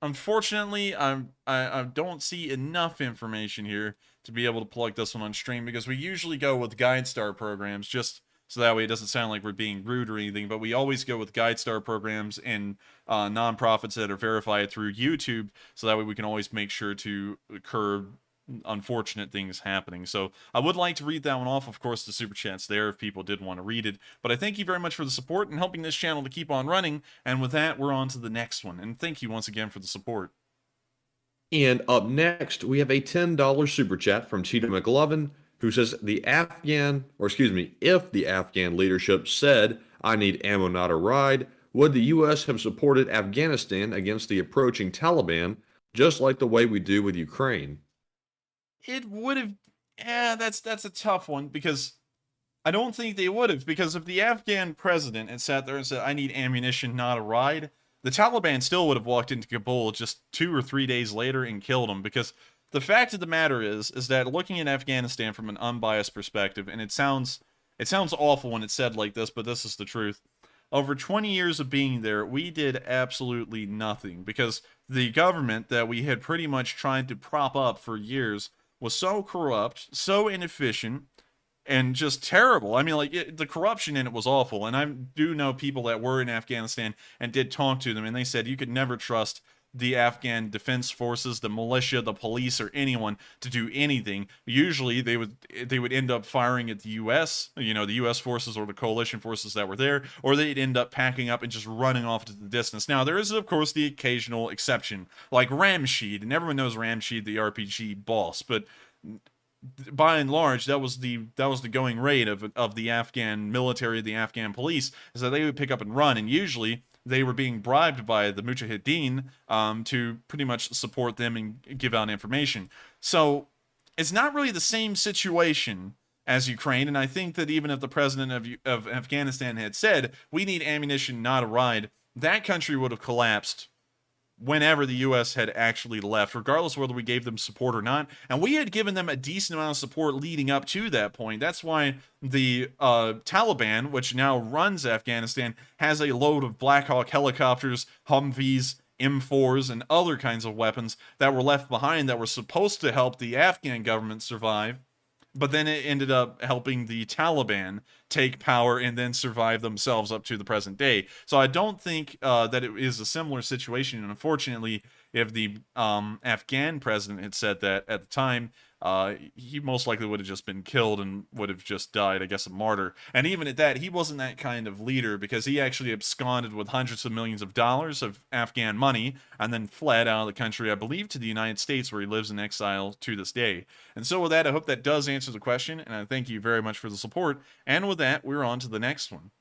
unfortunately, I don't see enough information here to be able to plug this one on stream, because we usually go with guide star programs, just so that way it doesn't sound like we're being rude or anything, but we always go with guide star programs and nonprofits that are verified through YouTube, so that way we can always make sure to curb unfortunate things happening. So I would like to read that one off. Of course, the super chat's there if people did want to read it, but I thank you very much for the support and helping this channel to keep on running. And with that, we're on to the next one, and thank you once again for the support. And up next, we have a $10 super chat from Cheetah McLovin, who says, if the Afghan leadership said, I need ammo, not a ride, would the U.S. have supported Afghanistan against the approaching Taliban, just like the way we do with Ukraine? It would have, that's a tough one, because I don't think they would have, because if the Afghan president had sat there and said, I need ammunition, not a ride, the Taliban still would have walked into Kabul just 2 or 3 days later and killed him. Because the fact of the matter is that looking at Afghanistan from an unbiased perspective, and it sounds awful when it's said like this, but this is the truth. over 20 years of being there, we did absolutely nothing because the government that we had pretty much tried to prop up for years was so corrupt, so inefficient, and just terrible. I mean, like, the corruption in it was awful. And I do know people that were in Afghanistan and did talk to them, and they said you could never trust the Afghan defense forces, the militia, the police, or anyone to do anything. Usually they would end up firing at the US, you know, the US forces or the coalition forces that were there, or they'd end up packing up and just running off to the distance. Now, there is, of course, the occasional exception, like Ramshid, and everyone knows Ramshid, the RPG boss, but by and large, that was the going rate of the Afghan military, the Afghan police, is that they would pick up and run, and usually they were being bribed by the Mujahideen to pretty much support them and give out information. So it's not really the same situation as Ukraine, and I think that even if the president of Afghanistan had said, we need ammunition, not a ride, that country would have collapsed whenever the U.S. had actually left, regardless of whether we gave them support or not. And we had given them a decent amount of support leading up to that point. That's why the Taliban, which now runs Afghanistan, has a load of Black Hawk helicopters, Humvees, M4s, and other kinds of weapons that were left behind that were supposed to help the Afghan government survive. But then it ended up helping the Taliban take power and then survive themselves up to the present day. So I don't think that it is a similar situation. And unfortunately, if the Afghan president had said that at the time, he most likely would have just been killed and would have just died, I guess, a martyr. And even at that, he wasn't that kind of leader because he actually absconded with hundreds of millions of dollars of Afghan money and then fled out of the country, I believe, to the United States, where he lives in exile to this day. And so with that, I hope that does answer the question, and I thank you very much for the support. And with that, we're on to the next one.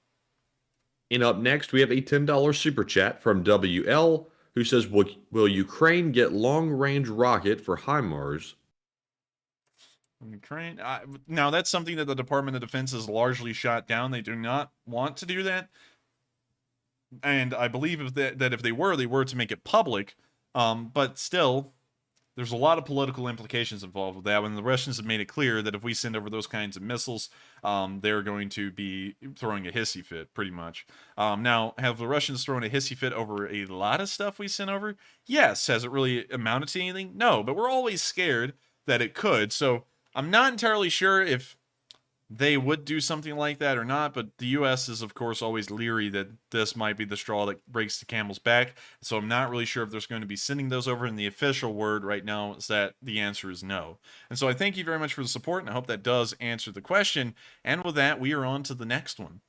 And up next, we have a $10 super chat from WL, who says, will Ukraine get long-range rocket for HIMARS? Ukraine. Now, that's something that the Department of Defense has largely shot down. They do not want to do that. And I believe that if they were to make it public. But still, there's a lot of political implications involved with that. And the Russians have made it clear that if we send over those kinds of missiles, they're going to be throwing a hissy fit, pretty much. Now, have the Russians thrown a hissy fit over a lot of stuff we sent over? Yes. Has it really amounted to anything? No. But we're always scared that it could. So I'm not entirely sure if they would do something like that or not, but the U.S. is, of course, always leery that this might be the straw that breaks the camel's back, so I'm not really sure if there's going to be sending those over, and the official word right now is that the answer is no. And so I thank you very much for the support, and I hope that does answer the question, and with that, we are on to the next one.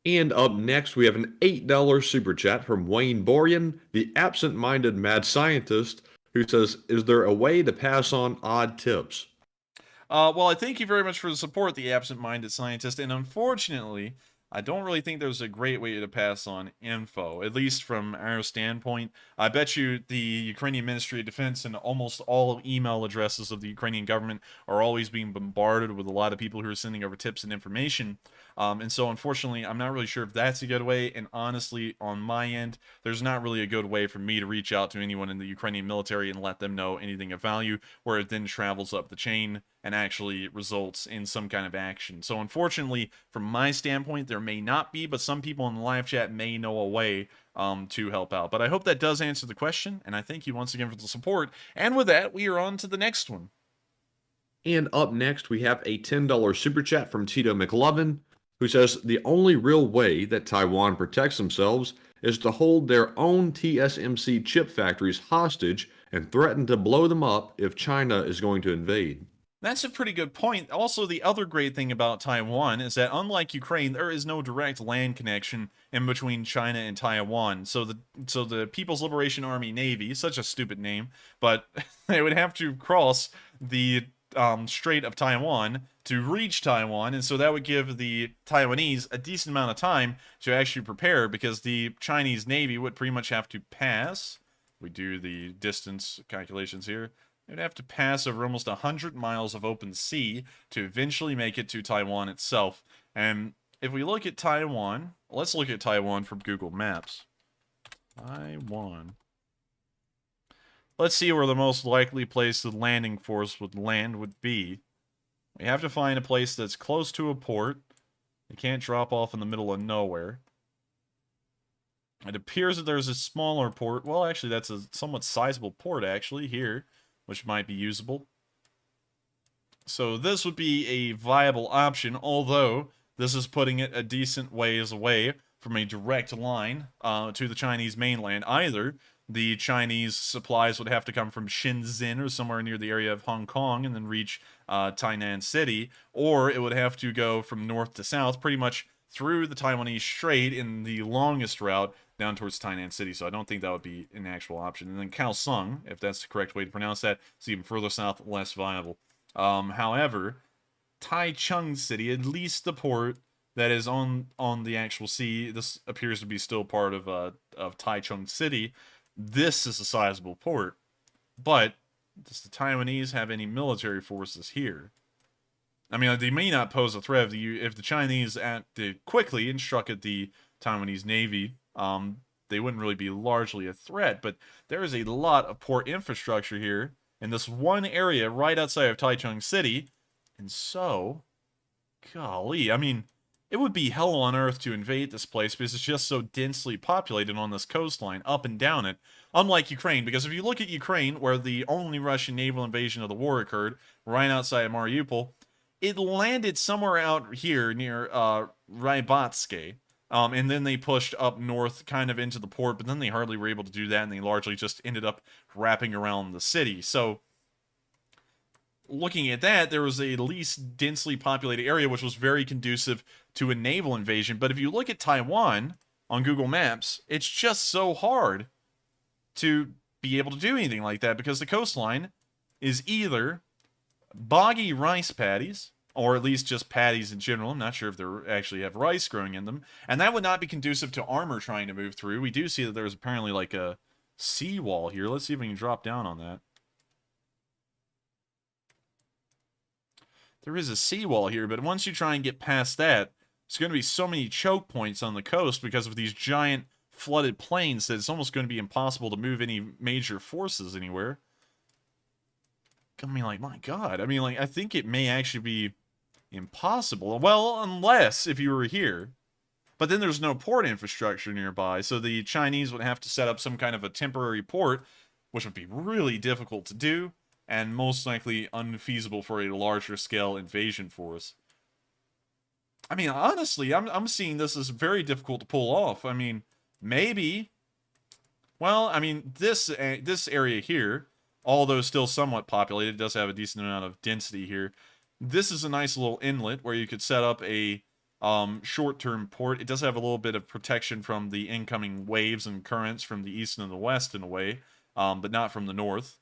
And up next, we have an $8 super chat from Wayne Borian, the absent-minded mad scientist, who says, is there a way to pass on odd tips? Well, I thank you very much for the support, the absent-minded scientist, and unfortunately, I don't really think there's a great way to pass on info, at least from our standpoint. I bet you the Ukrainian Ministry of Defense and almost all email addresses of the Ukrainian government are always being bombarded with a lot of people who are sending over tips and information. And so, unfortunately, I'm not really sure if that's a good way, and honestly, on my end, there's not really a good way for me to reach out to anyone in the Ukrainian military and let them know anything of value, where it then travels up the chain and actually results in some kind of action. So unfortunately, from my standpoint, there may not be, but some people in the live chat may know a way to help out. But I hope that does answer the question, and I thank you once again for the support. And with that, we are on to the next one. And up next, we have a $10 super chat from Tito McLovin, who says the only real way that Taiwan protects themselves is to hold their own TSMC chip factories hostage and threaten to blow them up if China is going to invade. That's a pretty good point. Also, the other great thing about Taiwan is that unlike Ukraine, there is no direct land connection in between China and Taiwan. So the People's Liberation Army Navy, such a stupid name, but they would have to cross the Strait of Taiwan to reach Taiwan, and so that would give the Taiwanese a decent amount of time to actually prepare, because the Chinese Navy would pretty much have to pass. We do the distance calculations here. It would have to pass over almost 100 miles of open sea to eventually make it to Taiwan itself. And if we look at Taiwan, let's look at Taiwan from Google Maps. Taiwan. Let's see where the most likely place the landing force would land would be. We have to find a place that's close to a port. It can't drop off in the middle of nowhere. It appears that there's a smaller port. Well, actually, that's a somewhat sizable port, actually, here, which might be usable. So this would be a viable option, although this is putting it a decent ways away from a direct line to the Chinese mainland. Either the Chinese supplies would have to come from Shenzhen or somewhere near the area of Hong Kong and then reach Tainan City, or it would have to go from north to south, pretty much through the Taiwanese Strait in the longest route down towards Tainan City. So I don't think that would be an actual option. And then Kaohsiung, if that's the correct way to pronounce that, is even further south, less viable. However, Taichung City, at least the port that is on the actual sea, this appears to be still part of Taichung City. This is a sizable port, but does the Taiwanese have any military forces here? I mean, they may not pose a threat if the Chinese acted quickly and struck at the Taiwanese Navy. They wouldn't really be largely a threat, but there is a lot of port infrastructure here in this one area right outside of Taichung City, and so, golly, I mean, it would be hell on earth to invade this place because it's just so densely populated on this coastline, up and down it. Unlike Ukraine, because if you look at Ukraine, where the only Russian naval invasion of the war occurred, right outside of Mariupol, it landed somewhere out here near Rybatske, and then they pushed up north kind of into the port, but then they hardly were able to do that, and they largely just ended up wrapping around the city. So, looking at that, there was a least densely populated area, which was very conducive to a naval invasion. But if you look at Taiwan on Google Maps, it's just so hard to be able to do anything like that because the coastline is either boggy rice paddies, or at least just paddies in general. I'm not sure if they actually have rice growing in them. And that would not be conducive to armor trying to move through. We do see that there's apparently like a seawall here. Let's see if we can drop down on that. There is a seawall here, but once you try and get past that, there's going to be so many choke points on the coast because of these giant flooded plains that it's almost going to be impossible to move any major forces anywhere. I mean, like, my God. I mean, like, I think it may actually be impossible. Well, unless if you were here. But then there's no port infrastructure nearby, so the Chinese would have to set up some kind of a temporary port, which would be really difficult to do, and most likely unfeasible for a larger scale invasion force. I mean, honestly, I'm seeing this as very difficult to pull off. I mean, maybe. Well, I mean, this area here, although still somewhat populated, does have a decent amount of density here. This is a nice little inlet where you could set up a short-term port. It does have a little bit of protection from the incoming waves and currents from the east and the west in a way, but not from the north.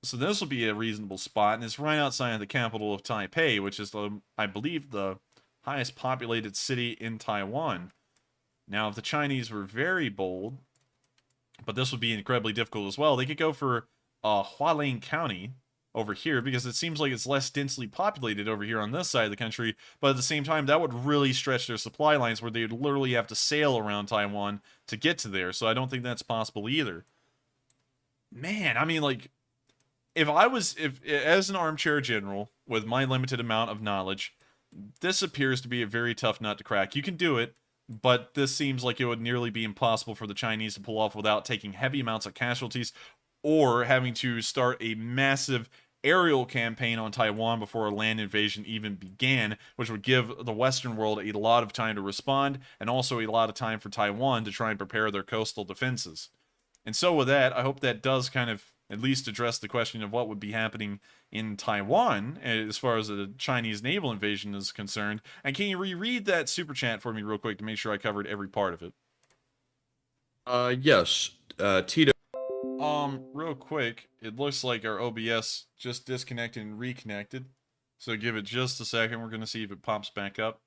So this will be a reasonable spot, and it's right outside of the capital of Taipei, which is, I believe, the highest populated city in Taiwan. Now, if the Chinese were very bold, but this would be incredibly difficult as well, they could go for Hualien County over here, because it seems like it's less densely populated over here on this side of the country, but at the same time, that would really stretch their supply lines where they would literally have to sail around Taiwan to get to there, so I don't think that's possible either. Man, I mean, like, if as an armchair general, with my limited amount of knowledge, this appears to be a very tough nut to crack. You can do it, but this seems like it would nearly be impossible for the Chinese to pull off without taking heavy amounts of casualties, or having to start a massive aerial campaign on Taiwan before a land invasion even began, which would give the Western world a lot of time to respond, and also a lot of time for Taiwan to try and prepare their coastal defenses. And so with that, I hope that does kind of at least address the question of what would be happening in Taiwan as far as the Chinese naval invasion is concerned. And can you reread that super chat for me real quick to make sure I covered every part of it? Yes. Tito. Real quick, it looks like our OBS just disconnected and reconnected. So give it just a second. We're going to see if it pops back up.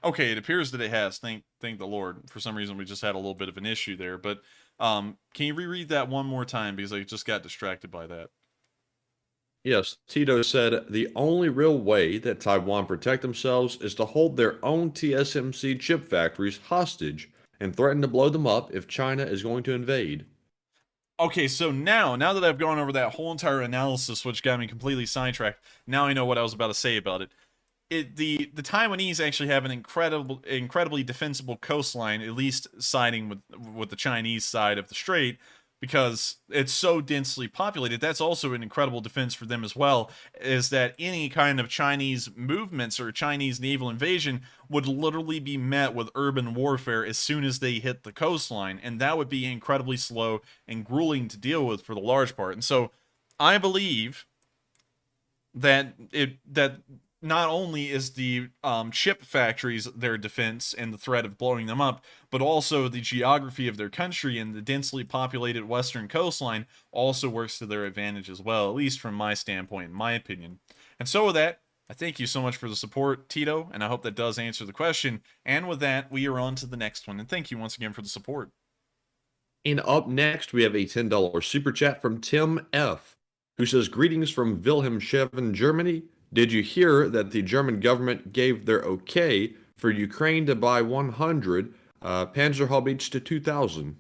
Okay, it appears that it has. Thank the Lord. For some reason, we just had a little bit of an issue there. But can you reread that one more time? Because I just got distracted by that. Yes, Tito said the only real way that Taiwan protect themselves is to hold their own TSMC chip factories hostage and threaten to blow them up if China is going to invade. Okay, so now that I've gone over that whole entire analysis, which got me completely sidetracked, now I know what I was about to say about it. the Taiwanese actually have an incredibly defensible coastline, at least siding with the Chinese side of the strait, because it's so densely populated. That's also an incredible defense for them as well, is that any kind of Chinese movements or Chinese naval invasion would literally be met with urban warfare as soon as they hit the coastline, and that would be incredibly slow and grueling to deal with for the large part. And so I believe that not only is the chip factories their defense and the threat of blowing them up, but also the geography of their country and the densely populated western coastline also works to their advantage as well, at least from my standpoint, in my opinion. And so with that, I thank you so much for the support, Tito, and I hope that does answer the question. And with that, we are on to the next one, and thank you once again for the support. And up next, we have a $10 super chat from Tim F., who says, "Greetings from Wilhelmshaven, Germany. Did you hear that the German government gave their okay for Ukraine to buy 100 Panzerhaubitze 2000?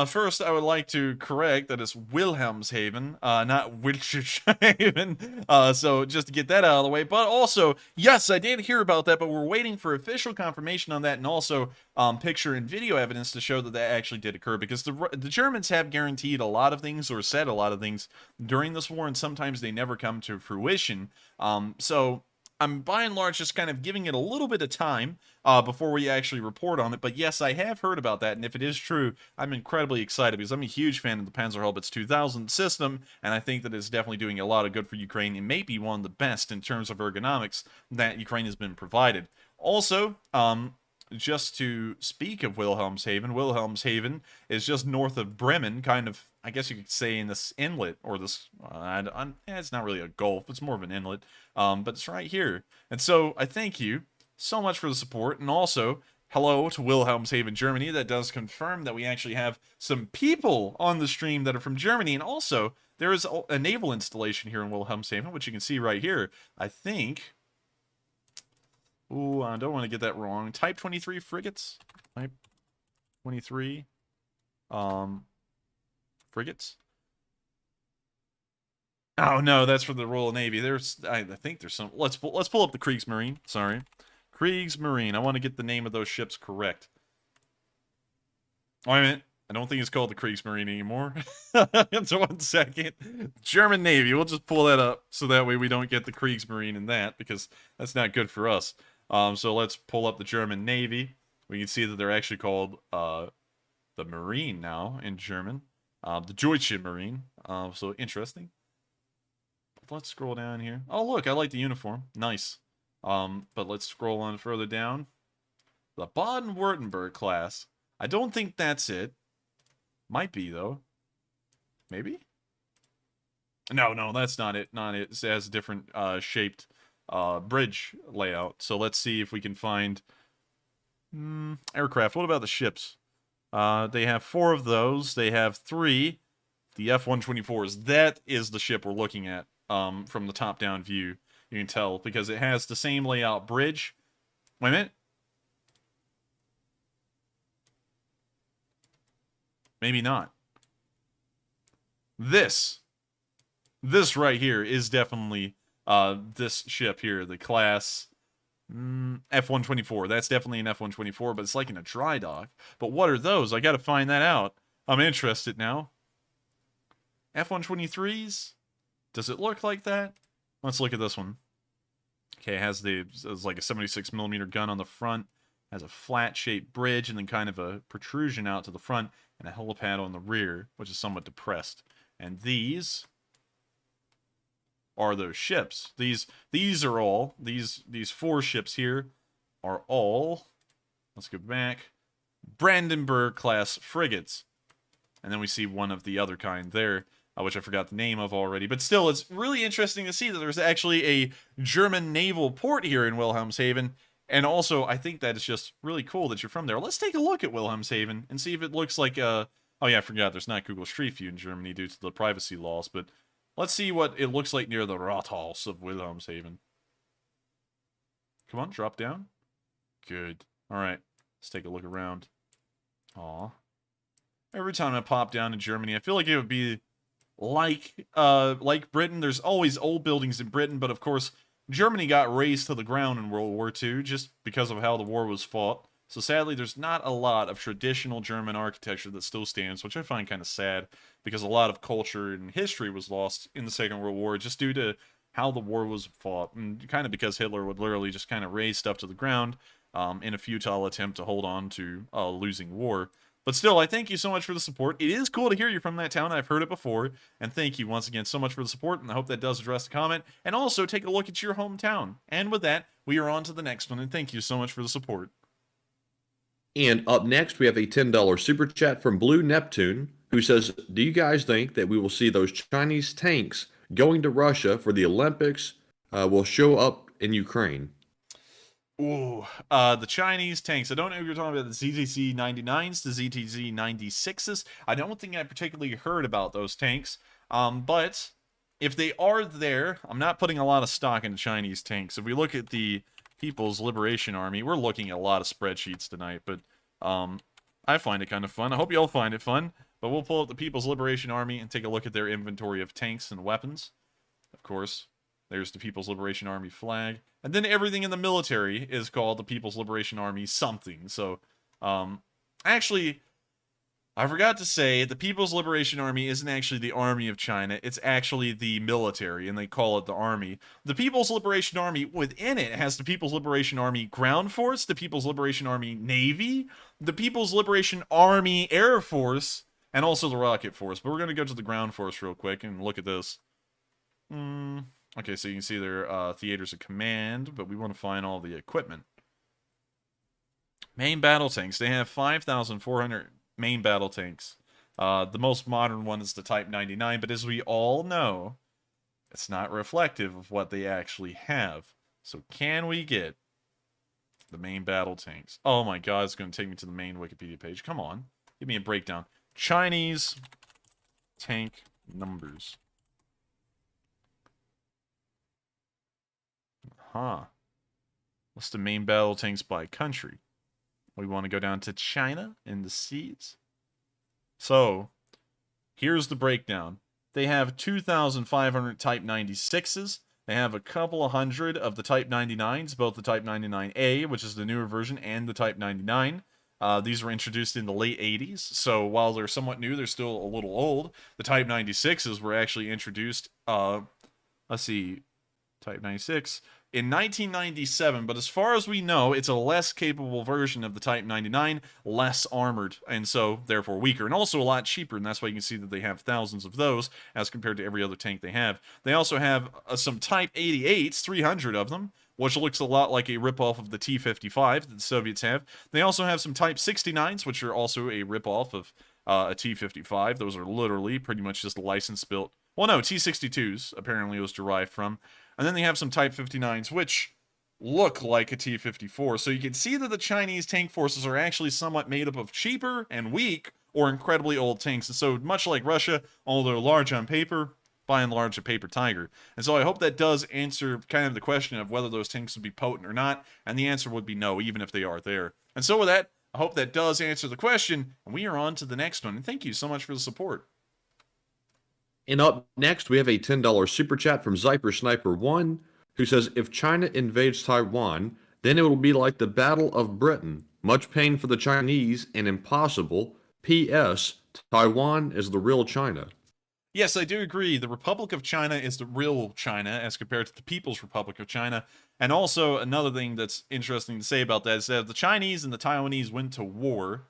First, I would like to correct that it's Wilhelmshaven, not Wilhelmshaven. So just to get that out of the way. But also, yes, I did hear about that, but we're waiting for official confirmation on that, and also picture and video evidence to show that that actually did occur. Because the Germans have guaranteed a lot of things or said a lot of things during this war, and sometimes they never come to fruition. So I'm by and large just kind of giving it a little bit of time before we actually report on it. But yes, I have heard about that, and if it is true, I'm incredibly excited because I'm a huge fan of the Panzerhaubitze 2000 system, and I think that it's definitely doing a lot of good for Ukraine. It may be one of the best in terms of ergonomics that Ukraine has been provided. Also, just to speak of Wilhelmshaven is just north of Bremen, kind of, I guess you could say, in this inlet, or this, it's not really a gulf, it's more of an inlet, but it's right here. And so I thank you so much for the support, and also hello to Wilhelmshaven, Germany. That does confirm that we actually have some people on the stream that are from Germany, and also there is a naval installation here in Wilhelmshaven, which you can see right here. I think, ooh, I don't want to get that wrong. Type 23 frigates? Type 23 frigates? Oh no, that's for the Royal Navy. I think there's some. Let's pull up the Kriegsmarine. Sorry, Kriegsmarine. I want to get the name of those ships correct. Wait a minute. I don't think it's called the Kriegsmarine anymore. So 1 second. German Navy. We'll just pull that up so that way we don't get the Kriegsmarine in that, because that's not good for us. So let's pull up the German Navy. We can see that they're actually called the Marine now in German. The Deutsche Marine. So interesting. Let's scroll down here. Oh, look, I like the uniform. Nice. But let's scroll on further down. The Baden-Württemberg class. I don't think that's it. Might be, though. Maybe? No, that's not it. Not it. It has a different shaped bridge layout. So let's see if we can find aircraft. What about the ships? They have 4 of those. They have 3. The F-124s. That is the ship we're looking at from the top-down view. You can tell because it has the same layout bridge. Wait a minute. Maybe not. This right here is definitely this ship here, the class F-124. That's definitely an F-124, but it's like in a dry dock. But what are those? I gotta find that out. I'm interested now. F-123s? Does it look like that? Let's look at this one. Okay, it has like a 76mm gun on the front, has a flat-shaped bridge, and then kind of a protrusion out to the front, and a helipad on the rear, which is somewhat depressed. And these are those ships. These are all, these 4 ships here are all, let's go back, Brandenburg-class frigates. And then we see one of the other kind there, which I forgot the name of already. But still, it's really interesting to see that there's actually a German naval port here in Wilhelmshaven. And also, I think that it's just really cool that you're from there. Let's take a look at Wilhelmshaven and see if it looks like oh yeah, I forgot, there's not Google Street View in Germany due to the privacy laws. But let's see what it looks like near the Rathaus of Wilhelmshaven. Come on, drop down. Good. Alright, let's take a look around. Aw. Every time I pop down in Germany, I feel like it would be like Britain. There's always old buildings in Britain, but of course, Germany got razed to the ground in World War II just because of how the war was fought. So sadly, there's not a lot of traditional German architecture that still stands, which I find kind of sad because a lot of culture and history was lost in the Second World War just due to how the war was fought, and kind of because Hitler would literally just kind of raze stuff to the ground in a futile attempt to hold on to a losing war. But still, I thank you so much for the support. It is cool to hear you from that town. I've heard it before. And thank you once again so much for the support, and I hope that does address the comment. And also, take a look at your hometown. And with that, we are on to the next one, and thank you so much for the support. And up next, we have a $10 super chat from Blue Neptune, who says, do you guys think that we will see those Chinese tanks going to Russia for the Olympics will show up in Ukraine? Ooh, the Chinese tanks. I don't know if you're talking about the ZTZ 99s, the ZTZ 96s. I don't think I particularly heard about those tanks. But if they are there, I'm not putting a lot of stock into Chinese tanks. If we look at the People's Liberation Army, we're looking at a lot of spreadsheets tonight, but I find it kind of fun. I hope y'all find it fun. But we'll pull up the People's Liberation Army and take a look at their inventory of tanks and weapons. Of course, there's the People's Liberation Army flag. And then everything in the military is called the People's Liberation Army something. So, actually, I forgot to say, the People's Liberation Army isn't actually the Army of China. It's actually the military, and they call it the Army. The People's Liberation Army, within it, has the People's Liberation Army Ground Force, the People's Liberation Army Navy, the People's Liberation Army Air Force, and also the Rocket Force. But we're going to go to the Ground Force real quick and look at this. Okay, so you can see their theaters of command, but we want to find all the equipment. Main battle tanks. They have 5,400 main battle tanks. The most modern one is the Type 99, but as we all know, it's not reflective of what they actually have. So can we get the main battle tanks? Oh my god, it's going to take me to the main Wikipedia page. Come on, give me a breakdown. Chinese tank numbers. What's the main battle tanks by country? We want to go down to China in the seas. So, here's the breakdown. They have 2,500 Type 96s. They have a couple of hundred of the Type 99s, both the Type 99A, which is the newer version, and the Type 99. These were introduced in the late 80s, so while they're somewhat new, they're still a little old. The Type 96s were actually introduced, let's see, Type 96... in 1997, but as far as we know, it's a less capable version of the Type 99, less armored, and so, therefore, weaker, and also a lot cheaper, and that's why you can see that they have thousands of those, as compared to every other tank they have. They also have some Type 88s, 300 of them, which looks a lot like a ripoff of the T-55 that the Soviets have. They also have some Type 69s, which are also a ripoff of a T-55. Those are literally pretty much just license-built. Well, no, T-62s, apparently, was derived from. And then they have some Type 59s, which look like a T-54. So you can see that the Chinese tank forces are actually somewhat made up of cheaper and weak or incredibly old tanks. And so much like Russia, although large on paper, by and large a paper tiger. And so I hope that does answer kind of the question of whether those tanks would be potent or not. And the answer would be no, even if they are there. And so with that, I hope that does answer the question. And we are on to the next one. And thank you so much for the support. And up next, we have a $10 super chat from Zyper Sniper 1, who says, if China invades Taiwan, then it will be like the Battle of Britain. Much pain for the Chinese and impossible. P.S. Taiwan is the real China. Yes, I do agree. The Republic of China is the real China as compared to the People's Republic of China. And also, another thing that's interesting to say about that is that if the Chinese and the Taiwanese went to war,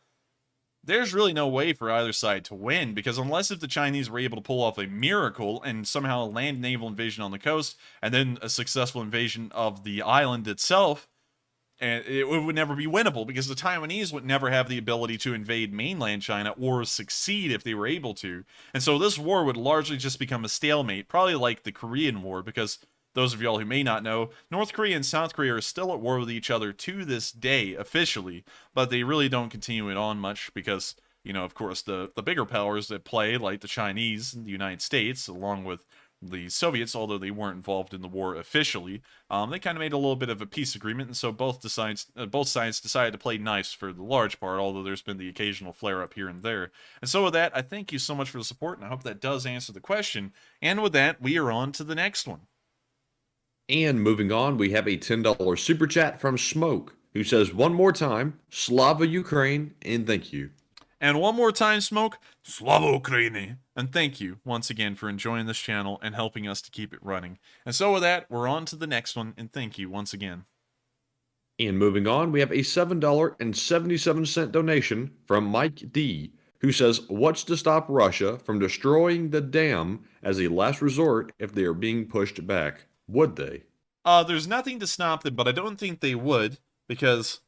there's really no way for either side to win, because unless if the Chinese were able to pull off a miracle and somehow land naval invasion on the coast, and then a successful invasion of the island itself, and it would never be winnable, because the Taiwanese would never have the ability to invade mainland China or succeed if they were able to. And so this war would largely just become a stalemate, probably like the Korean War, because those of y'all who may not know, North Korea and South Korea are still at war with each other to this day, officially, but they really don't continue it on much because, you know, of course, the bigger powers that play, like the Chinese and the United States, along with the Soviets, although they weren't involved in the war officially, they kind of made a little bit of a peace agreement, and so both sides decided to play nice for the large part, although there's been the occasional flare-up here and there. And so with that, I thank you so much for the support, and I hope that does answer the question. And with that, we are on to the next one. And moving on, we have a $10 super chat from Smoke, who says, one more time, Slava Ukraine, and thank you. And one more time, Smoke, Slava Ukraini. And thank you once again for enjoying this channel and helping us to keep it running. And so with that, we're on to the next one, and thank you once again. And moving on, we have a $7.77 donation from Mike D, who says, what's to stop Russia from destroying the dam as a last resort if they are being pushed back? Would they? There's nothing to stop them, but I don't think they would, because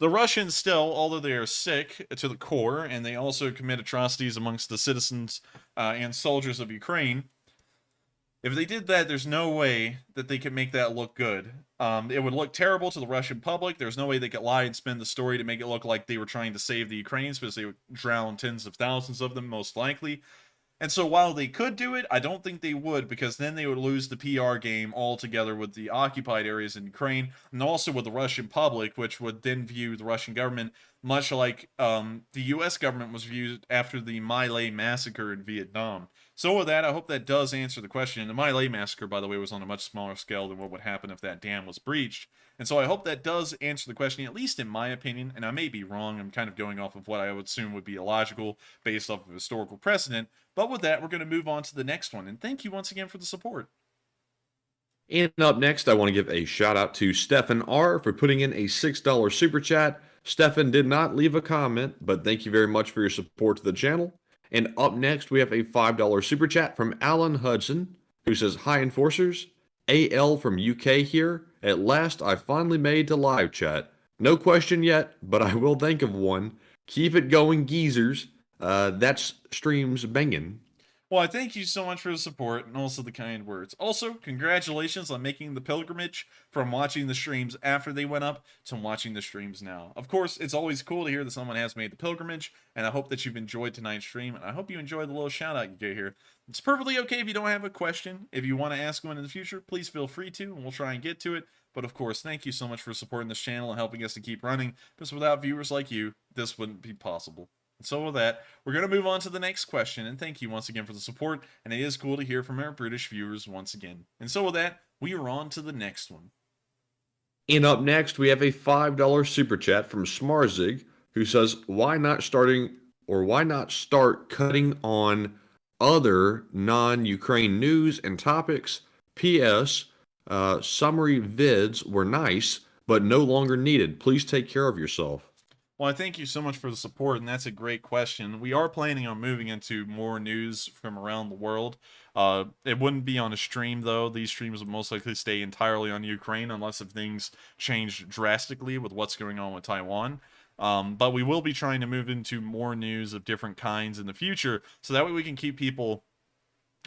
the Russians still, although they are sick to the core, and they also commit atrocities amongst the citizens and soldiers of Ukraine, if they did that, there's no way that they could make that look good. It would look terrible to the Russian public. There's no way they could lie and spin the story to make it look like they were trying to save the Ukrainians, because they would drown tens of thousands of them, most likely. And so while they could do it, I don't think they would, because then they would lose the PR game altogether with the occupied areas in Ukraine, and also with the Russian public, which would then view the Russian government much like the U.S. government was viewed after the My Lai massacre in Vietnam. So with that, I hope that does answer the question. And the My Lai massacre, by the way, was on a much smaller scale than what would happen if that dam was breached. And so I hope that does answer the question, at least in my opinion, and I may be wrong. I'm kind of going off of what I would assume would be illogical based off of historical precedent. But with that, we're going to move on to the next one. And thank you once again for the support. And up next, I want to give a shout out to Stefan R for putting in a $6 super chat. Stefan did not leave a comment, but thank you very much for your support to the channel. And up next, we have a $5 super chat from Alan Hudson, who says, hi, enforcers. AL from UK here. At last, I finally made to live chat. No question yet, but I will think of one. Keep it going, geezers. That's streams banging. Well, I thank you so much for the support and also the kind words. Also, congratulations on making the pilgrimage from watching the streams after they went up to watching the streams now. Of course, it's always cool to hear that someone has made the pilgrimage, and I hope that you've enjoyed tonight's stream, and I hope you enjoyed the little shout out you get here. It's perfectly okay if you don't have a question. If you want to ask one in the future, please feel free to, and we'll try and get to it. But of course, thank you so much for supporting this channel and helping us to keep running, because without viewers like you, this wouldn't be possible. So with that, we're going to move on to the next question, and thank you once again for the support, and it is cool to hear from our British viewers once again. And so with that, we are on to the next one. And up next, we have a $5 super chat from Smarzig, who says, why not start cutting on other non-Ukraine news and topics? P.S. Summary vids were nice, but no longer needed. Please take care of yourself. Well, I thank you so much for the support, and that's a great question. We are planning on moving into more news from around the world. It wouldn't be on a stream, though. These streams would most likely stay entirely on Ukraine, unless if things change drastically with what's going on with Taiwan. But we will be trying to move into more news of different kinds in the future, so that way we can keep people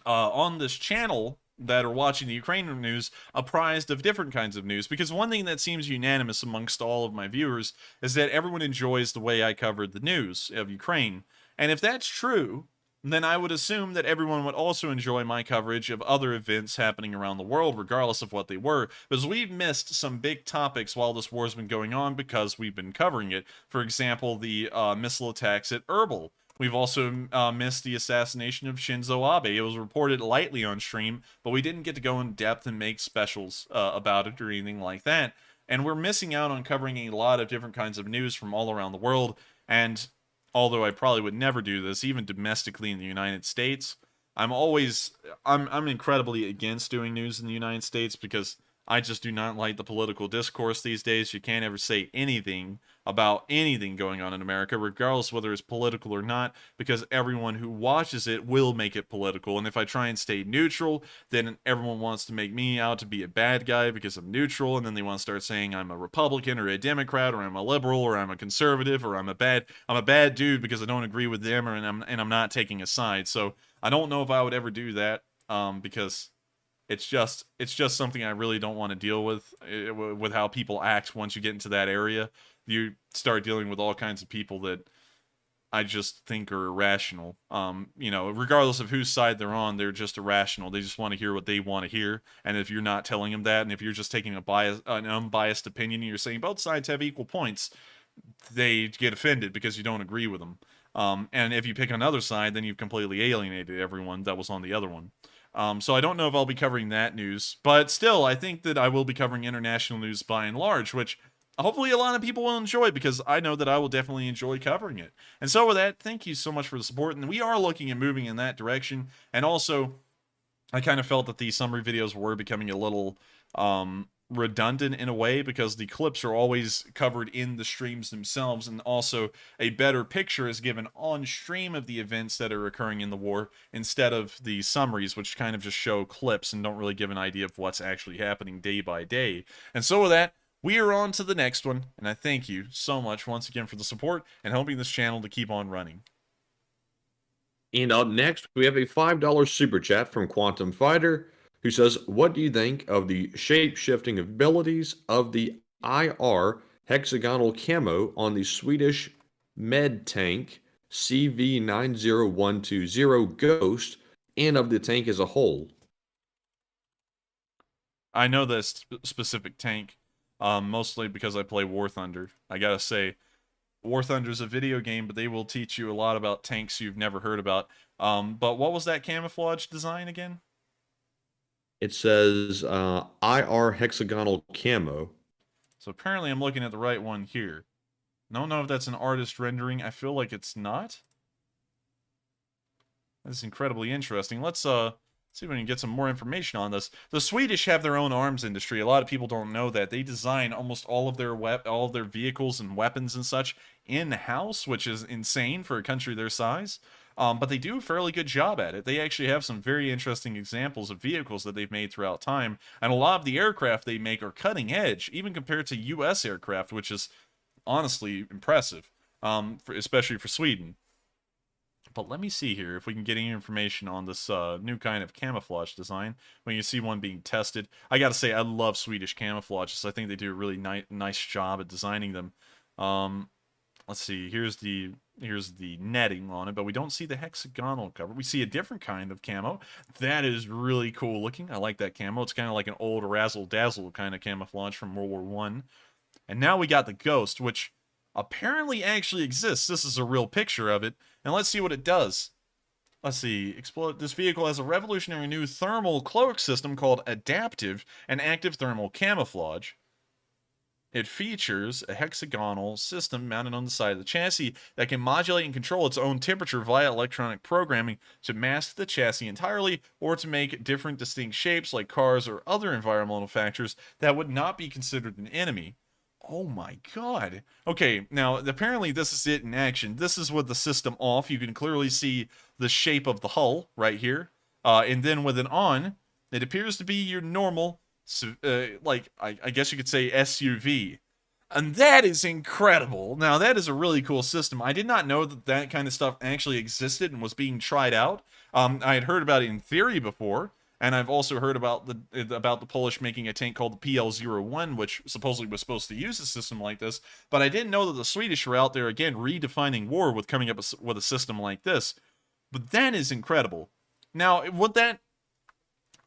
on this channel that are watching the Ukrainian news apprised of different kinds of news, because one thing that seems unanimous amongst all of my viewers is that everyone enjoys the way I covered the news of Ukraine. And if that's true, then I would assume that everyone would also enjoy my coverage of other events happening around the world, regardless of what they were, because we've missed some big topics while this war's been going on because we've been covering it. For example, the missile attacks at Erbil. We've also missed the assassination of Shinzo Abe. It was reported lightly on stream, but we didn't get to go in depth and make specials about it or anything like that. And we're missing out on covering a lot of different kinds of news from all around the world. And although I probably would never do this, even domestically in the United States, I'm incredibly against doing news in the United States, because I just do not like the political discourse these days. You can't ever say anything about anything going on in America, regardless whether it's political or not, because everyone who watches it will make it political. And if I try and stay neutral, then everyone wants to make me out to be a bad guy because I'm neutral, and then they want to start saying I'm a Republican or a Democrat or I'm a liberal or I'm a conservative or I'm a bad dude because I don't agree with them, and I'm not taking a side. So I don't know if I would ever do that, because it's just something I really don't want to deal with how people act once you get into that area. You start dealing with all kinds of people that I just think are irrational. Regardless of whose side they're on, they're just irrational. They just want to hear what they want to hear. And if you're not telling them that, and if you're just taking an unbiased opinion and you're saying both sides have equal points, they get offended because you don't agree with them. And if you pick another side, then you've completely alienated everyone that was on the other one. So I don't know if I'll be covering that news, but still, I think that I will be covering international news by and large, which hopefully a lot of people will enjoy, because I know that I will definitely enjoy covering it. And so with that, thank you so much for the support, and we are looking at moving in that direction. And also, I kind of felt that these summary videos were becoming a little redundant in a way, because the clips are always covered in the streams themselves, and also a better picture is given on stream of the events that are occurring in the war, instead of the summaries, which kind of just show clips and don't really give an idea of what's actually happening day by day. And so with that, we are on to the next one, and I thank you so much once again for the support and helping this channel to keep on running. And up next, we have a $5 super chat from Quantum Fighter, who says, what do you think of the shape-shifting abilities of the IR hexagonal camo on the Swedish med tank CV90120 Ghost, and of the tank as a whole? I know this specific tank, mostly because I play War Thunder. I gotta say, War Thunder's a video game, but they will teach you a lot about tanks you've never heard about. But what was that camouflage design again? It says IR hexagonal camo. So apparently I'm looking at the right one here. I don't know if that's an artist rendering. I feel like it's not. That's incredibly interesting. Let's see if we can get some more information on this. The Swedish have their own arms industry. A lot of people don't know that. They design almost all of their vehicles and weapons and such in-house, which is insane for a country their size. But they do a fairly good job at it. They actually have some very interesting examples of vehicles that they've made throughout time, and a lot of the aircraft they make are cutting edge, even compared to U.S. aircraft, which is honestly impressive, especially for Sweden. But let me see here if we can get any information on this new kind of camouflage design. When you see one being tested, I gotta say I love Swedish camouflages. I think they do a really nice job at designing them. Let's see. Here's the netting on it, but we don't see the hexagonal cover. We see a different kind of camo. That is really cool looking. I like that camo. It's kind of like an old razzle-dazzle kind of camouflage from World War I. And now we got the Ghost, which apparently actually exists. This is a real picture of it, and let's see what it does. Let's see. This vehicle has a revolutionary new thermal cloak system called Adaptive and Active Thermal Camouflage. It features a hexagonal system mounted on the side of the chassis that can modulate and control its own temperature via electronic programming to mask the chassis entirely, or to make different distinct shapes like cars or other environmental factors that would not be considered an enemy. Oh my god. Okay, now apparently this is it in action. This is with the system off. You can clearly see the shape of the hull right here. And then with it on, it appears to be your normal, I guess you could say SUV. And that is incredible. Now, that is a really cool system. I did not know that that kind of stuff actually existed and was being tried out. I had heard about it in theory before, and I've also heard about the Polish making a tank called the PL-01, which supposedly was supposed to use a system like this. But I didn't know that the Swedish were out there, again, redefining war with coming up with a system like this. But that is incredible. Now, would that...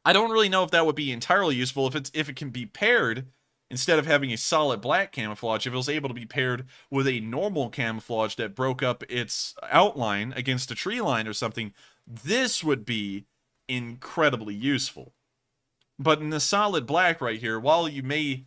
I don't really know if that would be entirely useful if it can be paired, instead of having a solid black camouflage, if it was able to be paired with a normal camouflage that broke up its outline against a tree line or something. This would be incredibly useful. But in the solid black right here, while you may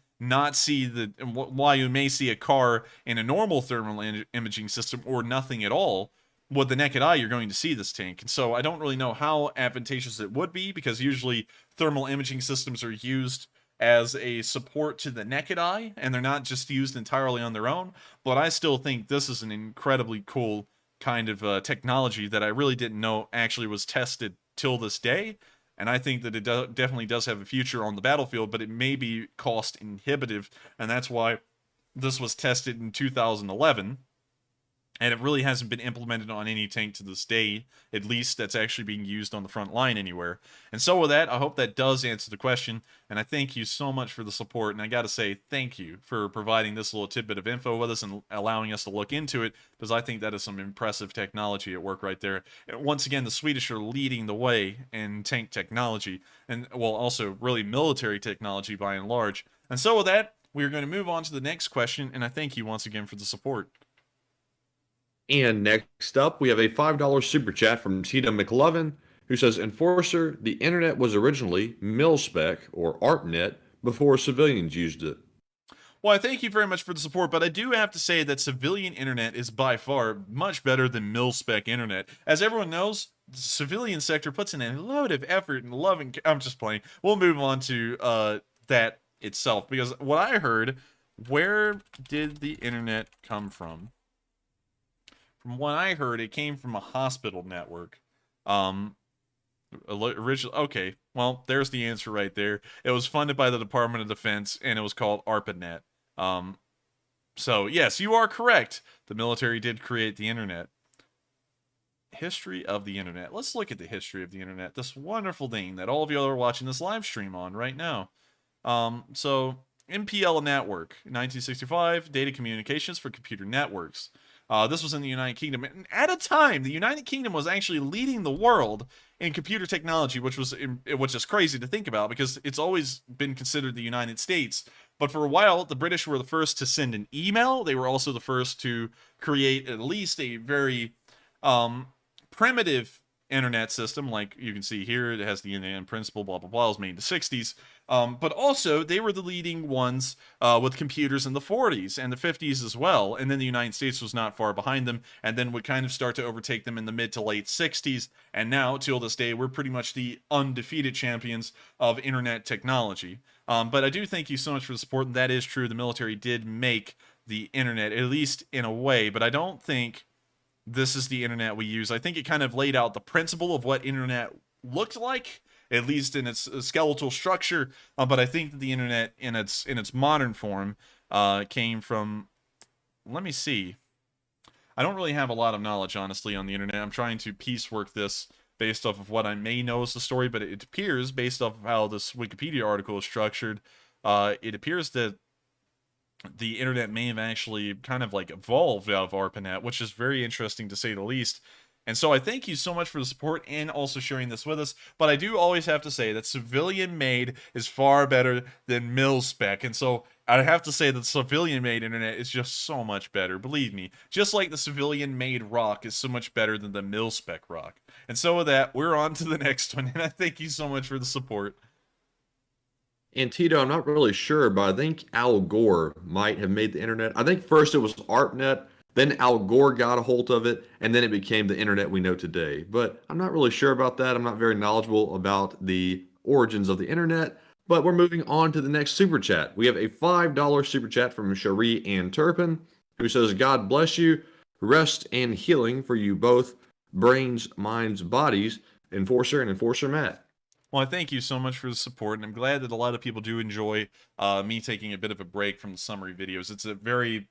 see a car in a normal thermal imaging system or nothing at all, with the naked eye, you're going to see this tank. And so I don't really know how advantageous it would be, because usually thermal imaging systems are used as a support to the naked eye, and they're not just used entirely on their own. But I still think this is an incredibly cool kind of technology that I really didn't know actually was tested till this day. And I think that it definitely does have a future on the battlefield, but it may be cost inhibitive, and that's why this was tested in 2011. And it really hasn't been implemented on any tank to this day, at least that's actually being used on the front line anywhere. And so with that, I hope that does answer the question, and I thank you so much for the support, and I gotta say thank you for providing this little tidbit of info with us and allowing us to look into it, because I think that is some impressive technology at work right there. And once again, the Swedish are leading the way in tank technology, and well, also really military technology by and large. And so with that, we're going to move on to the next question, and I thank you once again for the support. And next up, we have a $5 super chat from Tita McLovin, who says, Enforcer, the internet was originally mil-spec or ARPANET before civilians used it. Well, I thank you very much for the support, but I do have to say that civilian internet is by far much better than mil-spec internet. As everyone knows, the civilian sector puts in a load of effort and love and... I'm just playing. We'll move on to that itself, because what I heard, where did the internet come from? From what I heard, it came from a hospital network. Okay, well, there's the answer right there. It was funded by the Department of Defense, and it was called ARPANET. So, yes, you are correct. The military did create the internet. History of the internet. Let's look at the history of the internet. This wonderful thing that all of you are watching this live stream on right now. So, MPL network, 1965, data communications for computer networks. This was in the United Kingdom. And at a time, the United Kingdom was actually leading the world in computer technology, which is crazy to think about because it's always been considered the United States. But for a while, the British were the first to send an email. They were also the first to create at least a very primitive internet system, like you can see here. It has the internet in principle, blah, blah, blah. It was made in the 60s. But also, they were the leading ones with computers in the 40s and the 50s as well. And then the United States was not far behind them, and then would kind of start to overtake them in the mid to late 60s. And now, till this day, we're pretty much the undefeated champions of internet technology. But I do thank you so much for the support, and that is true. The military did make the internet, at least in a way, but I don't think this is the internet we use. I think it kind of laid out the principle of what internet looked like, at least in its skeletal structure. But I think that the internet in its modern form came from, let me see. I don't really have a lot of knowledge, honestly, on the internet. I'm trying to piecework this based off of what I may know as the story, but it appears, based off of how this Wikipedia article is structured, it appears that the internet may have actually kind of like evolved out of ARPANET, which is very interesting to say the least. And so I thank you so much for the support and also sharing this with us. But I do always have to say that civilian made is far better than mil-spec. And so I have to say that civilian made internet is just so much better. Believe me, just like the civilian made rock is so much better than the mil-spec rock. And so with that, we're on to the next one. And I thank you so much for the support. And Tito, I'm not really sure, but I think Al Gore might have made the internet. I think first it was ARPANET, then Al Gore got a hold of it, and then it became the internet we know today. But I'm not really sure about that. I'm not very knowledgeable about the origins of the internet. But we're moving on to the next super chat. We have a $5 super chat from Cherie Ann Turpin, who says, God bless you, rest and healing for you both, brains, minds, bodies, Enforcer and Enforcer Matt. Well, I thank you so much for the support, and I'm glad that a lot of people do enjoy me taking a bit of a break from the summary videos. It's a very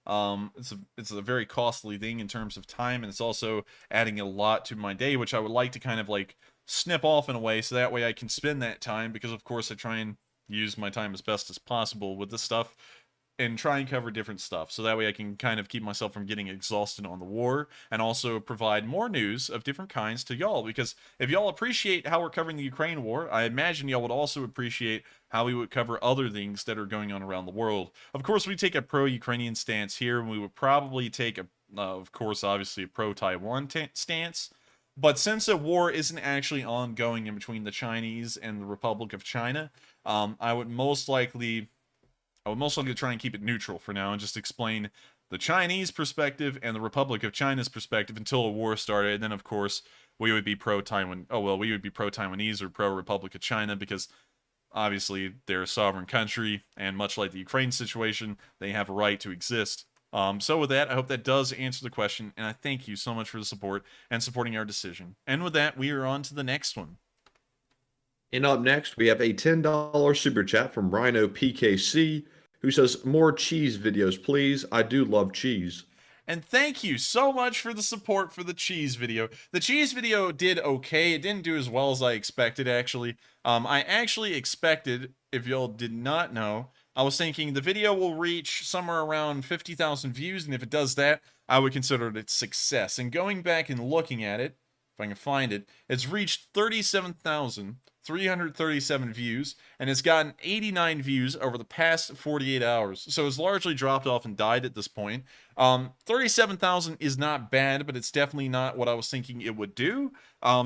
it's a very costly thing in terms of time, and it's also adding a lot to my day, which I would like to kind of like snip off in a way, so that way I can spend that time, because of course I try and use my time as best as possible with this stuff, and try and cover different stuff, so that way I can kind of keep myself from getting exhausted on the war, and also provide more news of different kinds to y'all, because if y'all appreciate how we're covering the Ukraine war, I imagine y'all would also appreciate how we would cover other things that are going on around the world. Of course, we take a pro-Ukrainian stance here, and we would probably take, of course, obviously a pro-Taiwan stance, but since a war isn't actually ongoing in between the Chinese and the Republic of China, I would most likely try and keep it neutral for now and just explain the Chinese perspective and the Republic of China's perspective until a war started. And then, of course, we would be pro-Taiwan. Oh, well, we would be pro-Taiwanese or pro-Republic of China because obviously they're a sovereign country, and much like the Ukraine situation, they have a right to exist. So with that, I hope that does answer the question, and I thank you so much for the support and supporting our decision. And with that, we are on to the next one. And up next, we have a $10 super chat from Rhino PKC, who says, more cheese videos, please. I do love cheese. And thank you so much for the support for the cheese video. The cheese video did okay. It didn't do as well as I expected, actually. I actually expected, if y'all did not know, I was thinking the video will reach somewhere around 50,000 views, and if it does that, I would consider it a success. And going back and looking at it, if I can find it, it's reached 37,337 views, and it's gotten 89 views over the past 48 hours. So it's largely dropped off and died at this point. 37,000 is not bad, but it's definitely not what I was thinking it would do.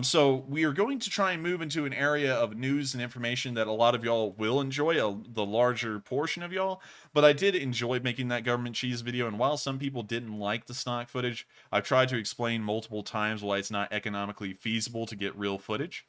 So we are going to try and move into an area of news and information that a lot of y'all will enjoy, the larger portion of y'all. But I did enjoy making that government cheese video, and while some people didn't like the stock footage, I've tried to explain multiple times why it's not economically feasible to get real footage.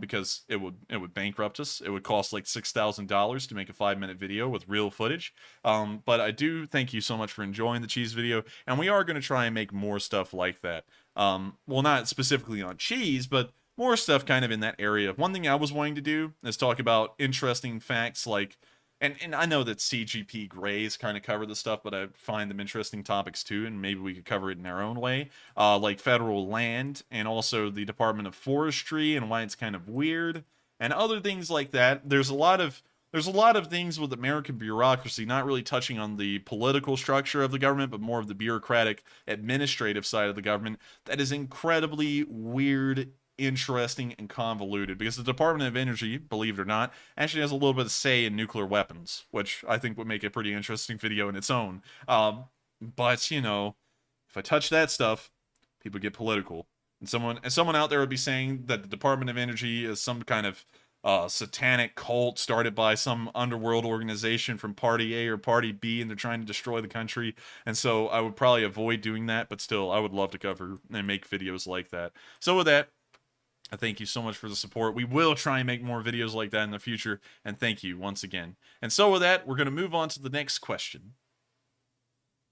Because it would bankrupt us. It would cost like $6,000 to make a 5-minute video with real footage. But I do thank you so much for enjoying the cheese video, and we are going to try and make more stuff like that. Well, not specifically on cheese, but more stuff kind of in that area. One thing I was wanting to do is talk about interesting facts like, and I know that CGP Grays kind of cover this stuff, but I find them interesting topics too, and maybe we could cover it in our own way, like federal land, and also the Department of Forestry, and why it's kind of weird, and other things like that. There's a lot of things with American bureaucracy, not really touching on the political structure of the government, but more of the bureaucratic, administrative side of the government, that is incredibly weird, interesting, and convoluted, because the Department of Energy, believe it or not, actually has a little bit of say in nuclear weapons, which I think would make a pretty interesting video in its own. But, you know, if I touch that stuff, people get political. And someone out there would be saying that the Department of Energy is some kind of satanic cult started by some underworld organization from Party A or Party B, and they're trying to destroy the country. And so I would probably avoid doing that, but still, I would love to cover and make videos like that. So with that, I thank you so much for the support. We will try and make more videos like that in the future, and thank you once again. And so with that, we're going to move on to the next question.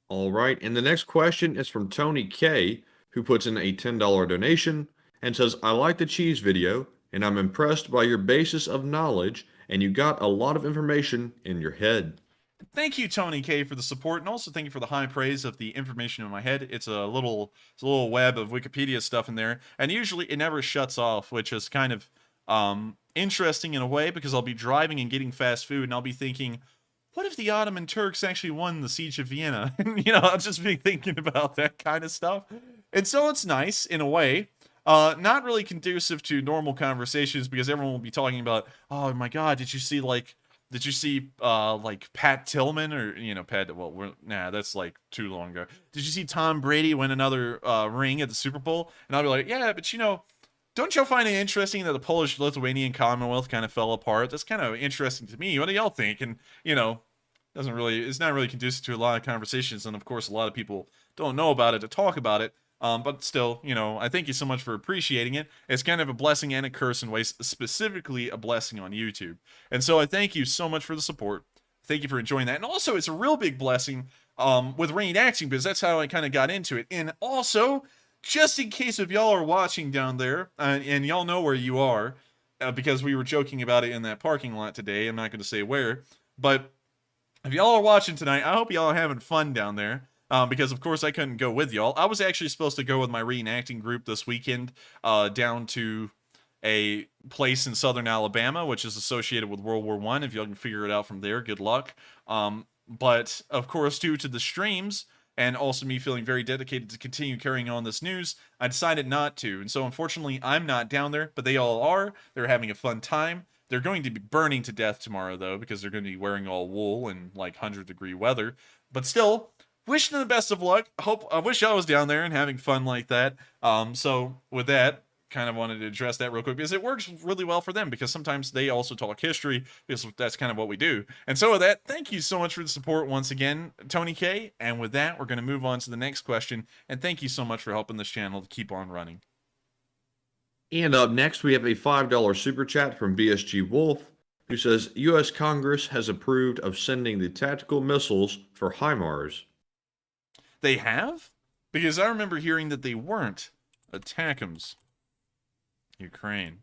All right, and the next question is from Tony K, who puts in a $10 donation and says, I like the cheese video, and I'm impressed by your basis of knowledge, and you got a lot of information in your head. Thank you, Tony K, for the support, and also thank you for the high praise of the information in my head. It's a little web of Wikipedia stuff in there, and usually it never shuts off, which is kind of interesting in a way, because I'll be driving and getting fast food, and I'll be thinking, what if the Ottoman Turks actually won the Siege of Vienna? And, you know, I'll just be thinking about that kind of stuff. And so it's nice, in a way. Not really conducive to normal conversations, because everyone will be talking about, oh my god, did you see, like, Pat Tillman, or, you know, that's like too long ago. Did you see Tom Brady win another ring at the Super Bowl? And I'll be like, yeah, but, you know, don't y'all find it interesting that the Polish-Lithuanian Commonwealth kind of fell apart? That's kind of interesting to me. What do y'all think? And, you know, it's not really conducive to a lot of conversations, and of course a lot of people don't know about it to talk about it. But still, you know, I thank you so much for appreciating it. It's kind of a blessing and a curse in ways, specifically a blessing on YouTube. And so I thank you so much for the support. Thank you for enjoying that. And also, it's a real big blessing with reenacting, because that's how I kind of got into it. And also, just in case if y'all are watching down there, and y'all know where you are, because we were joking about it in that parking lot today, I'm not going to say where, but if y'all are watching tonight, I hope y'all are having fun down there. Because, of course, I couldn't go with y'all. I was actually supposed to go with my reenacting group this weekend down to a place in southern Alabama, which is associated with World War I. If y'all can figure it out from there, good luck. But, of course, due to the streams, and also me feeling very dedicated to continue carrying on this news, I decided not to. And so, unfortunately, I'm not down there, but they all are. They're having a fun time. They're going to be burning to death tomorrow, though, because they're going to be wearing all wool in, like, 100-degree weather. But still, wishing them the best of luck. I wish I was down there and having fun like that. So with that, kind of wanted to address that real quick, because it works really well for them, because sometimes they also talk history, because that's kind of what we do. And so with that, thank you so much for the support once again, Tony K. And with that, we're going to move on to the next question. And thank you so much for helping this channel to keep on running. And up next, we have a $5 super chat from BSG Wolf, who says, U.S. Congress has approved of sending the tactical missiles for HIMARS. They have? Because I remember hearing that they weren't. Attackums. Ukraine.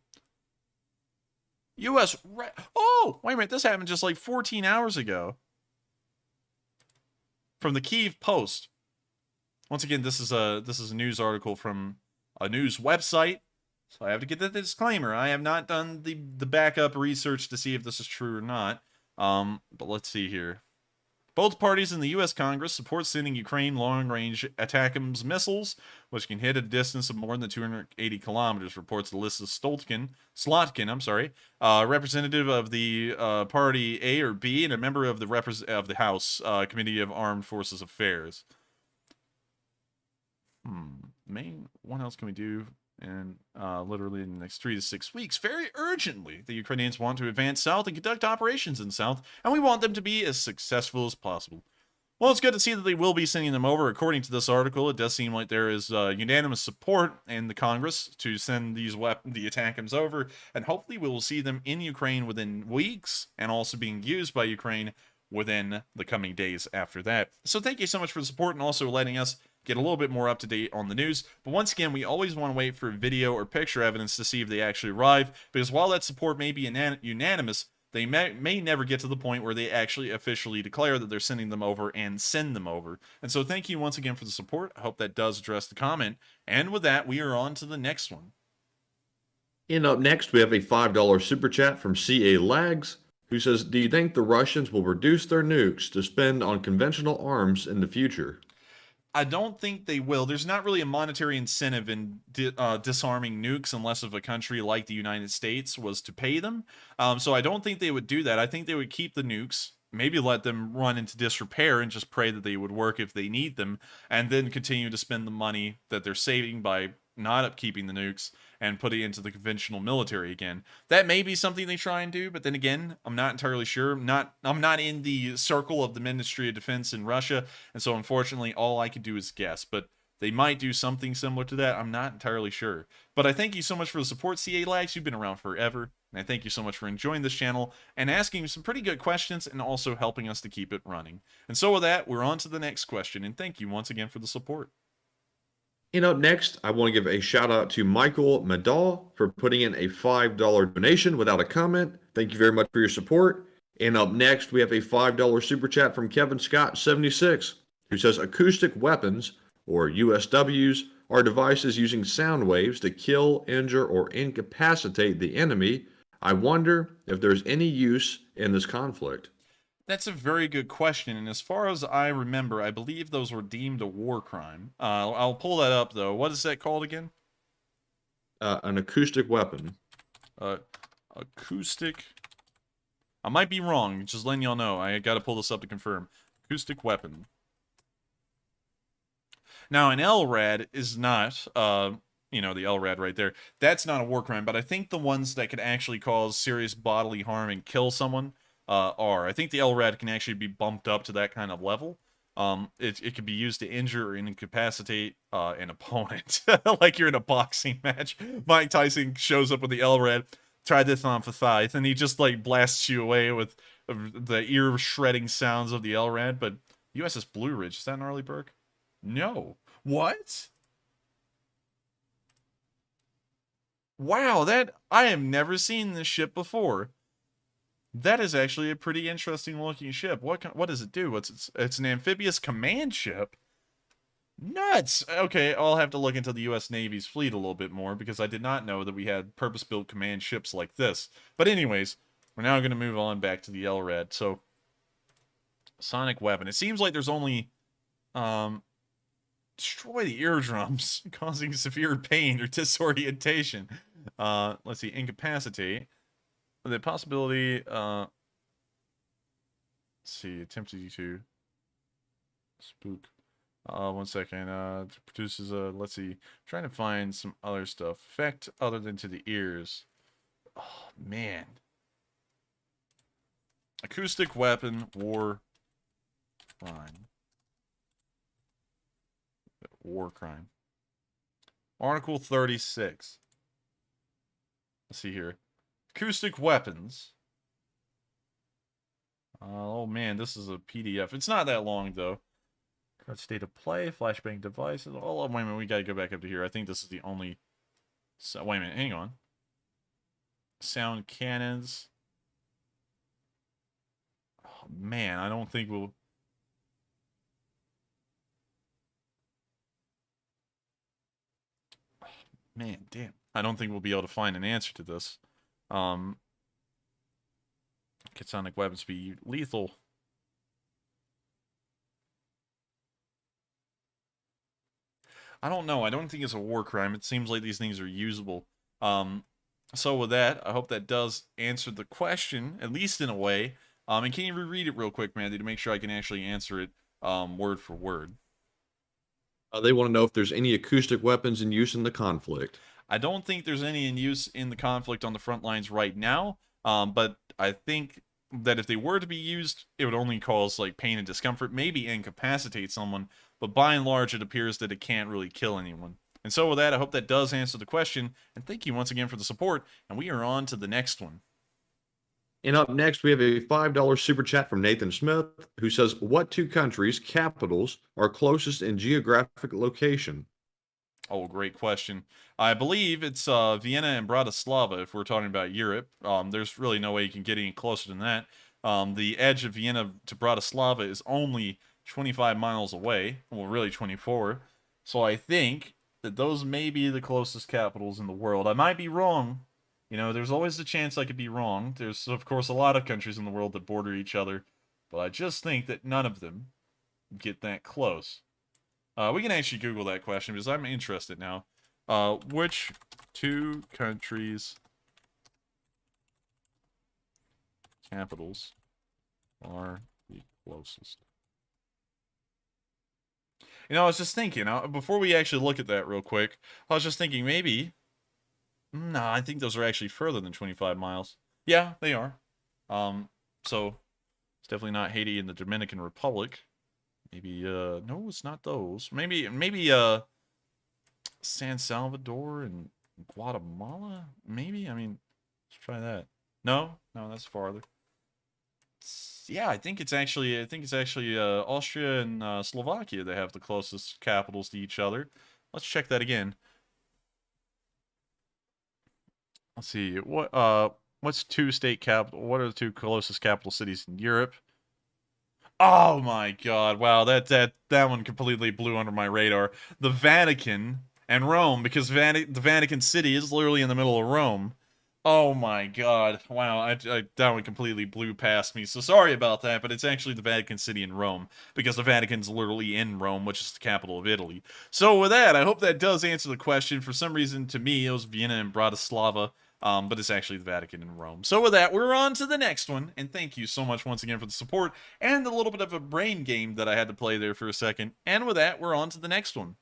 U.S. Oh, wait a minute. This happened just like 14 hours ago. From the Kyiv Post. Once again, this is a news article from a news website. So I have to get the disclaimer. I have not done the backup research to see if this is true or not. But let's see here. Both parties in the U.S. Congress support sending Ukraine long-range ATACMS missiles, which can hit a distance of more than 280 kilometers, reports Alyssa Slotkin, representative of the Party A or B and a member of the House Committee of Armed Forces Affairs. What else can we do? And literally in the next 3 to 6 weeks, very urgently, the Ukrainians want to advance south and conduct operations in south, and we want them to be as successful as possible. Well, it's good to see that they will be sending them over. According to this article, it does seem like there is unanimous support in the Congress to send the ATACMS over, and hopefully we will see them in Ukraine within weeks, and also being used by Ukraine within the coming days after that. So thank you so much for the support, and also letting us get a little bit more up to date on the news. But once again, we always want to wait for video or picture evidence to see if they actually arrive, because while that support may be unanimous, they may never get to the point where they actually officially declare that they're sending them over and send them over. And so thank you once again for the support. I hope that does address the comment. And with that, we are on to the next one. And up next, we have a $5 super chat from CA Lags, who says, do you think the Russians will reduce their nukes to spend on conventional arms in the future? I don't think they will. There's not really a monetary incentive in disarming nukes unless if a country like the United States was to pay them. So I don't think they would do that. I think they would keep the nukes, maybe let them run into disrepair and just pray that they would work if they need them, and then continue to spend the money that they're saving by not upkeeping the nukes and put it into the conventional military again. That may be something they try and do, but then again, I'm not entirely sure. I'm not in the circle of the Ministry of Defense in Russia, and so unfortunately all I can do is guess, but they might do something similar to that. I'm not entirely sure. But I thank you so much for the support, CA Lags. You've been around forever, and I thank you so much for enjoying this channel and asking some pretty good questions and also helping us to keep it running. And so with that, we're on to the next question, and thank you once again for the support. And up next, I want to give a shout out to Michael Madal for putting in a $5 donation without a comment. Thank you very much for your support. And up next, we have a $5 super chat from Kevin Scott 76, who says acoustic weapons, or USWs, are devices using sound waves to kill, injure, or incapacitate the enemy. I wonder if there's any use in this conflict. That's a very good question, and as far as I remember, I believe those were deemed a war crime. I'll pull that up, though. What is that called again? An acoustic weapon. Acoustic... I might be wrong, just letting y'all know. I gotta pull this up to confirm. Acoustic weapon. Now, an LRAD is not, you know, the LRAD right there. That's not a war crime, but I think the ones that could actually cause serious bodily harm and kill someone are. I think the LRAD can actually be bumped up to that kind of level. It can be used to injure or incapacitate an opponent. Like you're in a boxing match. Mike Tyson shows up with the LRAD, try this on for size, and he just like blasts you away with the ear-shredding sounds of the LRAD. But USS Blue Ridge, is that an early perk? No. What? Wow, I have never seen this ship before. That is actually a pretty interesting looking ship. What does it do? It's an amphibious command ship. Nuts! Okay, I'll have to look into the U.S. Navy's fleet a little bit more, because I did not know that we had purpose-built command ships like this. But anyways, we're now going to move on back to the LRAD. So, sonic weapon. It seems like there's only... destroy the eardrums, causing severe pain or disorientation. Let's see, incapacitate. The possibility, let's see, attempted to spook. 1 second, produces a, let's see, trying to find some other stuff. Effect other than to the ears. Oh, man. Acoustic weapon, war crime. War crime. Article 36. Let's see here. Acoustic weapons. Oh man, this is a PDF. It's not that long though. Current state of play, flashbang devices. Oh, wait a minute, we gotta go back up to here. I think this is the only. So, wait a minute, hang on. Sound cannons. Oh man, I don't think we'll. Man, damn. I don't think we'll be able to find an answer to this. Sonic weapons be lethal. I don't know. I don't think it's a war crime. It seems like these things are usable. So with that, I hope that does answer the question, at least in a way. And can you reread it real quick, Mandy, to make sure I can actually answer it word for word? They want to know if there's any acoustic weapons in use in the conflict. I don't think there's any in use in the conflict on the front lines right now, but I think that if they were to be used, it would only cause like pain and discomfort, maybe incapacitate someone, but by and large, it appears that it can't really kill anyone. And so with that, I hope that does answer the question, and thank you once again for the support, and we are on to the next one. And up next, we have a $5 super chat from Nathan Smith, who says, what two countries' capitals are closest in geographic location? Oh, great question. I believe it's Vienna and Bratislava if we're talking about Europe. There's really no way you can get any closer than that. The edge of Vienna to Bratislava is only 25 miles away. Well, really 24. So I think that those may be the closest capitals in the world. I might be wrong. You know, there's always the chance I could be wrong. There's, of course, a lot of countries in the world that border each other. But I just think that none of them get that close. We can actually Google that question because I'm interested now. Which two countries' capitals are the closest? You know, I was just thinking, before we actually look at that real quick, I was just thinking maybe... No, I think those are actually further than 25 miles. Yeah, they are. So, it's definitely not Haiti and the Dominican Republic. Maybe, no, it's not those. Maybe, San Salvador and Guatemala? Maybe? I mean, let's try that. No, that's farther. Yeah, I think it's actually Austria and Slovakia that have the closest capitals to each other. Let's check that again. Let's see. What's what are the two closest capital cities in Europe? Oh my god, wow, that one completely blew under my radar. The Vatican and Rome, because the Vatican City is literally in the middle of Rome. Oh my god, wow, that one completely blew past me, so sorry about that, but it's actually the Vatican City in Rome, because the Vatican's literally in Rome, which is the capital of Italy. So with that, I hope that does answer the question. For some reason, to me, it was Vienna and Bratislava. But it's actually the Vatican in Rome. So with that, we're on to the next one, and thank you so much once again for the support, and a little bit of a brain game that I had to play there for a second. And with that, we're on to the next one.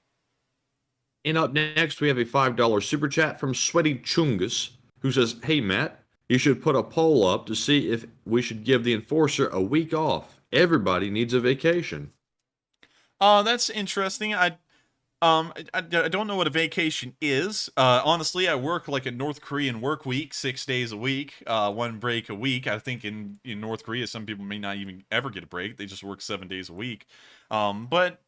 And up next, we have a $5 super chat from Sweaty Chungus, who says, hey Matt, you should put a poll up to see if we should give the enforcer a week off. Everybody needs a vacation. That's interesting. I don't know what a vacation is. Honestly, I work like a North Korean work week, 6 days a week, one break a week. I think in North Korea, some people may not even ever get a break. They just work 7 days a week. But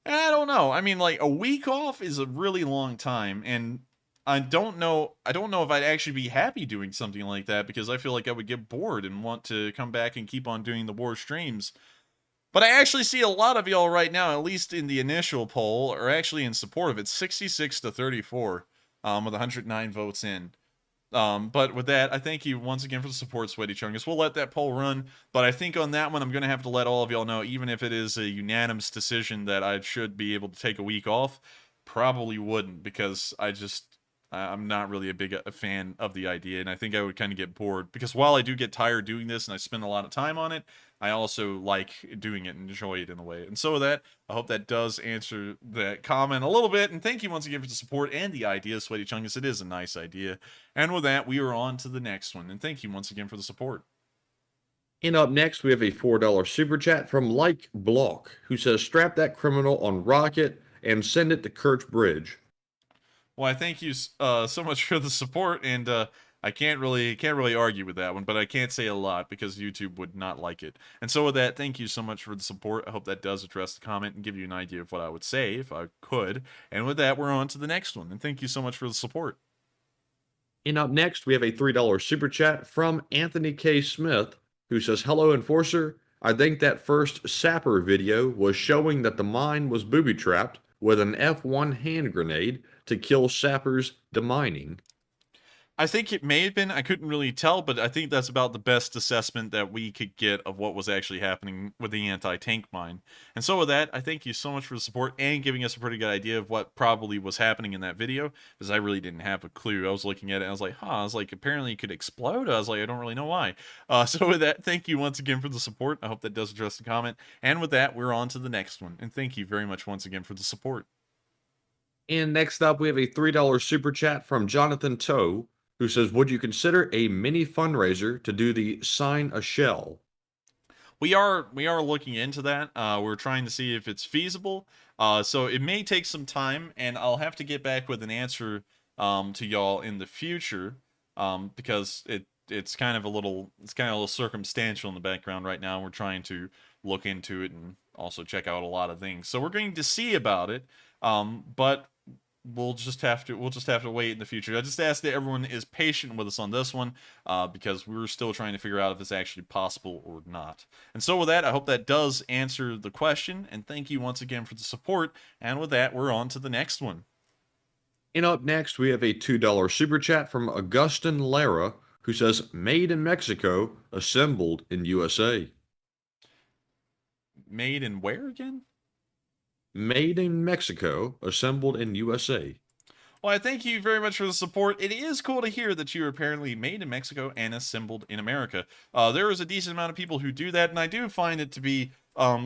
I don't know. I mean, like, a week off is a really long time, and I don't know if I'd actually be happy doing something like that, because I feel like I would get bored and want to come back and keep on doing the war streams. But I actually see a lot of y'all right now, at least in the initial poll, are actually in support of it. 66 to 34, with 109 votes in. But with that, I thank you once again for the support, Sweaty Chungus. We'll let that poll run, but I think on that one, I'm going to have to let all of y'all know, even if it is a unanimous decision that I should be able to take a week off, probably wouldn't, because I'm not really a fan of the idea, and I think I would kind of get bored, because while I do get tired doing this and I spend a lot of time on it, I also like doing it and enjoy it in a way. And so with that, I hope that does answer that comment a little bit, and thank you once again for the support and the idea, Sweaty Chungus. It is a nice idea. And with that, we are on to the next one, and thank you once again for the support. And up next, we have a $4 super chat from Like Block, who says, strap that criminal on rocket and send it to Kirch Bridge. Well, I thank you so much for the support, and I can't really argue with that one, but I can't say a lot because YouTube would not like it. And so with that, thank you so much for the support. I hope that does address the comment and give you an idea of what I would say if I could. And with that, we're on to the next one, and thank you so much for the support. And up next, we have a $3 super chat from Anthony K. Smith, who says, hello, Enforcer. I think that first Sapper video was showing that the mine was booby-trapped with an F1 hand grenade to kill Sappers demining. I think it may have been. I couldn't really tell, but I think that's about the best assessment that we could get of what was actually happening with the anti-tank mine. And so with that, I thank you so much for the support and giving us a pretty good idea of what probably was happening in that video, because I really didn't have a clue. I was looking at it, and I was like, I was like, apparently it could explode. I was like, I don't really know why. So with that, thank you once again for the support. I hope that does address the comment. And with that, we're on to the next one. And thank you very much once again for the support. And next up, we have a $3 super chat from Jonathan Toe, who says, would you consider a mini fundraiser to do the Sign a Shell? We are looking into that. We're trying to see if it's feasible. So it may take some time, and I'll have to get back with an answer to y'all in the future, because it's kind of a little circumstantial in the background right now. We're trying to look into it and also check out a lot of things. So we're going to see about it, but we'll just have to wait in the future. I just ask that everyone is patient with us on this one, because we're still trying to figure out if it's actually possible or not. And so with that, I hope that does answer the question, and thank you once again for the support. And with that, we're on to the next one. And up next, we have a $2 super chat from Augustin Lara, who says, made in Mexico, assembled in USA. Made in where again? Made in Mexico, assembled in USA. Well, I thank you very much for the support. It is cool to hear that you are apparently made in Mexico and assembled in America. There is a decent amount of people who do that, and I do find it to be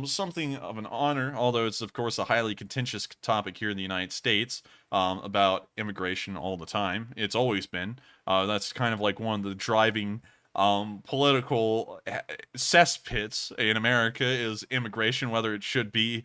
something of an honor, although it's, of course, a highly contentious topic here in the United States about immigration all the time. It's always been. That's kind of like one of the driving political cesspits in America is immigration, whether it should be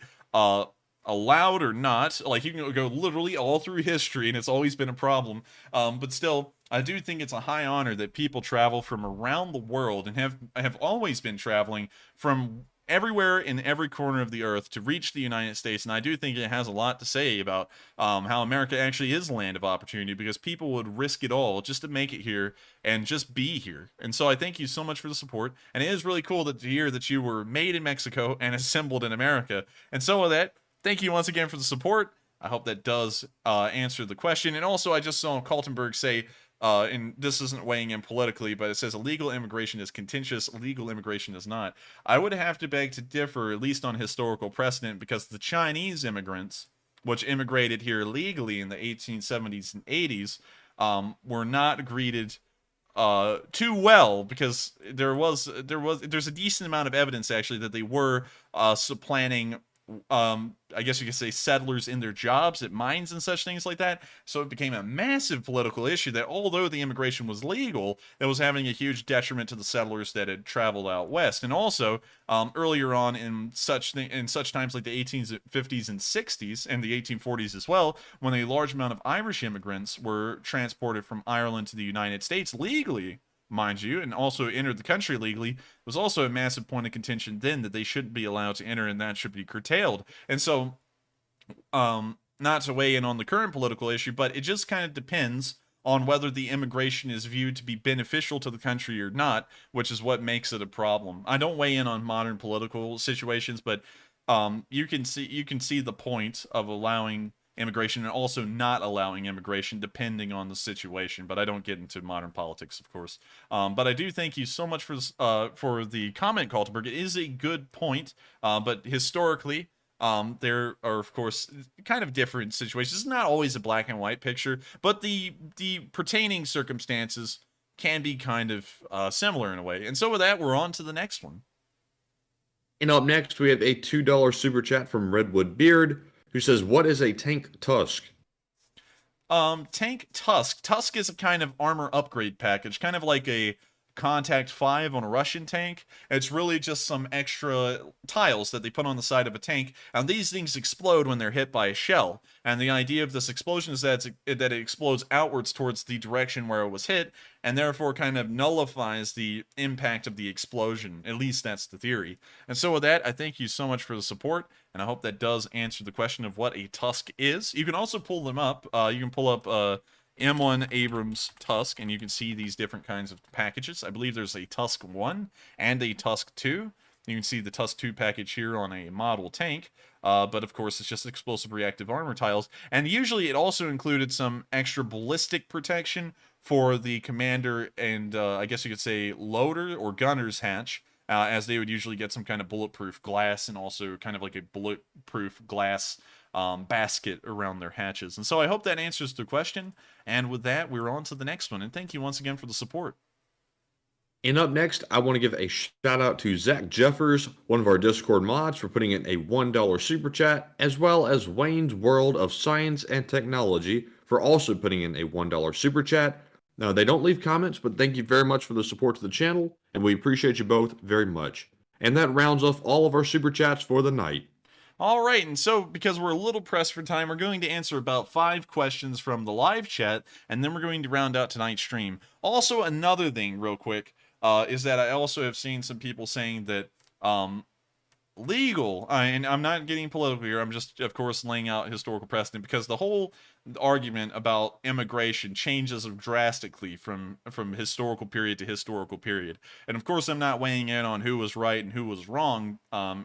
allowed or not. Like, you can go literally all through history, and it's always been a problem. But still, I do think it's a high honor that people travel from around the world and have always been traveling from everywhere in every corner of the earth to reach the United States. And I do think it has a lot to say about how America actually is a land of opportunity, because people would risk it all just to make it here and just be here. And so I thank you so much for the support. And it is really cool to hear that you were made in Mexico and assembled in America. And so with that, thank you once again for the support. I hope that does answer the question. And also, I just saw Kaltenberg say, and this isn't weighing in politically, but it says illegal immigration is contentious, legal immigration is not. I would have to beg to differ, at least on historical precedent, because the Chinese immigrants, which immigrated here legally in the 1870s and 80s, were not greeted too well, because there's a decent amount of evidence actually that they were supplanting I guess you could say settlers in their jobs at mines and such things like that. So it became a massive political issue that although the immigration was legal, it was having a huge detriment to the settlers that had traveled out west. And also, earlier on in such times like the 1850s and 60s and the 1840s as well, when a large amount of Irish immigrants were transported from Ireland to the United States legally, mind you, and also entered the country legally, was also a massive point of contention then that they shouldn't be allowed to enter and that should be curtailed. And so, not to weigh in on the current political issue, but it just kind of depends on whether the immigration is viewed to be beneficial to the country or not, which is what makes it a problem. I don't weigh in on modern political situations, but you can see the point of allowing immigration and also not allowing immigration depending on the situation. But I don't get into modern politics, of course. But I do thank you so much for the comment, Kaltenberg. It is a good point, but historically, there are, of course, kind of different situations. It's not always a black and white picture, but the pertaining circumstances can be kind of similar in a way. And so with that, we're on to the next one. And up next, we have a $2 super chat from Redwood Beard, who says, what is a tank tusk? Tank tusk. Tusk is a kind of armor upgrade package, kind of like a Contact 5 on a Russian tank. It's really just some extra tiles that they put on the side of a tank, and these things explode when they're hit by a shell. And the idea of this explosion is that it explodes outwards towards the direction where it was hit, and therefore kind of nullifies the impact of the explosion. At least that's the theory. And so with that, I thank you so much for the support, and I hope that does answer the question of what a tusk is. You can also pull them up. You can pull up M1 Abrams Tusk, and you can see these different kinds of packages. I believe there's a Tusk 1 and a Tusk 2. You can see the Tusk 2 package here on a model tank, but of course it's just explosive reactive armor tiles. And usually it also included some extra ballistic protection for the commander and I guess you could say loader or gunner's hatch, as they would usually get some kind of bulletproof glass and also kind of like a bulletproof glass basket around their hatches. And so I hope that answers the question. And with that, we're on to the next one. And thank you once again for the support. And up next, I want to give a shout out to Zach Jeffers, one of our Discord mods, for putting in a $1 super chat, as well as Wayne's World of Science and Technology for also putting in a $1 super chat. Now, they don't leave comments, but thank you very much for the support to the channel, and we appreciate you both very much. And that rounds off all of our super chats for the night. All right, and so because we're a little pressed for time, we're going to answer about 5 questions from the live chat, and then we're going to round out tonight's stream. Also, another thing, real quick, is that I also have seen some people saying that legal, and I'm not getting political here, I'm just, of course, laying out historical precedent, because the whole argument about immigration changes drastically from historical period to historical period. And of course, I'm not weighing in on who was right and who was wrong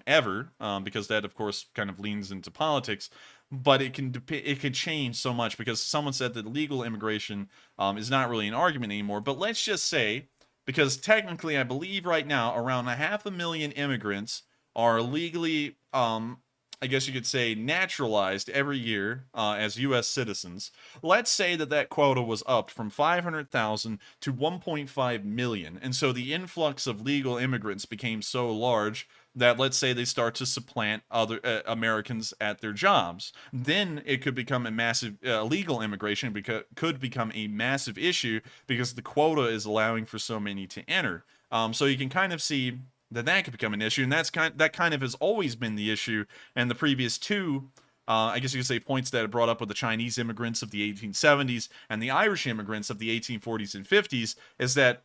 ever, because that, of course, kind of leans into politics. But it can change so much, because someone said that legal immigration is not really an argument anymore. But let's just say, because technically, I believe right now, around 500,000 immigrants are legally, I guess you could say, naturalized every year as U.S. citizens. Let's say that that quota was upped from 500,000 to 1.5 million. And so the influx of legal immigrants became so large that, let's say, they start to supplant other Americans at their jobs. Then it could become a massive, legal immigration could become a massive issue, because the quota is allowing for so many to enter. So you can kind of see that could become an issue, and that kind of has always been the issue. And the previous 2, I guess you could say, points that are brought up with the Chinese immigrants of the 1870s and the Irish immigrants of the 1840s and 50s is that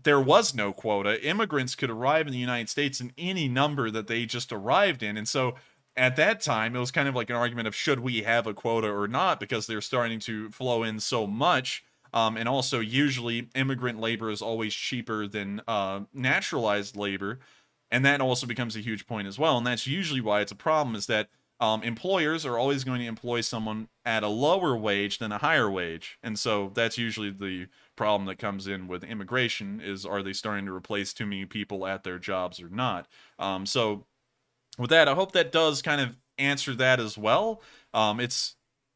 there was no quota. Immigrants could arrive in the United States in any number that they just arrived in, and so at that time it was kind of like an argument of should we have a quota or not, because they're starting to flow in so much. And also, usually, immigrant labor is always cheaper than naturalized labor, and that also becomes a huge point as well. And that's usually why it's a problem, is that employers are always going to employ someone at a lower wage than a higher wage. And so that's usually the problem that comes in with immigration, is are they starting to replace too many people at their jobs or not? So with that, I hope that does kind of answer that as well.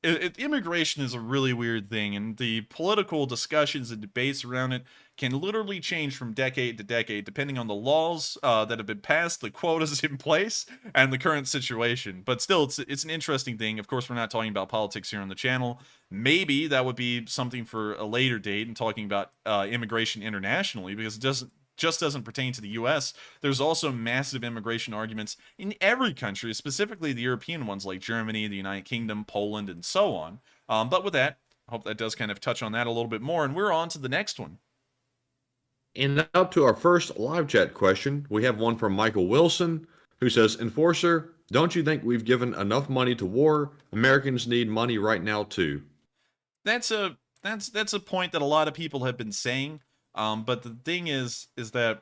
Immigration is a really weird thing, and the political discussions and debates around it can literally change from decade to decade, depending on the laws that have been passed, the quotas in place, and the current situation. But still, it's an interesting thing. Of course, we're not talking about politics here on the channel. Maybe that would be something for a later date, and talking about immigration internationally, because it doesn't pertain to the U.S. There's also massive immigration arguments in every country, specifically the European ones like Germany, the United Kingdom, Poland, and so on. But with that, I hope that does kind of touch on that a little bit more, and we're on to the next one. And up to our first live chat question, we have one from Michael Wilson, who says, Enforcer, don't you think we've given enough money to war? Americans need money right now, too. That's a point that a lot of people have been saying. But the thing is that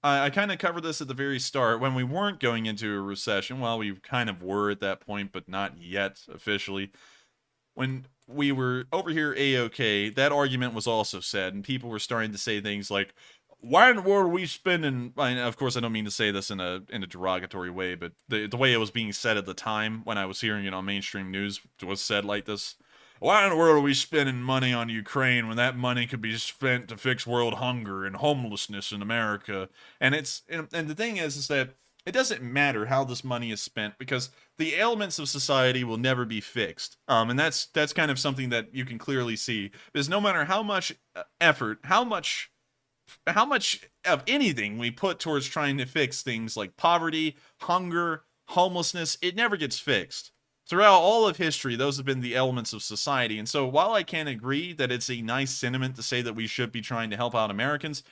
I kind of covered this at the very start when we weren't going into a recession. Well, we kind of were at that point, but not yet officially. When we were over here A-OK, that argument was also said, and people were starting to say things like, why in the world are we spending, and of course I don't mean to say this in a derogatory way, but the way it was being said at the time when I was hearing it on mainstream news was said like this. Why in the world are we spending money on Ukraine when that money could be spent to fix world hunger and homelessness in America? And the thing is that it doesn't matter how this money is spent, because the ailments of society will never be fixed. And that's kind of something that you can clearly see, because no matter how much effort, how much of anything we put towards trying to fix things like poverty, hunger, homelessness, it never gets fixed. Throughout all of history, those have been the elements of society. And so while I can agree that it's a nice sentiment to say that we should be trying to help out Americans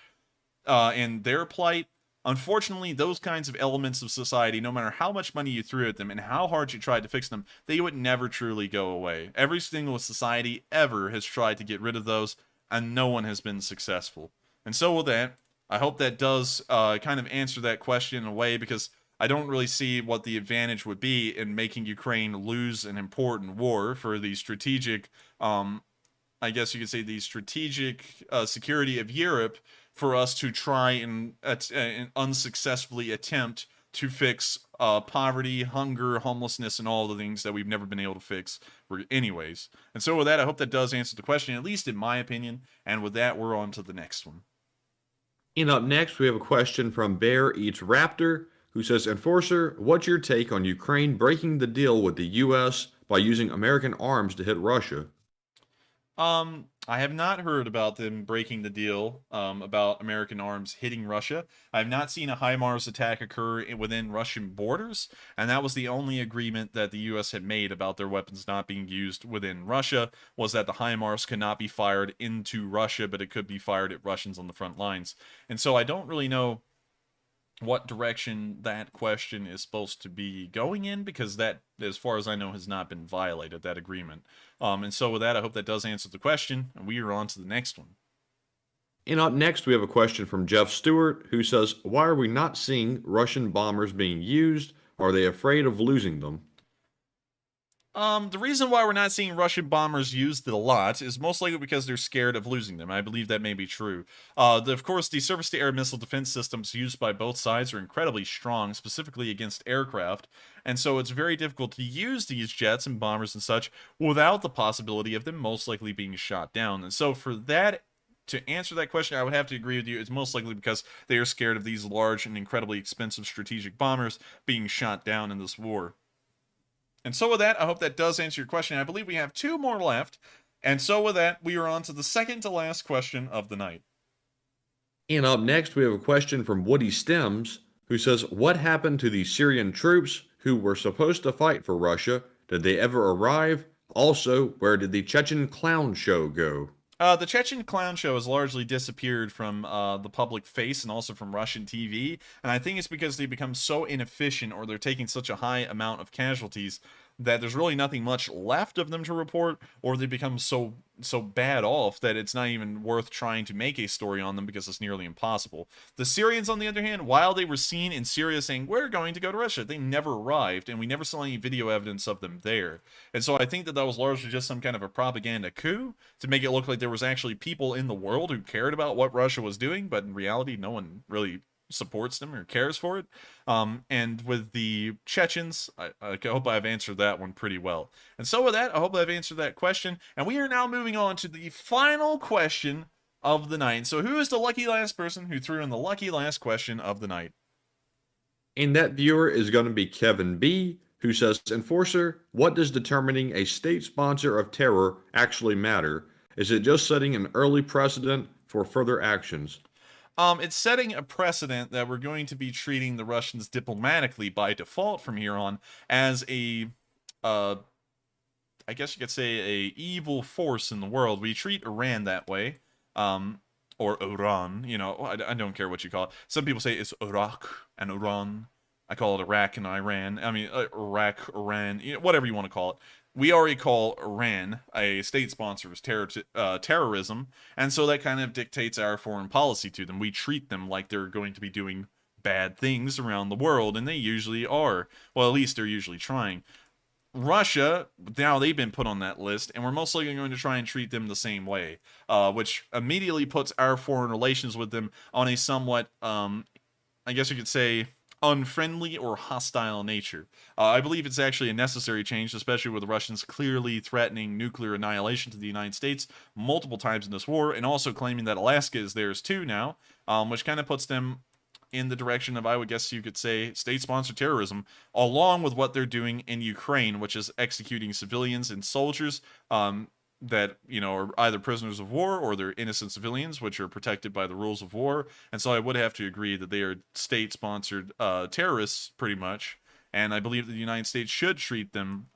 in their plight, unfortunately, those kinds of elements of society, no matter how much money you threw at them and how hard you tried to fix them, they would never truly go away. Every single society ever has tried to get rid of those, and no one has been successful. And so with that, I hope that does kind of answer that question in a way, because I don't really see what the advantage would be in making Ukraine lose an important war for the strategic I guess you could say, the strategic security of Europe for us to try and unsuccessfully attempt to fix poverty, hunger, homelessness, and all the things that we've never been able to fix anyways. And so with that, I hope that does answer the question, at least in my opinion. And with that, we're on to the next one. And up next, we have a question from Bear Eats Raptor, who says, Enforcer, what's your take on Ukraine breaking the deal with the U.S. by using American arms to hit Russia? I have not heard about them breaking the deal about American arms hitting Russia. I have not seen a HIMARS attack occur within Russian borders, and that was the only agreement that the U.S. had made about their weapons not being used within Russia, was that the HIMARS could not be fired into Russia, but it could be fired at Russians on the front lines. And so I don't really know what direction that question is supposed to be going in, because that, as far as I know, has not been violated, that agreement. And so with that, I hope that does answer the question, and we are on to the next one. And up next, we have a question from Jeff Stewart, who says, why are we not seeing Russian bombers being used? Are they afraid of losing them? The reason why we're not seeing Russian bombers used a lot is most likely because they're scared of losing them. I believe that may be true. Of course, the surface-to-air missile defense systems used by both sides are incredibly strong, specifically against aircraft, and so it's very difficult to use these jets and bombers and such without the possibility of them most likely being shot down. And so for that, to answer that question, I would have to agree with you. It's most likely because they are scared of these large and incredibly expensive strategic bombers being shot down in this war. And so with that, I hope that does answer your question. I believe we have 2 more left. And so with that, we are on to the second to last question of the night. And up next, we have a question from Woody Stems, who says, what happened to the Syrian troops who were supposed to fight for Russia? Did they ever arrive? Also, where did the Chechen clown show go? The Chechen clown show has largely disappeared from the public face and also from Russian TV, and I think it's because they become so inefficient, or they're taking such a high amount of casualties, that there's really nothing much left of them to report, or they become so bad off that it's not even worth trying to make a story on them because it's nearly impossible. The Syrians, on the other hand, while they were seen in Syria saying, we're going to go to Russia, they never arrived, and we never saw any video evidence of them there. And so I think that was largely just some kind of a propaganda coup to make it look like there was actually people in the world who cared about what Russia was doing, but in reality, no one really supports them or cares for it. And with the Chechens, I hope I've answered that one pretty well. And so with that, I hope I've answered that question. And we are now moving on to the final question of the night. So who is the lucky last person who threw in the lucky last question of the night? And that viewer is going to be Kevin B., who says, Enforcer, what does determining a state sponsor of terror actually matter? Is it just setting an early precedent for further actions? It's setting a precedent that we're going to be treating the Russians diplomatically by default from here on as I guess you could say, a evil force in the world. We treat Iran that way, or Iran, you know, I don't care what you call it. Some people say it's Iraq and Iran. I call it Iraq and Iran. I mean, Iraq, Iran, you know, whatever you want to call it. We already call Iran a state sponsor of terrorism, and so that kind of dictates our foreign policy to them. We treat them like they're going to be doing bad things around the world, and they usually are. Well, at least they're usually trying. Russia, now they've been put on that list, and we're most likely going to try and treat them the same way, which immediately puts our foreign relations with them on a somewhat, I guess you could say, unfriendly or hostile nature. I believe it's actually a necessary change, especially with the Russians clearly threatening nuclear annihilation to the United States multiple times in this war, and also claiming that Alaska is theirs too now, which kind of puts them in the direction of, I would guess you could say, state-sponsored terrorism, along with what they're doing in Ukraine, which is executing civilians and soldiers that, you know, are either prisoners of war or they're innocent civilians, which are protected by the rules of war. And so I would have to agree that they are state-sponsored terrorists, pretty much. And I believe that the United States should treat them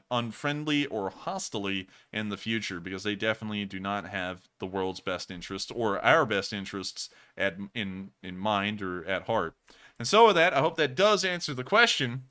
unfriendly or hostilely in the future, because they definitely do not have the world's best interests or our best interests in mind or at heart. And so with that, I hope that does answer the question.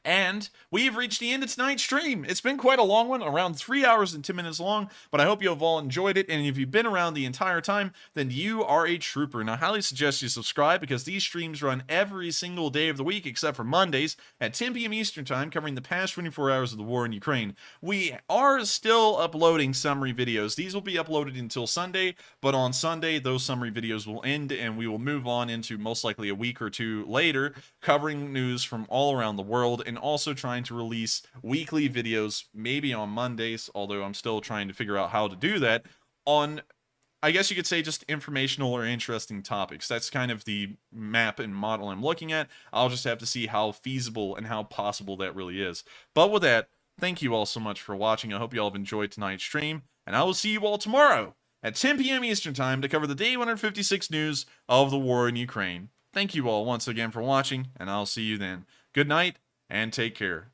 And we've reached the end of tonight's stream. It's been quite a long one, around 3 hours and 10 minutes long, but I hope you have all enjoyed it. And if you've been around the entire time, then you are a trooper. And I highly suggest you subscribe because these streams run every single day of the week except for Mondays at 10 p.m. Eastern Time, covering the past 24 hours of the war in Ukraine. We are still uploading summary videos. These will be uploaded until Sunday, but on Sunday, those summary videos will end and we will move on into most likely a week or two later, covering news from all around the world and also trying to release weekly videos, maybe on Mondays, although I'm still trying to figure out how to do that, on, I guess you could say, just informational or interesting topics. That's kind of the map and model I'm looking at. I'll just have to see how feasible and how possible that really is. But with that, thank you all so much for watching. I hope you all have enjoyed tonight's stream, and I will see you all tomorrow at 10 p.m. Eastern Time to cover the day 156 news of the war in Ukraine. Thank you all once again for watching, and I'll see you then. Good night, and take care.